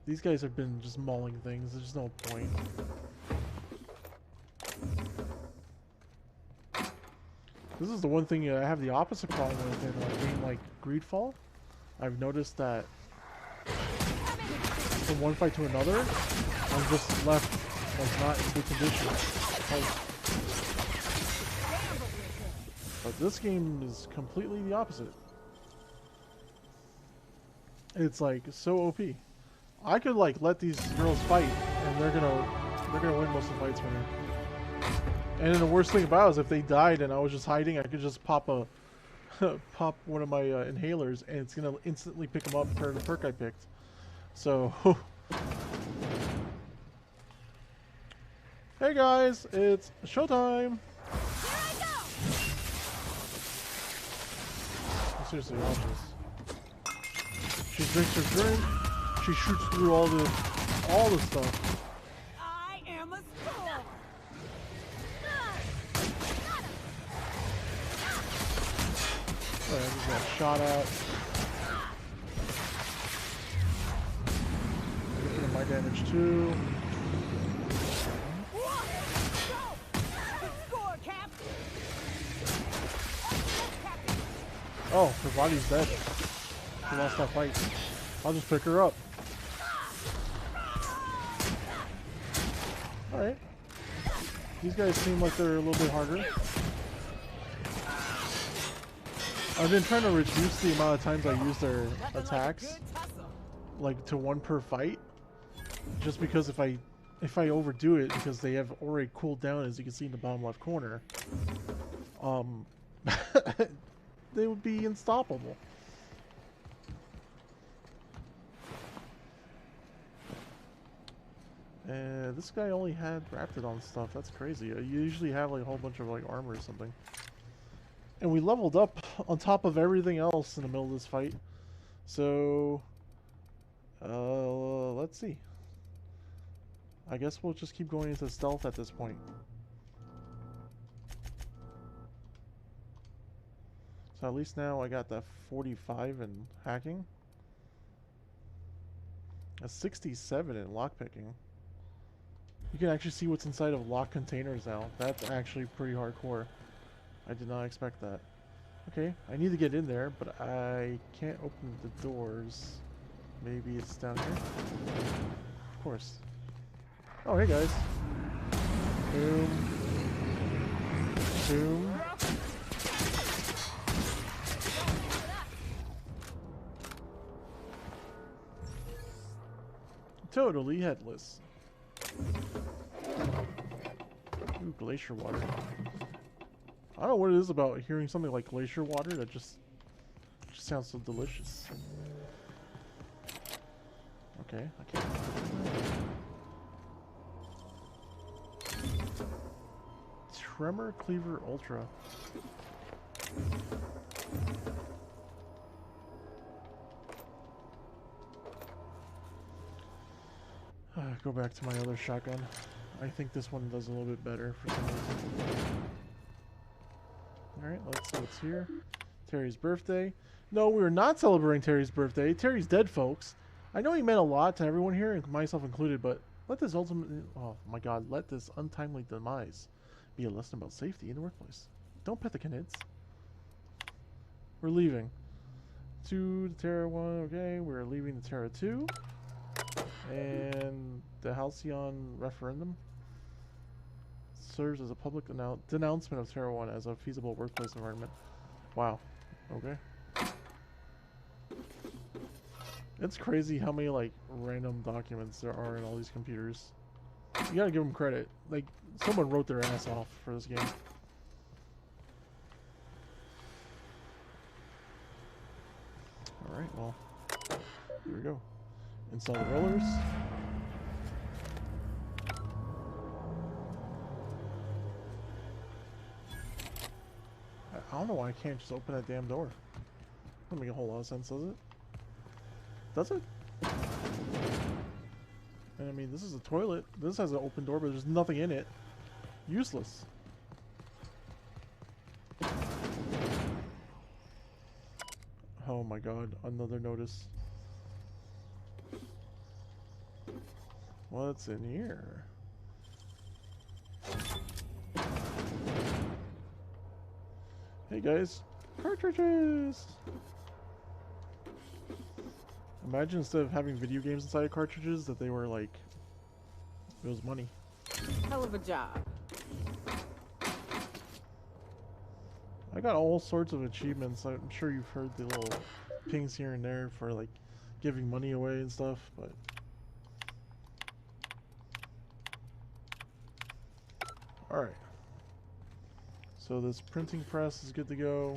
These guys have been just mauling things. There's no point. This is the one thing I have the opposite problem with in a game like Greedfall. I've noticed that from one fight to another, I'm just left like not in good condition. But this game is completely the opposite. It's like so OP. I could like let these girls fight, and they're gonna win most of the fights for me. And then the worst thing about it is if they died and I was just hiding, I could just pop a pop one of my inhalers, and it's gonna instantly pick them up per the perk I picked. So, hey guys, it's showtime. Seriously, watch this. She drinks her drink. She shoots through all the stuff. I am a storm. I just got shot at. Getting my damage too. Oh, her body's dead. She lost that fight. I'll just pick her up. Alright. These guys seem like they're a little bit harder. I've been trying to reduce the amount of times I use their attacks, like to 1 per fight. Just because if I if I overdo it, because they have already cooled down, as you can see in the bottom left corner, they would be unstoppable. And this guy only had Raptidon stuff. That's crazy. You usually have like a whole bunch of like armor or something. And we leveled up on top of everything else in the middle of this fight. So, let's see. I guess we'll just keep going into stealth at this point. So at least now I got that 45 in hacking. A 67 in lockpicking. You can actually see what's inside of locked containers now. That's actually pretty hardcore. I did not expect that. Okay, I need to get in there, but I can't open the doors. Maybe it's down here? Of course. Oh, hey guys. Boom. Boom. Totally headless. Ooh, glacier water. I don't know what it is about hearing something like glacier water that just sounds so delicious. Okay, I can't. Tremor Cleaver Ultra. Go back to my other shotgun. I think this one does a little bit better for some reason. Alright, let's see what's here. Terry's birthday. No, we are not celebrating Terry's birthday. Terry's dead, folks. I know he meant a lot to everyone here, and myself included, but let this let this untimely demise be a lesson about safety in the workplace. Don't pet the kids. We're leaving. To the Terra 1, okay, we're leaving the Terra 2. And the Halcyon referendum serves as a public denouncement of Terra 1 as a feasible workplace environment. Wow. Okay. It's crazy how many like random documents there are in all these computers. You gotta give them credit. Like, someone wrote their ass off for this game. Alright, well, here we go. Install the rollers. I don't know why I can't just open that damn door. Doesn't make a whole lot of sense, does it? Does it? And I mean, this is a toilet. This has an open door, but there's nothing in it. Useless. Oh my god, another notice. What's in here? Hey guys, cartridges! Imagine instead of having video games inside of cartridges that they were like, it was money. Hell of a job. I got all sorts of achievements. I'm sure you've heard the little pings here and there for like giving money away and stuff, but alright. So this printing press is good to go.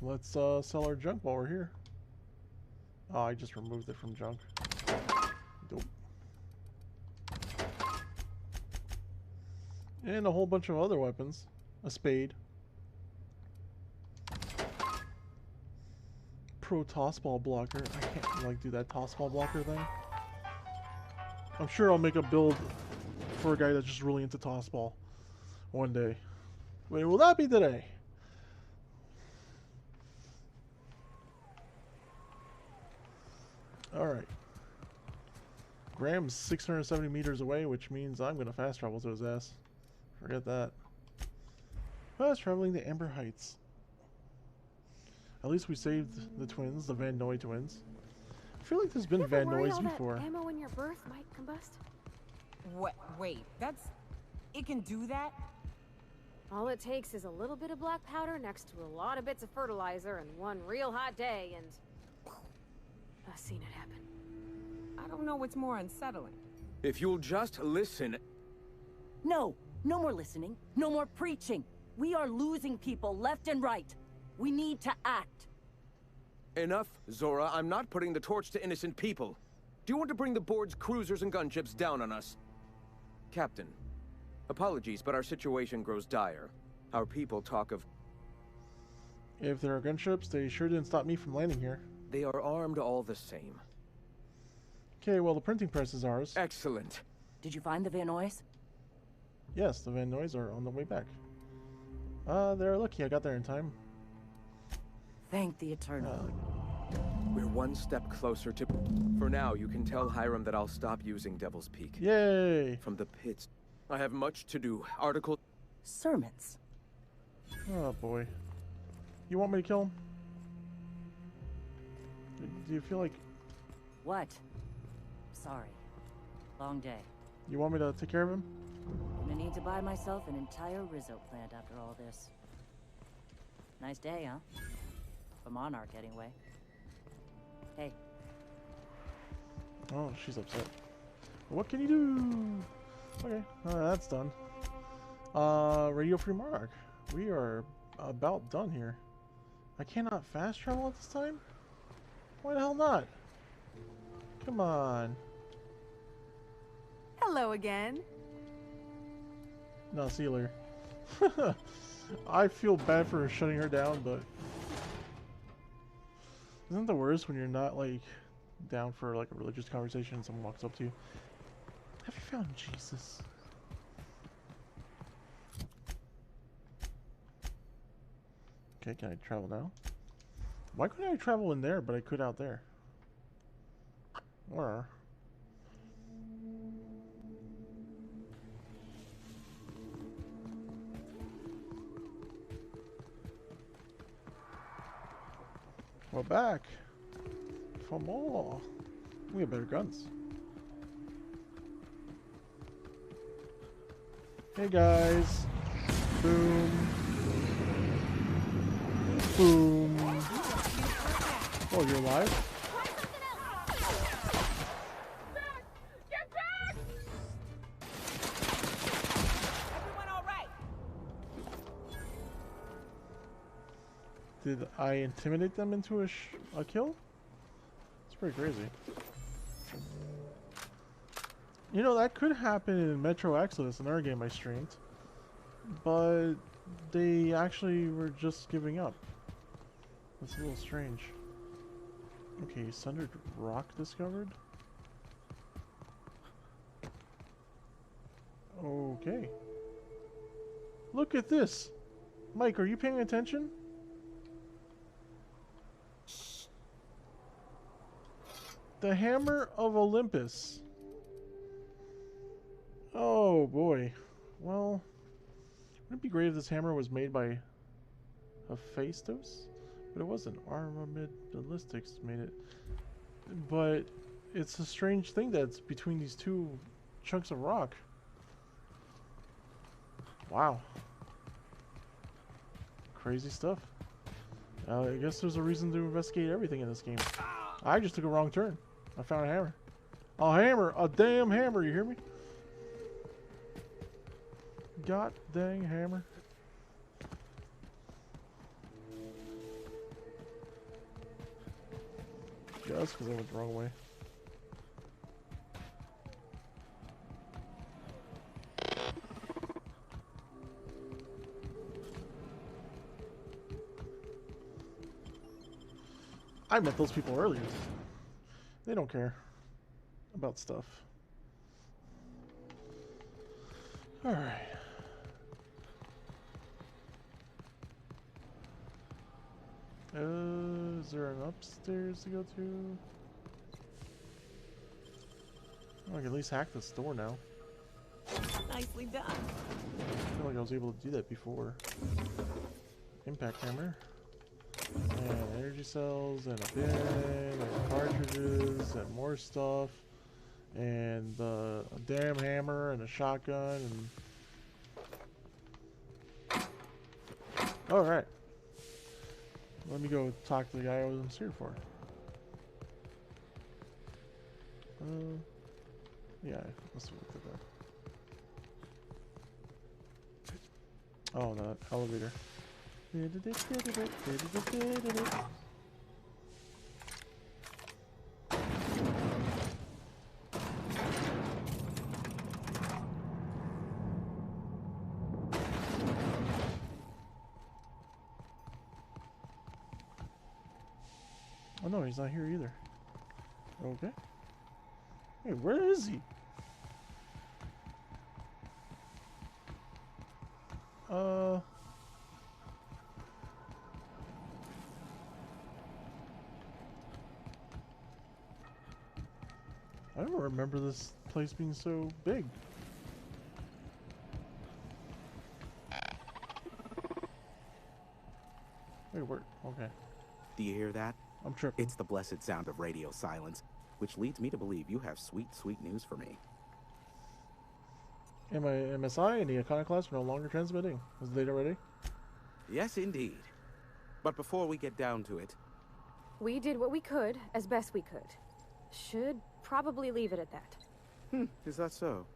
Let's sell our junk while we're here. Oh, I just removed it from junk. Dope. And a whole bunch of other weapons. A spade. Pro tossball blocker. I can't like do that tossball blocker thing. I'm sure I'll make a build for a guy that's just really into tossball one day. But it will not be today. Alright. Graham's 670 meters away, which means I'm going to fast travel to his ass. Forget that. Fast traveling to Amber Heights. At least we saved the twins, the Van Noy twins. I feel like there's been Van Noys before. That ammo in your berth might combust. What? Wait, that's... It can do that? All it takes is a little bit of black powder next to a lot of bits of fertilizer and one real hot day, and don't know what's more unsettling. If you'll just listen... No! No more listening. No more preaching. We are losing people left and right. We need to act. Enough, Zora. I'm not putting the torch to innocent people. Do you want to bring the board's cruisers and gunships down on us? Captain, apologies, but our situation grows dire. Our people talk of... If there are gunships, they sure didn't stop me from landing here. They are armed all the same. Okay, well, the printing press is ours. Excellent. Did you find the Van Nuys? Yes, the Van Nuys are on the way back. They're lucky I got there in time. Thank the Eternal. We're one step closer to... For now, you can tell Hiram that I'll stop using Devil's Peak. Yay! From the pits. I have much to do. Article... Sermons. Oh, boy. You want me to kill him? Do you feel like... What? Sorry. Long day. You want me to take care of him? Gonna need to buy myself an entire Rizzo plant after all this. Nice day, huh? For Monarch, anyway. Hey. Oh, she's upset. What can you do? Okay, that's done. Radio Free Monarch. We are about done here. I cannot fast travel at this time? Why the hell not? Come on. Hello again. No, see you later. I feel bad for shutting her down, but isn't it the worst when you're not like down for like a religious conversation and someone walks up to you? Have you found Jesus? Okay, can I travel now? Why couldn't I travel in there, but I could out there? Or we're back for more. We have better guns. Hey guys. Boom. Boom. Oh, you're alive? Did I intimidate them into a kill? It's pretty crazy. You know, that could happen in Metro Exodus, another game I streamed. But they actually were just giving up. That's a little strange. Okay, sundered rock discovered. Okay. Look at this! Mike, are you paying attention? The Hammer of Olympus. Oh boy. Well, wouldn't it be great if this hammer was made by Hephaestus? But it wasn't. Armamid Ballistics made it. But it's a strange thing that's between these two chunks of rock. Wow. Crazy stuff. I guess there's a reason to investigate everything in this game. I just took a wrong turn. I found a hammer. A hammer! A damn hammer, you hear me? God dang hammer. Just because I went the wrong way. I met those people earlier. They don't care about stuff. Alright. Is there an upstairs to go to? Oh, I can at least hack this door now. Nicely done. I feel like I was able to do that before. Impact hammer. And energy cells, and a bin, and cartridges, and more stuff. And a damn hammer, and a shotgun, and... Alright. Let me go talk to the guy I was here for. Yeah, let's look at that. Oh, that elevator. Oh no, he's not here either. Okay. Hey, where is he? I don't remember this place being so big. Wait, where? Okay. Do you hear that? I'm tripping. It's the blessed sound of radio silence, which leads me to believe you have sweet, sweet news for me. MSI and the Iconoclast are no longer transmitting. Is the data ready? Yes, indeed. But before we get down to it... We did what we could, as best we could. Should probably leave it at that. Is that so?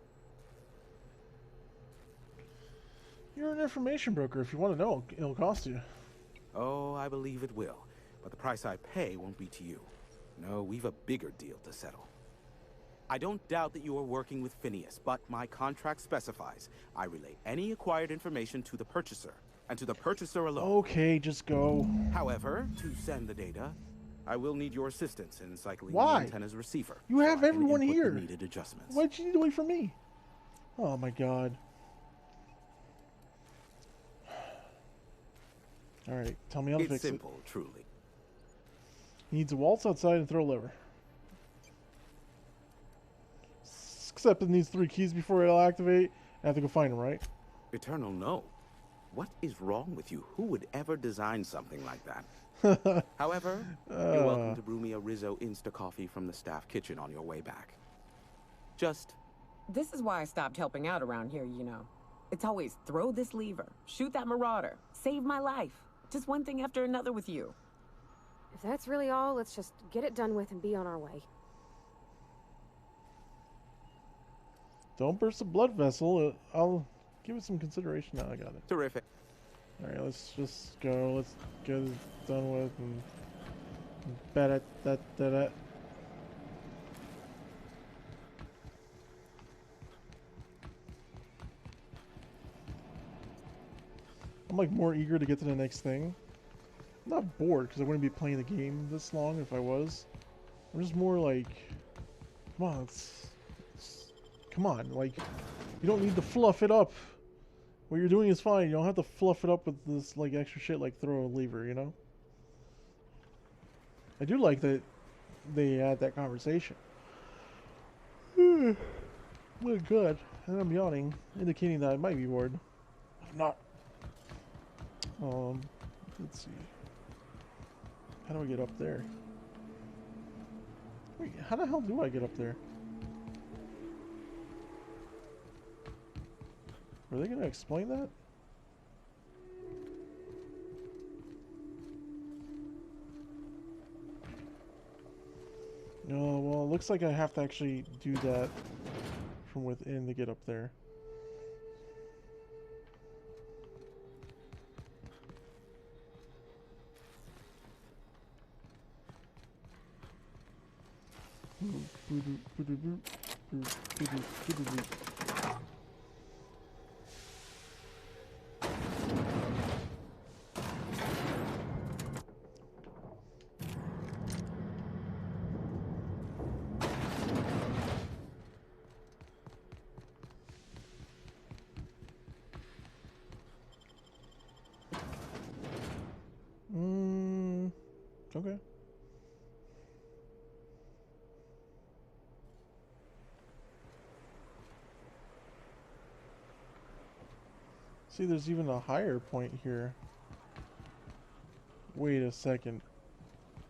You're an information broker. If you want to know, it'll cost you. Oh, I believe it will. But the price I pay won't be to you. No, we've a bigger deal to settle. I don't doubt that you are working with Phineas, but my contract specifies I relay any acquired information to the purchaser, and to the purchaser alone. Okay, just go. However, to send the data, I will need your assistance in cycling the Why? antenna's receiver. You have I can everyone input here. the needed adjustments. Why'd you need to wait for me? Oh my god. Alright, tell me how to fix it. It's simple, truly. He needs to waltz outside and throw a lever. Except it needs 3 keys before it'll activate. I have to go find him, right? Eternal, no. What is wrong with you? Who would ever design something like that? However, you're welcome to brew me a Rizzo Insta coffee from the staff kitchen on your way back. Just... This is why I stopped helping out around here, you know. It's always throw this lever, shoot that marauder, save my life. Just one thing after another with you. If that's really all, let's just get it done with and be on our way. Don't burst a blood vessel. I'll give it some consideration now. I got it. Terrific. Alright, let's just go. Let's get it done with and... Ba-da-da-da-da. I'm like more eager to get to the next thing. I'm not bored because I wouldn't be playing the game this long if I was. I'm just more like, come on, come on, like, you don't need to fluff it up. What you're doing is fine. You don't have to fluff it up with this like extra shit like throw a lever, you know? I do like that they had that conversation. Well, good. And I'm yawning, indicating that I might be bored. I'm not. Let's see. How do I get up there? Wait, how the hell do I get up there? Are they gonna explain that? No, well, it looks like I have to actually do that from within to get up there. Okay. See, there's even a higher point here. Wait a second.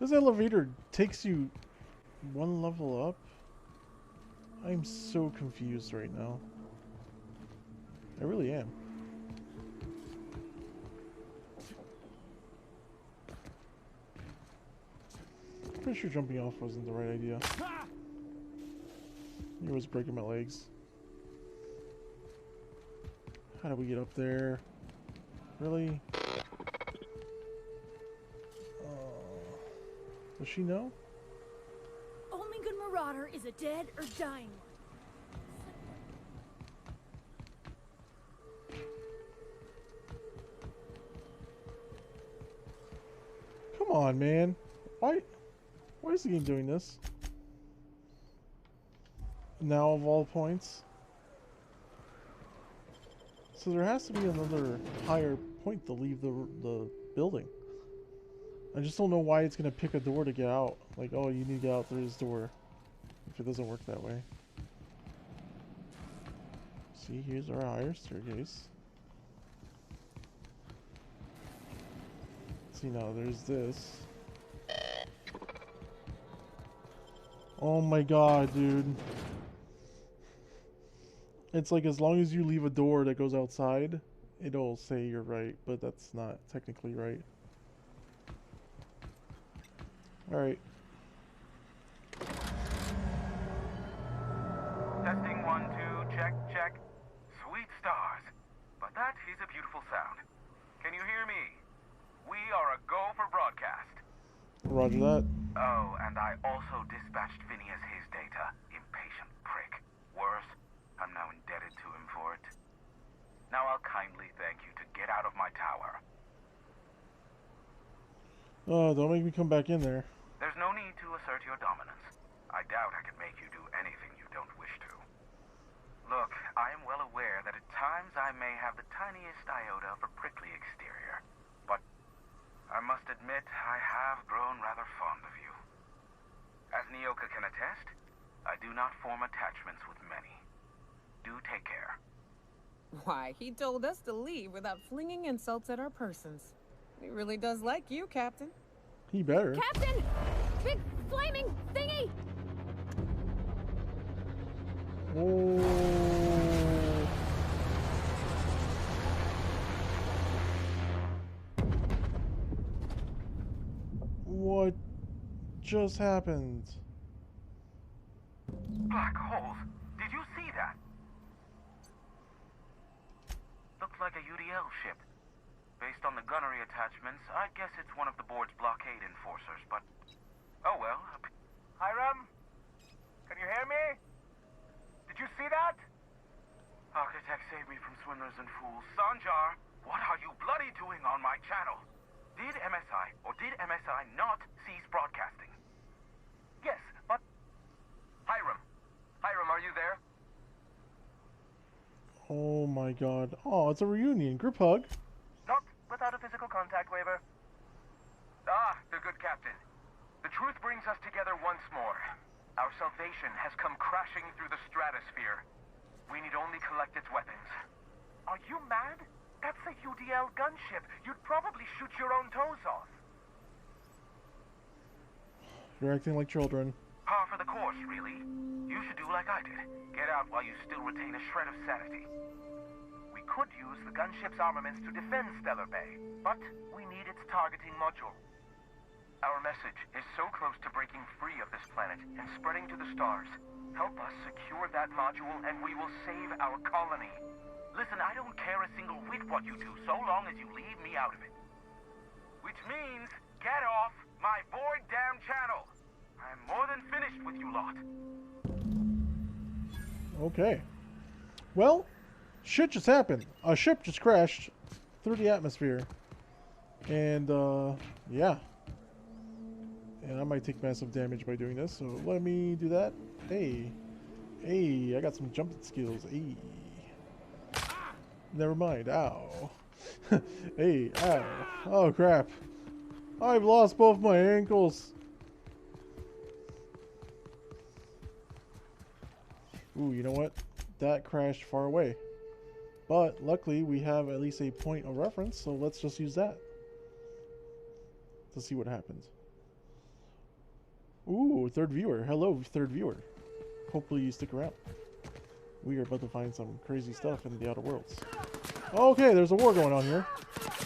This elevator takes you one level up? I'm so confused right now. I really am. Pretty sure jumping off wasn't the right idea. He was breaking my legs. How do we get up there? Really? Does she know? Only good marauder is a dead or dying one. Come on, man. Why is the game doing this? Now of all points. So there has to be another higher point to leave the building. I just don't know why it's gonna pick a door to get out. Like, oh, you need to get out through this door. If it doesn't work that way. See, here's our higher staircase. See, now there's this. Oh my god, dude. It's like as long as you leave a door that goes outside, it'll say you're right, but that's not technically right. Alright. Testing 1, 2, check, check. Sweet stars. But that is a beautiful sound. Can you hear me? We are a go for broadcast. Roger that. Oh, and I also dispatched Phineas his data. Impatient prick. Worse, I'm now indebted to him for it. Now I'll kindly thank you to get out of my tower. Oh, don't make me come back in there. There's no need to assert your dominance. I doubt I can make you do anything you don't wish to. Look, I am well aware that at times I may have the tiniest iota of a prickly exterior, but I must admit I have grown rather fond of you. As Nyoka can attest, I do not form attachments with many. Do take care. Why, he told us to leave without flinging insults at our persons. He really does like you, Captain. He better. Captain! Big flaming thingy! Oh. What just happened? Black holes. Did you see that? Looks like a UDL ship. Based on the gunnery attachments, I guess it's one of the board's blockade enforcers, but... Oh well. Hiram? Can you hear me? Did you see that? Architect, save me from swindlers and fools. Sanjar, what are you bloody doing on my channel? Did MSI, or did MSI not cease broadcasting? Yes, but... Hiram. Hiram, are you there? Oh my god. Oh, it's a reunion. Group hug. Not without a physical contact waiver. Ah, the good captain. The truth brings us together once more. Our salvation has come crashing through the stratosphere. We need only collect its weapons. Are you mad? That's a UDL gunship. You'd probably shoot your own toes off. You're acting like children. Par for the course, really. You should do like I did. Get out while you still retain a shred of sanity. We could use the gunship's armaments to defend Stellar Bay, but we need its targeting module. Our message is so close to breaking free of this planet and spreading to the stars. Help us secure that module and we will save our colony. Listen, I don't care a single whit what you do, so long as you leave me out of it. Which means, get off my void damn channel. I'm more than finished with you lot. Okay. Well, shit just happened. A ship just crashed through the atmosphere. And, yeah. And I might take massive damage by doing this, so let me do that. Hey. Hey, I got some jumping skills. Hey. Never mind. Ow. Hey, ow. Oh, crap. I've lost both my ankles. Ooh, you know what? That crashed far away. But luckily, we have at least a point of reference, so let's just use that to see what happens. Ooh, third viewer. Hello, third viewer. Hopefully you stick around. We are about to find some crazy stuff in the Outer Worlds. Okay, there's a war going on here.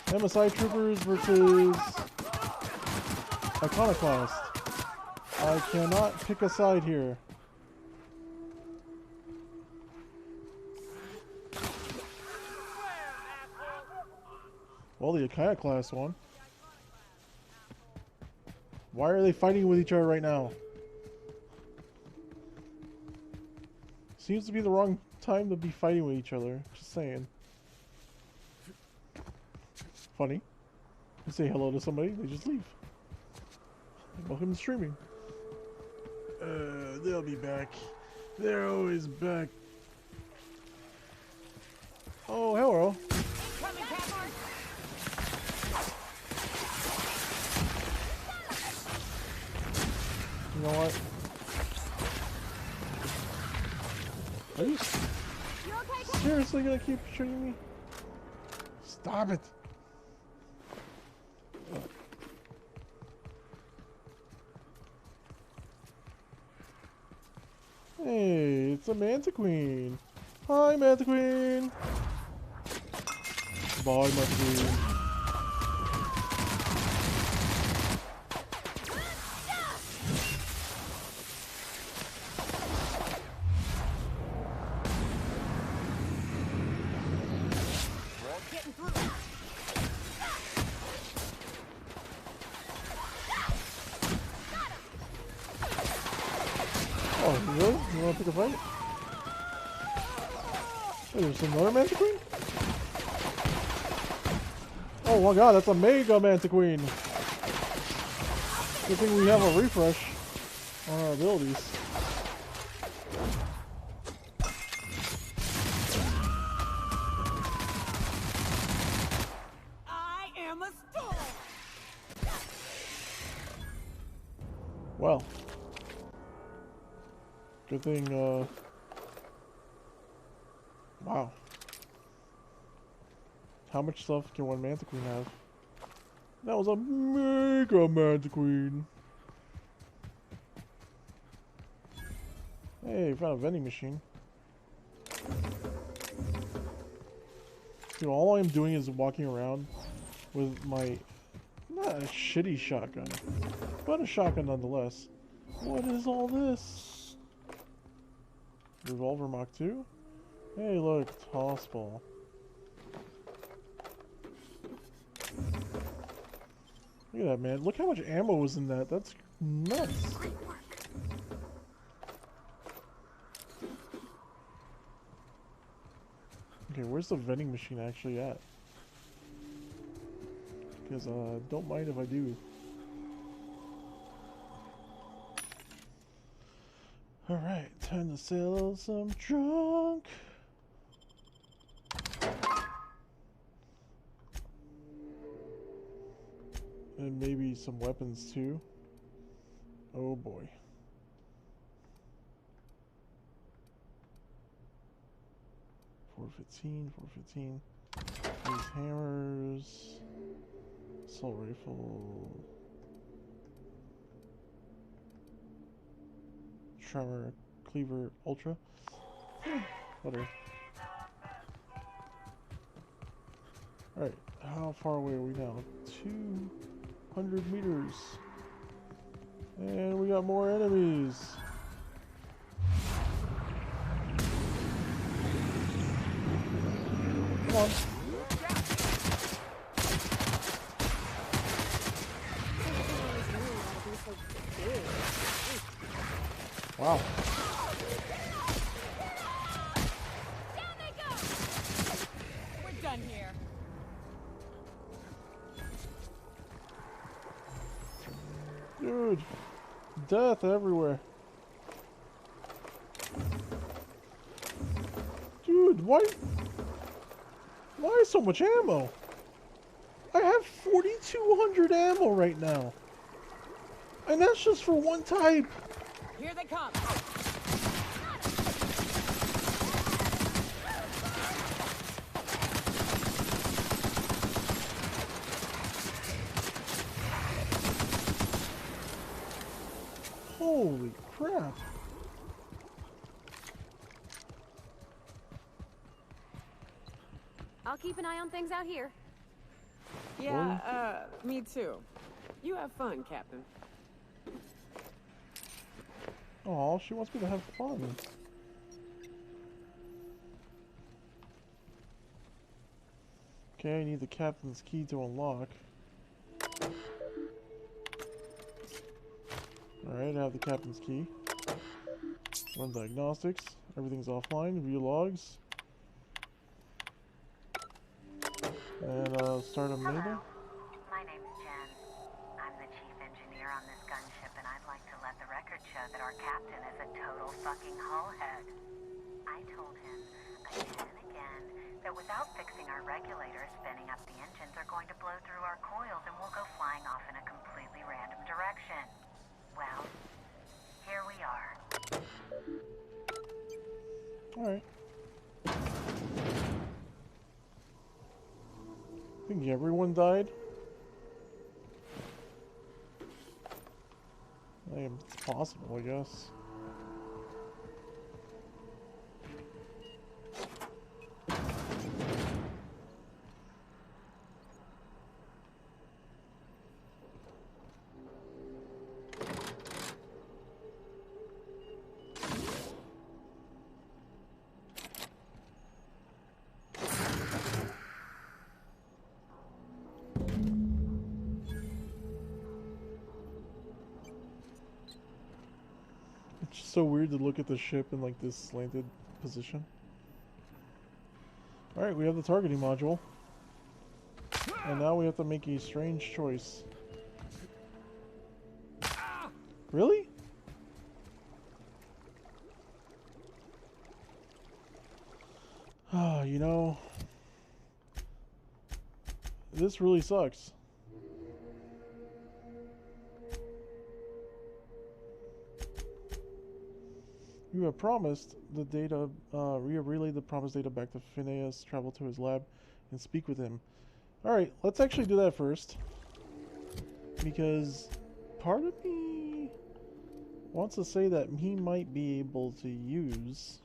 MSI troopers versus Iconoclast. I cannot pick a side here. Well, the Iconoclast one. Why are they fighting with each other right now? Seems to be the wrong time to be fighting with each other. Just saying. Funny. You say hello to somebody, they just leave. Welcome to streaming. They'll be back. They're always back. Oh, hello. You know what? Are you seriously gonna keep shooting me? Stop it! Hey, it's a Manta Queen. Hi, Manta Queen. Bye, Manta Queen. Oh, really? You wanna pick a fight? Wait, there's another Manta Queen? Oh my god, that's a Mega Manta Queen! Good thing we have a refresh on our abilities. I am a storm. Well. Good thing, wow. How much stuff can one Manta Queen have? That was a Mega Manta Queen. Hey, found a vending machine. Dude, all I'm doing is walking around with my, not a shitty shotgun, but a shotgun nonetheless. What is all this? Revolver Mach 2? Hey, look, toss ball. Look at that, man. Look how much ammo was in that. That's nuts. Okay, where's the vending machine actually at? Because, don't mind if I do. Alright, time to sell some junk. And maybe some weapons too. Oh boy. $415. These hammers. Assault rifle. Tremor Cleaver Ultra. Whatever. Alright, how far away are we now? 200 meters. And we got more enemies. Come on. Wow. Down they go! We're done here. Dude, death everywhere. Dude, why so much ammo? I have 4,200 ammo right now. And that's just for one type. Here they come. Holy crap. I'll keep an eye on things out here. Yeah, me too. You have fun, Captain. Oh, she wants me to have fun. Okay, I need the captain's key to unlock. Alright, I have the captain's key. Run diagnostics. Everything's offline. View logs. And start a Hello. meta. My name's Jen. I'm the chief engineer on this gunship, and I'd like to let the record show that our captain is a total fucking hullhead. I told him again and again that without fixing our regulators, spinning up the engines are going to blow through our coils and we'll go flying off in a completely random direction. Well, here we are. Alright. I think everyone died. It's possible, I guess. It's just so weird to look at the ship in like this slanted position. Alright, we have the targeting module. And now we have to make a strange choice. Really? Ah, you know, this really sucks. You have promised the data, we have relayed the promised data back to Phineas, travel to his lab, and speak with him. Alright, let's actually do that first. Because part of me wants to say that he might be able to use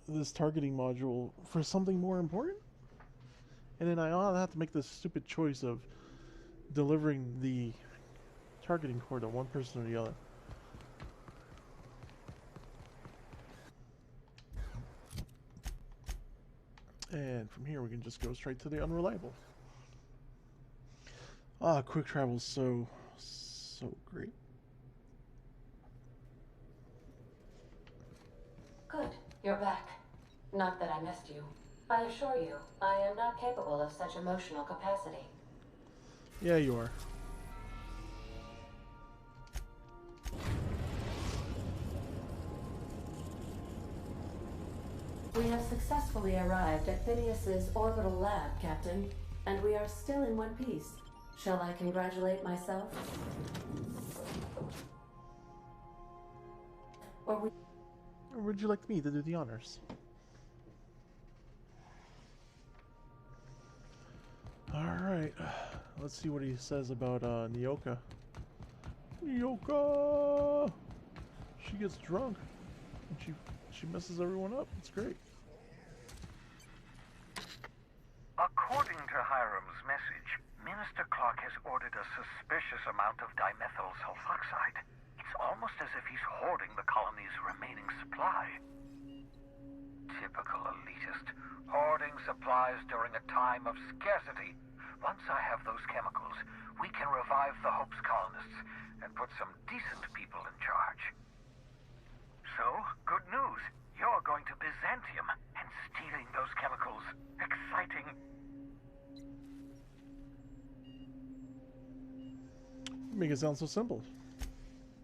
this targeting module for something more important. And then I'll have to make this stupid choice of delivering the targeting core to one person or the other. And from here we can just go straight to the unreliable. Ah, quick travel's so great. Good, you're back. Not that I missed you. I assure you, I am not capable of such emotional capacity. Yeah, you are. We have successfully arrived at Phineas's orbital lab, Captain, and we are still in one piece. Shall I congratulate myself? Or would you like me to do the honors? Alright, let's see what he says about Nyoka. Nyoka! She gets drunk and she messes everyone up. It's great. According to Hiram's message, Minister Clark has ordered a suspicious amount of dimethyl sulfoxide. It's almost as if he's hoarding the colony's remaining supply. Typical elitist, hoarding supplies during a time of scarcity. Once I have those chemicals, we can revive the Hope's colonists and put some decent people in charge. So, good news. You're going to Byzantium and stealing those chemicals. Exciting. You make it sound so simple.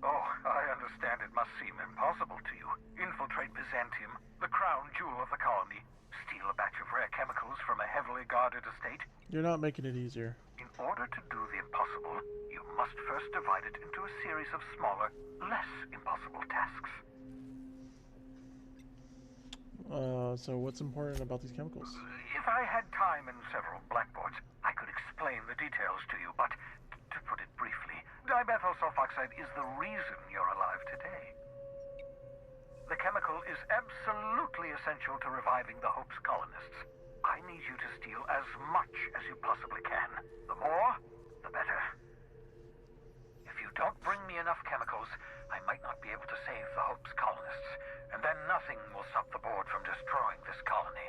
Oh, I understand it must seem impossible to you. Infiltrate Byzantium, the crown jewel of the colony. Steal a batch of rare chemicals from a heavily guarded estate. You're not making it easier. In order to do the impossible, you must first divide it into a series of smaller, less impossible tasks. So what's important about these chemicals? If I had time and several blackboards, I could explain the details to you, but to put it briefly, dimethyl sulfoxide is the reason you're alive today. The chemical is absolutely essential to reviving the Hope's colonists. I need you to steal as much as you possibly can. The more, the better. If you don't bring me enough chemicals, I might not be able to save the Hope's colonists, and then nothing will stop the board from destroying this colony.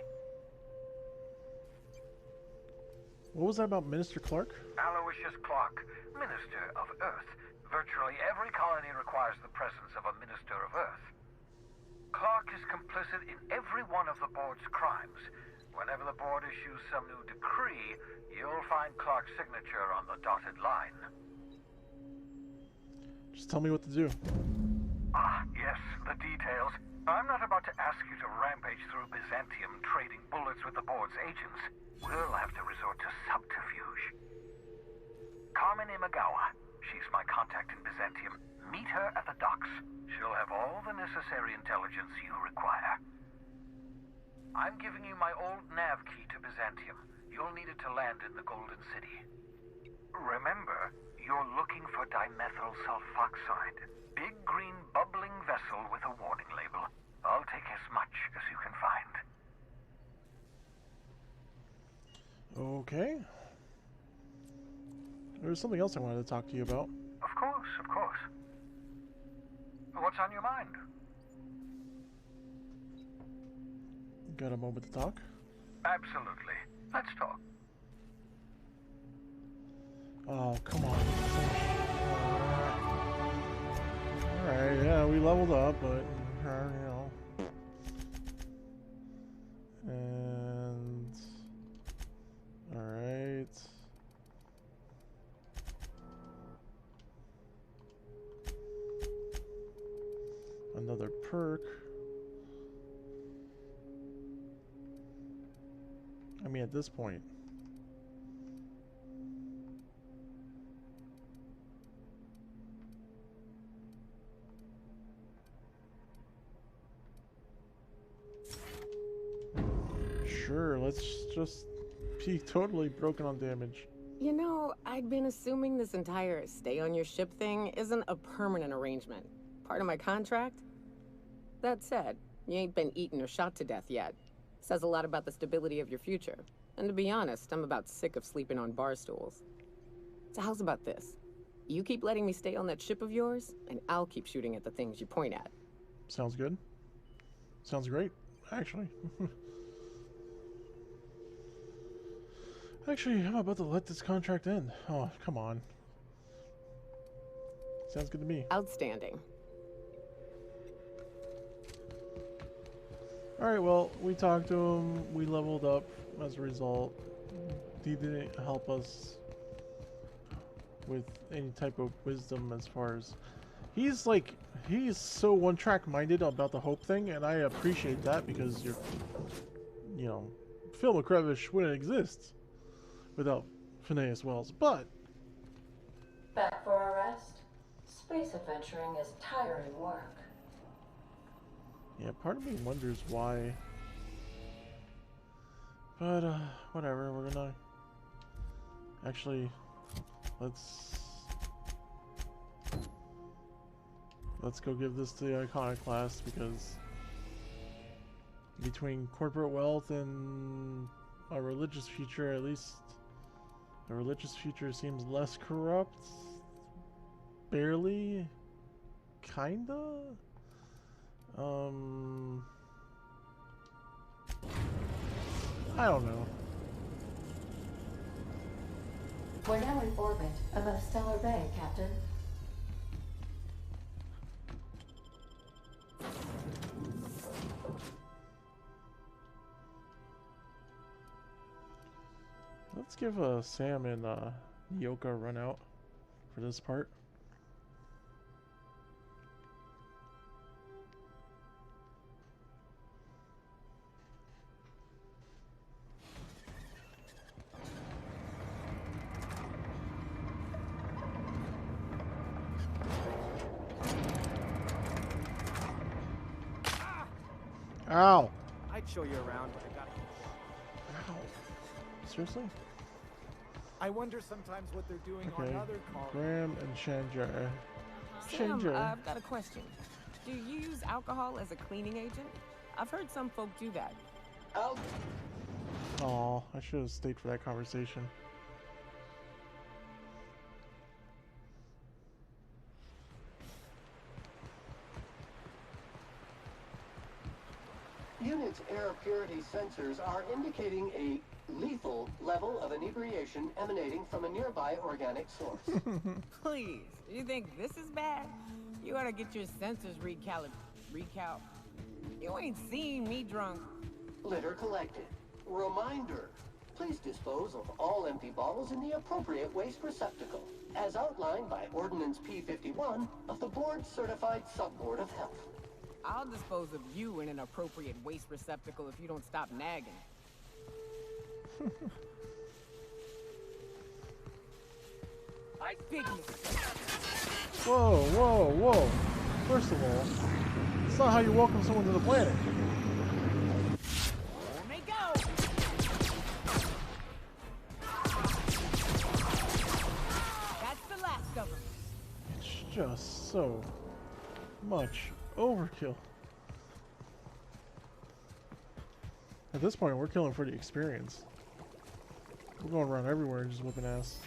What was that about Minister Clark? Aloysius Clark, Minister of Earth. Virtually every colony requires the presence of a Minister of Earth. Clark is complicit in every one of the board's crimes. Whenever the board issues some new decree, you'll find Clark's signature on the dotted line. Just tell me what to do. Ah, yes, the details. I'm not about to ask you to rampage through Byzantium trading bullets with the board's agents. We'll have to resort to subterfuge. Carmen Imagawa. She's my contact in Byzantium. Meet her at the docks. She'll have all the necessary intelligence you require. I'm giving you my old nav key to Byzantium. You'll need it to land in the Golden City. Remember, you're looking for dimethyl sulfoxide. Big green bubbling vessel with a warning label. I'll take as much as you can find. Okay. There's something else I wanted to talk to you about. Of course, of course. What's on your mind? Got a moment to talk? Absolutely. Let's talk. Oh, come on. Alright, yeah, we leveled up, but, you know. And... Alright. Another perk. I mean, at this point. Sure, let's just be totally broken on damage. You know, I'd been assuming this entire stay on your ship thing isn't a permanent arrangement. Part of my contract? That said, you ain't been eaten or shot to death yet. Says a lot about the stability of your future. And to be honest, I'm about sick of sleeping on bar stools. So how's about this? You keep letting me stay on that ship of yours, and I'll keep shooting at the things you point at. Sounds good. Sounds great, actually. Actually, I'm about to let this contract end. Oh, come on. Sounds good to me. Outstanding. Alright, well, we talked to him, we leveled up as a result. He didn't help us with any type of wisdom as far as... He's so one-track minded about the hope thing, and I appreciate that because you know, Phil McCrevish wouldn't exist without Phineas Wells, but... Back for a rest? Space adventuring is tiring work. Yeah, part of me wonders why. But, whatever, we're gonna... Actually, let's go give this to the Iconoclast, because between corporate wealth and a religious future, at least the religious future seems less corrupt. Barely. Kinda? I don't know. We're now in orbit above Stellar Bay, Captain. Let's give Sam and Nyoka a run out for this part. Ow! I'd show you around, but I gotta... Ow. Seriously? I wonder sometimes what they're doing Okay. on other calls. Graham and Chandra. Sam, Chandra. I've got a question. Do you use alcohol as a cleaning agent? I've heard some folk do that. Aw, I should have stayed for that conversation. Unit's air purity sensors are indicating a Lethal level of inebriation emanating from a nearby organic source. Please, you think this is bad? You ought to get your sensors recal. You ain't seen me drunk. Litter collected. Reminder. Please dispose of all empty bottles in the appropriate waste receptacle, as outlined by Ordinance P51 of the Board-Certified Sub-Board of Health. I'll dispose of you in an appropriate waste receptacle if you don't stop nagging. I figured. Whoa, whoa, whoa. First of all, it's not how you welcome someone to the planet. There they go. That's the last of them. It's just so much overkill. At this point, we're killing for the experience. We're going around everywhere and just whipping ass.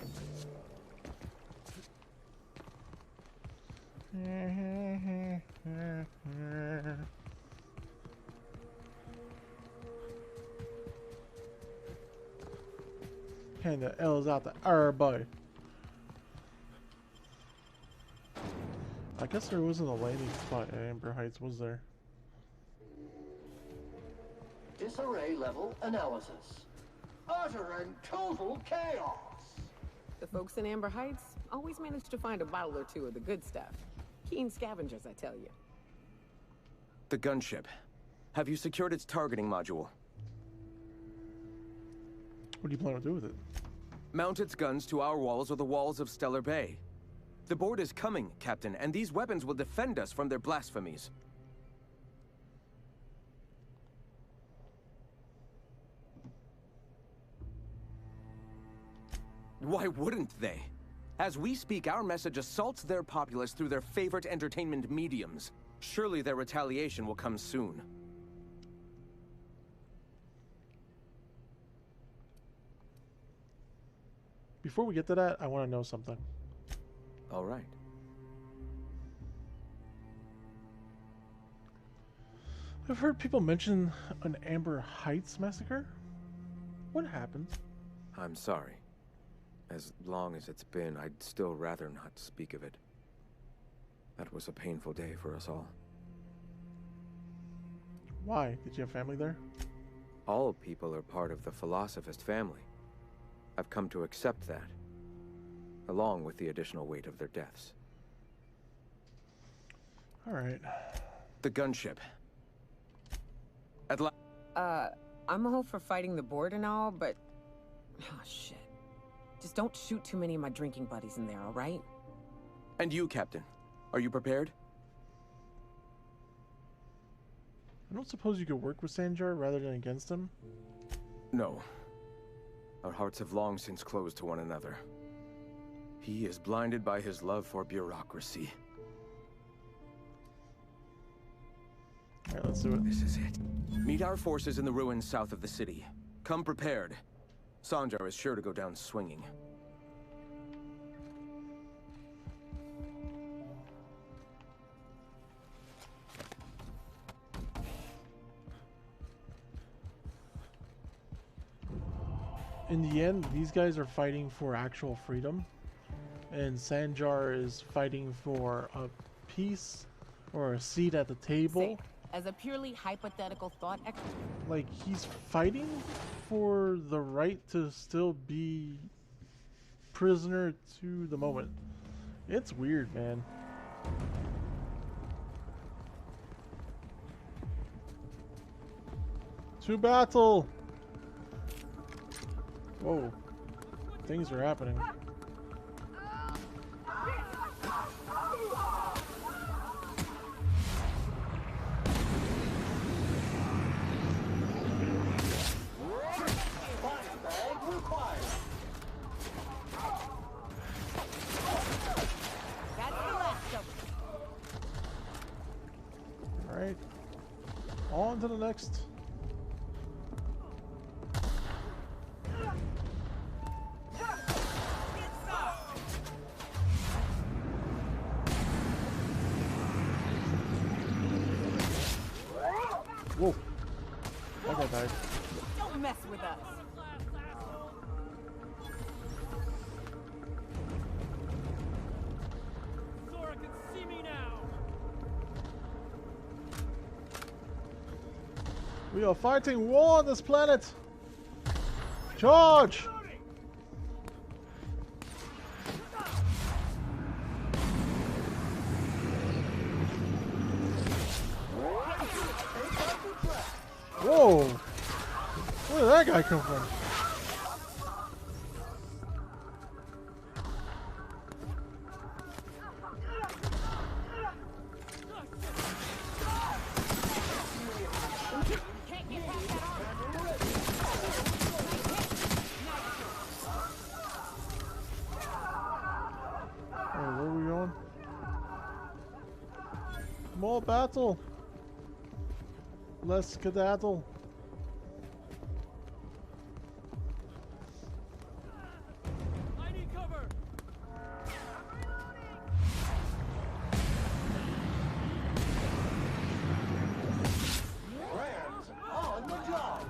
And the L's out to everybody. I guess there wasn't a landing spot at Amber Heights, was there? Disarray level analysis. Utter and total chaos. The folks in Amber Heights always manage to find a bottle or two of the good stuff. Keen scavengers, I tell you. The gunship. Have you secured its targeting module? What do you plan to do with it? Mount its guns to our walls or the walls of Stellar Bay. The board is coming, Captain, and these weapons will defend us from their blasphemies. Why wouldn't they? As we speak, our message assaults their populace through their favorite entertainment mediums. Surely their retaliation will come soon. Before we get to that, I want to know something. All right. I've heard people mention an Amber Heights massacre. What happened? I'm sorry. As long as it's been, I'd still rather not speak of it. That was a painful day for us all. Why? Did you have family there? All people are part of the Philosophist family. I've come to accept that, along with the additional weight of their deaths. All right. The gunship. I'm all for fighting the board and all, but... Oh, shit. Just don't shoot too many of my drinking buddies in there, all right? And you, Captain. Are you prepared? I don't suppose you could work with Sanjar rather than against him? No. Our hearts have long since closed to one another. He is blinded by his love for bureaucracy. Alright, let's do it. This is it. Meet our forces in the ruins south of the city. Come prepared. Sanjar is sure to go down swinging. In the end, these guys are fighting for actual freedom, and Sanjar is fighting for a peace or a seat at the table. As a purely hypothetical thought exercise. Like, he's fighting for the right to still be prisoner to the moment. It's weird, man. To battle! Whoa. Things are happening. Alright. On to the next. Whoa. That guy died. Don't mess with us. We are fighting war on this planet. Charge! Whoa! Where did that guy come from? Where are we going? More battle! Less skedaddle. I need cover. Rams on the job.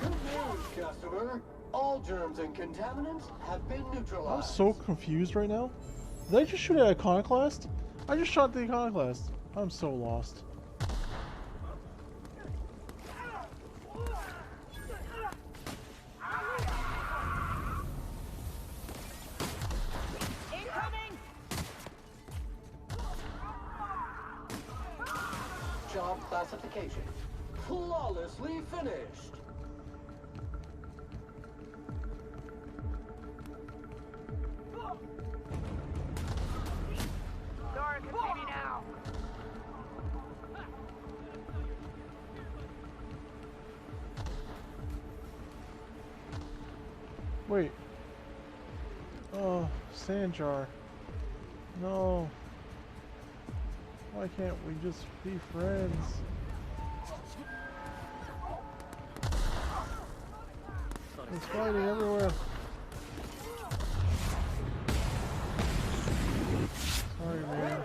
Good news, customer. All germs and contaminants have been I'm neutralized. so confused right now. Did I just shoot at Iconoclast? I just shot the Iconoclast. I'm so lost. Job classification. Flawlessly finished. Nora can see me now. Wait. Oh, Sandjar. No. Why can't we just be friends? There's fighting everywhere. Sorry, man.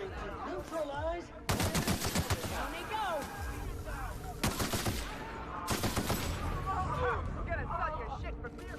Neutralize. Down they go. I'm gonna sell your shit for beer.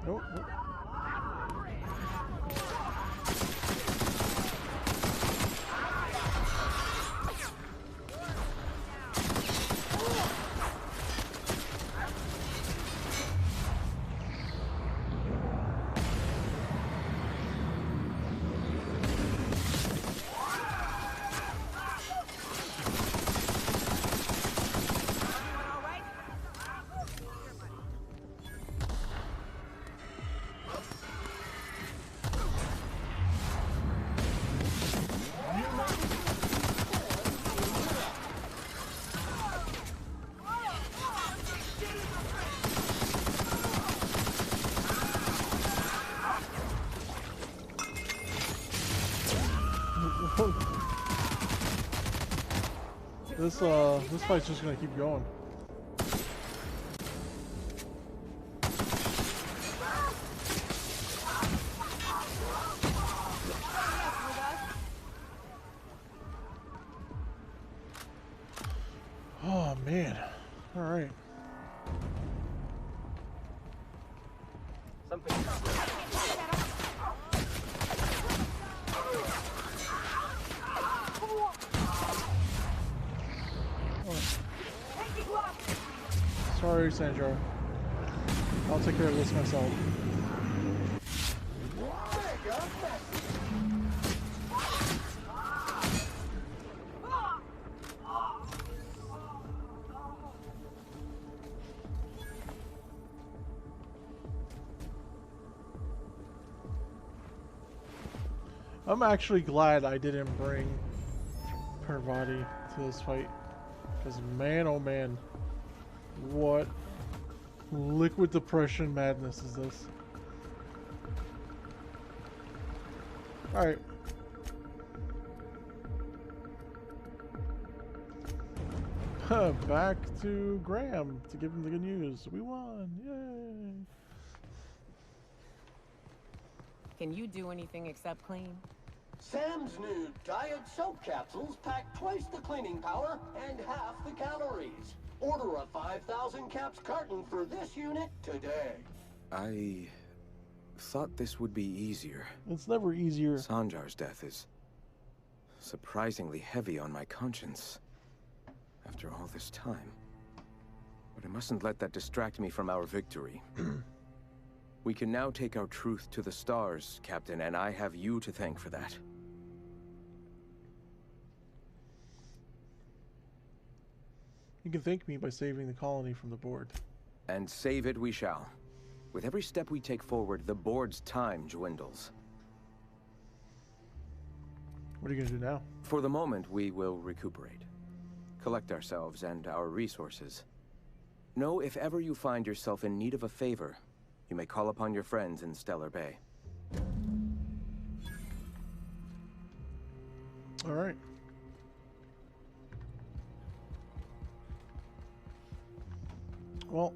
Nope. Nope. This fight's just gonna keep going. Oh man. All right. Sorry, Sandra. I'll take care of this myself. I'm actually glad I didn't bring Parvati to this fight. Because man, oh man. What liquid depression madness is this? Alright. Back to Graham to give him the good news. We won! Yay! Can you do anything except clean? Sam's new diet soap capsules pack twice the cleaning power and half the calories. Order a 5,000 caps carton for this unit today. I thought this would be easier. It's never easier. Sanjar's death is surprisingly heavy on my conscience after all this time. But I mustn't let that distract me from our victory. We can now take our truth to the stars, Captain, and I have you to thank for that. You can thank me by saving the colony from the board. And save it we shall. With every step we take forward, the board's time dwindles. What are you gonna do now? For the moment, we will recuperate. Collect ourselves and our resources. Know if ever you find yourself in need of a favor, you may call upon your friends in Stellar Bay. All right. Well,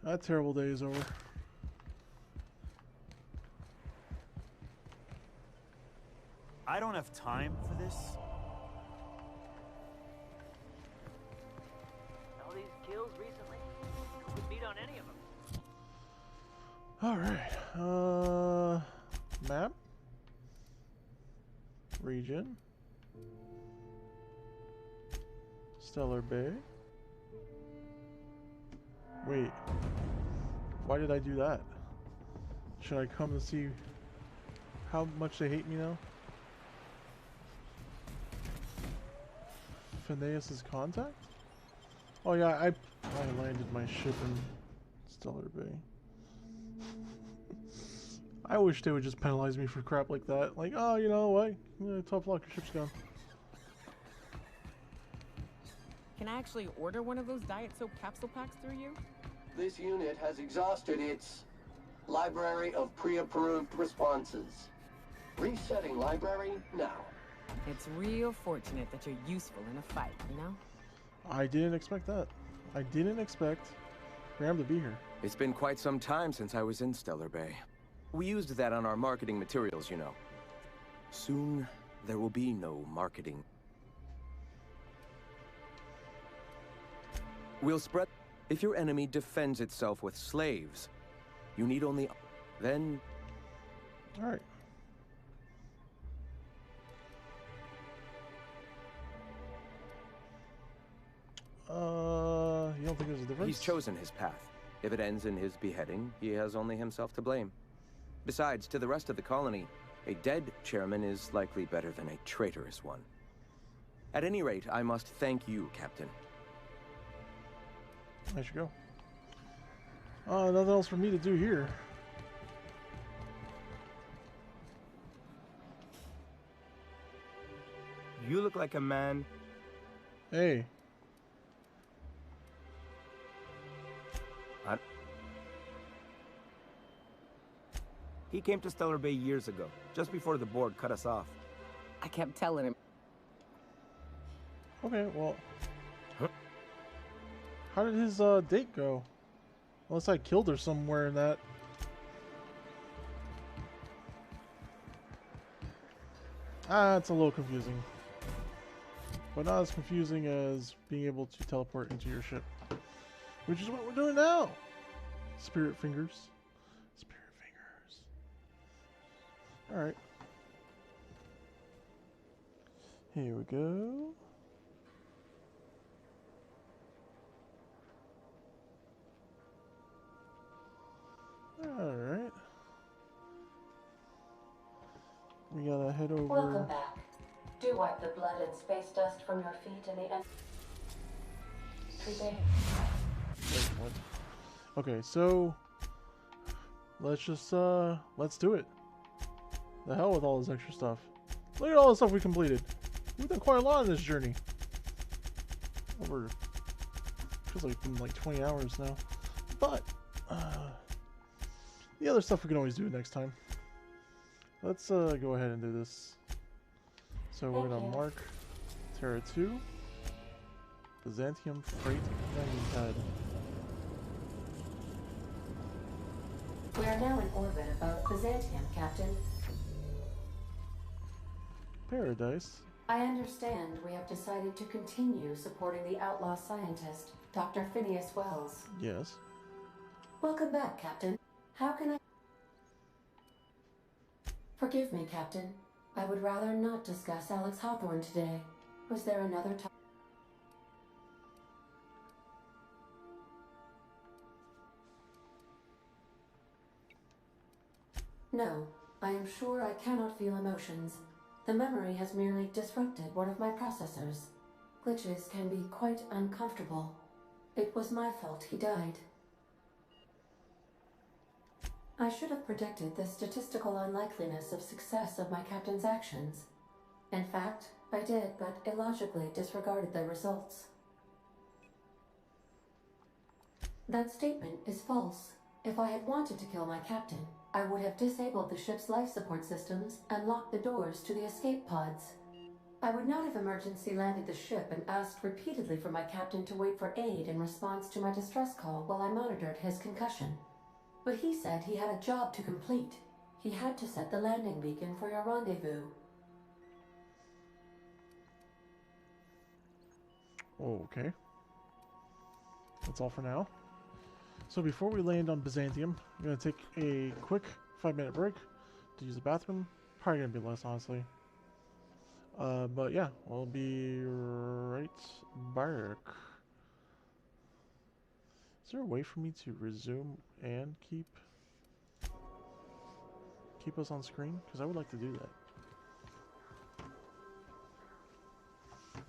that terrible day is over. I don't have time for this. All these kills recently, who could beat on any of them? All right. Map. Region. Stellar Bay. Wait. Why did I do that? Should I come and see how much they hate me now? Phineas's contact? Oh yeah, I landed my ship in Stellar Bay. I wish they would just penalize me for crap like that. Like, oh, you know what? Yeah, tough luck, your ship's gone. Can I actually order one of those diet soap capsule packs through you? This unit has exhausted its library of pre-approved responses. Resetting library now. It's real fortunate that you're useful in a fight, you know? I didn't expect that. I didn't expect Graham to be here. It's been quite some time since I was in Stellar Bay. We used that on our marketing materials, you know. Soon, there will be no marketing. We'll spread... If your enemy defends itself with slaves, you need only... Then... Alright. You don't think there's a difference? He's chosen his path. If it ends in his beheading, he has only himself to blame. Besides, to the rest of the colony, a dead chairman is likely better than a traitorous one. At any rate, I must thank you, Captain. I should go. Nothing else for me to do here. You look like a man. Hey. He came to Stellar Bay years ago, just before the board cut us off. I kept telling him. Okay, well. How did his date go? Unless I killed her somewhere in that. It's a little confusing. But not as confusing as being able to teleport into your ship. Which is what we're doing now! Spirit fingers. Spirit fingers. Alright. Here we go. Alright. We gotta head over. Welcome back. Do wipe the blood and space dust from your feet in the entry bay. Wait, what? Okay, so let's just let's do it. The hell with all this extra stuff. Look at all the stuff we completed. We've done quite a lot on this journey. Over feels like it's been like 20 hours now. But the other stuff we can always do next time. Let's go ahead and do this. So we're gonna mark Terra 2. Byzantium freight landing pad. We are now in orbit above Byzantium, Captain. Paradise. I understand we have decided to continue supporting the outlaw scientist, Dr. Phineas Wells. Yes. Welcome back, Captain. How can I... Forgive me, Captain. I would rather not discuss Alex Hawthorne today. Was there another time? No, I am sure I cannot feel emotions. The memory has merely disrupted one of my processors. Glitches can be quite uncomfortable. It was my fault he died. I should have predicted the statistical unlikeliness of success of my captain's actions. In fact, I did, but illogically disregarded the results. That statement is false. If I had wanted to kill my captain, I would have disabled the ship's life support systems and locked the doors to the escape pods. I would not have emergency landed the ship and asked repeatedly for my captain to wait for aid in response to my distress call while I monitored his concussion. But he said he had a job to complete. He had to set the landing beacon for your rendezvous. Okay. That's all for now. So before we land on Byzantium, I'm going to take a quick 5-minute break to use the bathroom. Probably going to be less, honestly. But yeah, I'll be right back. Is there a way for me to resume and keep us on screen? Because I would like to do that.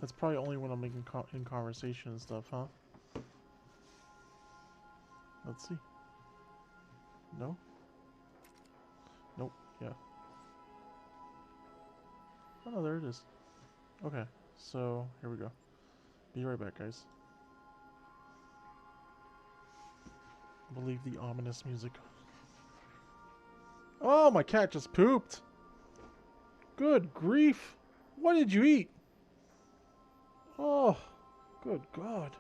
That's probably only when I'm making in conversation and stuff, huh? Let's see. No? Nope. Yeah. Oh no, there it is. Okay, so here we go. Be right back, guys. I believe the ominous music. Oh, my cat just pooped. Good grief. What did you eat? Oh, good God.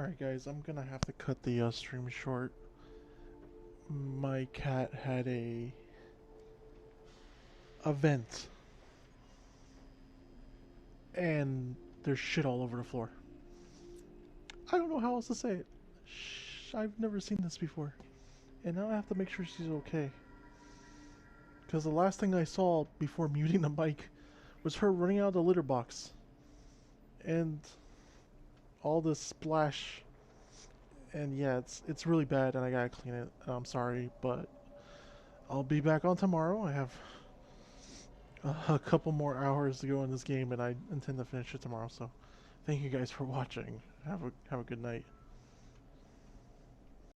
Alright guys, I'm gonna have to cut the stream short. My cat had a vent and there's shit all over the floor. I don't know how else to say it. I've never seen this before. And now I have to make sure she's okay. Because the last thing I saw before muting the mic was her running out of the litter box. And all this splash. And yeah, it's really bad and I gotta clean it. I'm sorry, but I'll be back on tomorrow. I have a couple more hours to go in this game and I intend to finish it tomorrow. So thank you guys for watching. Have a good night.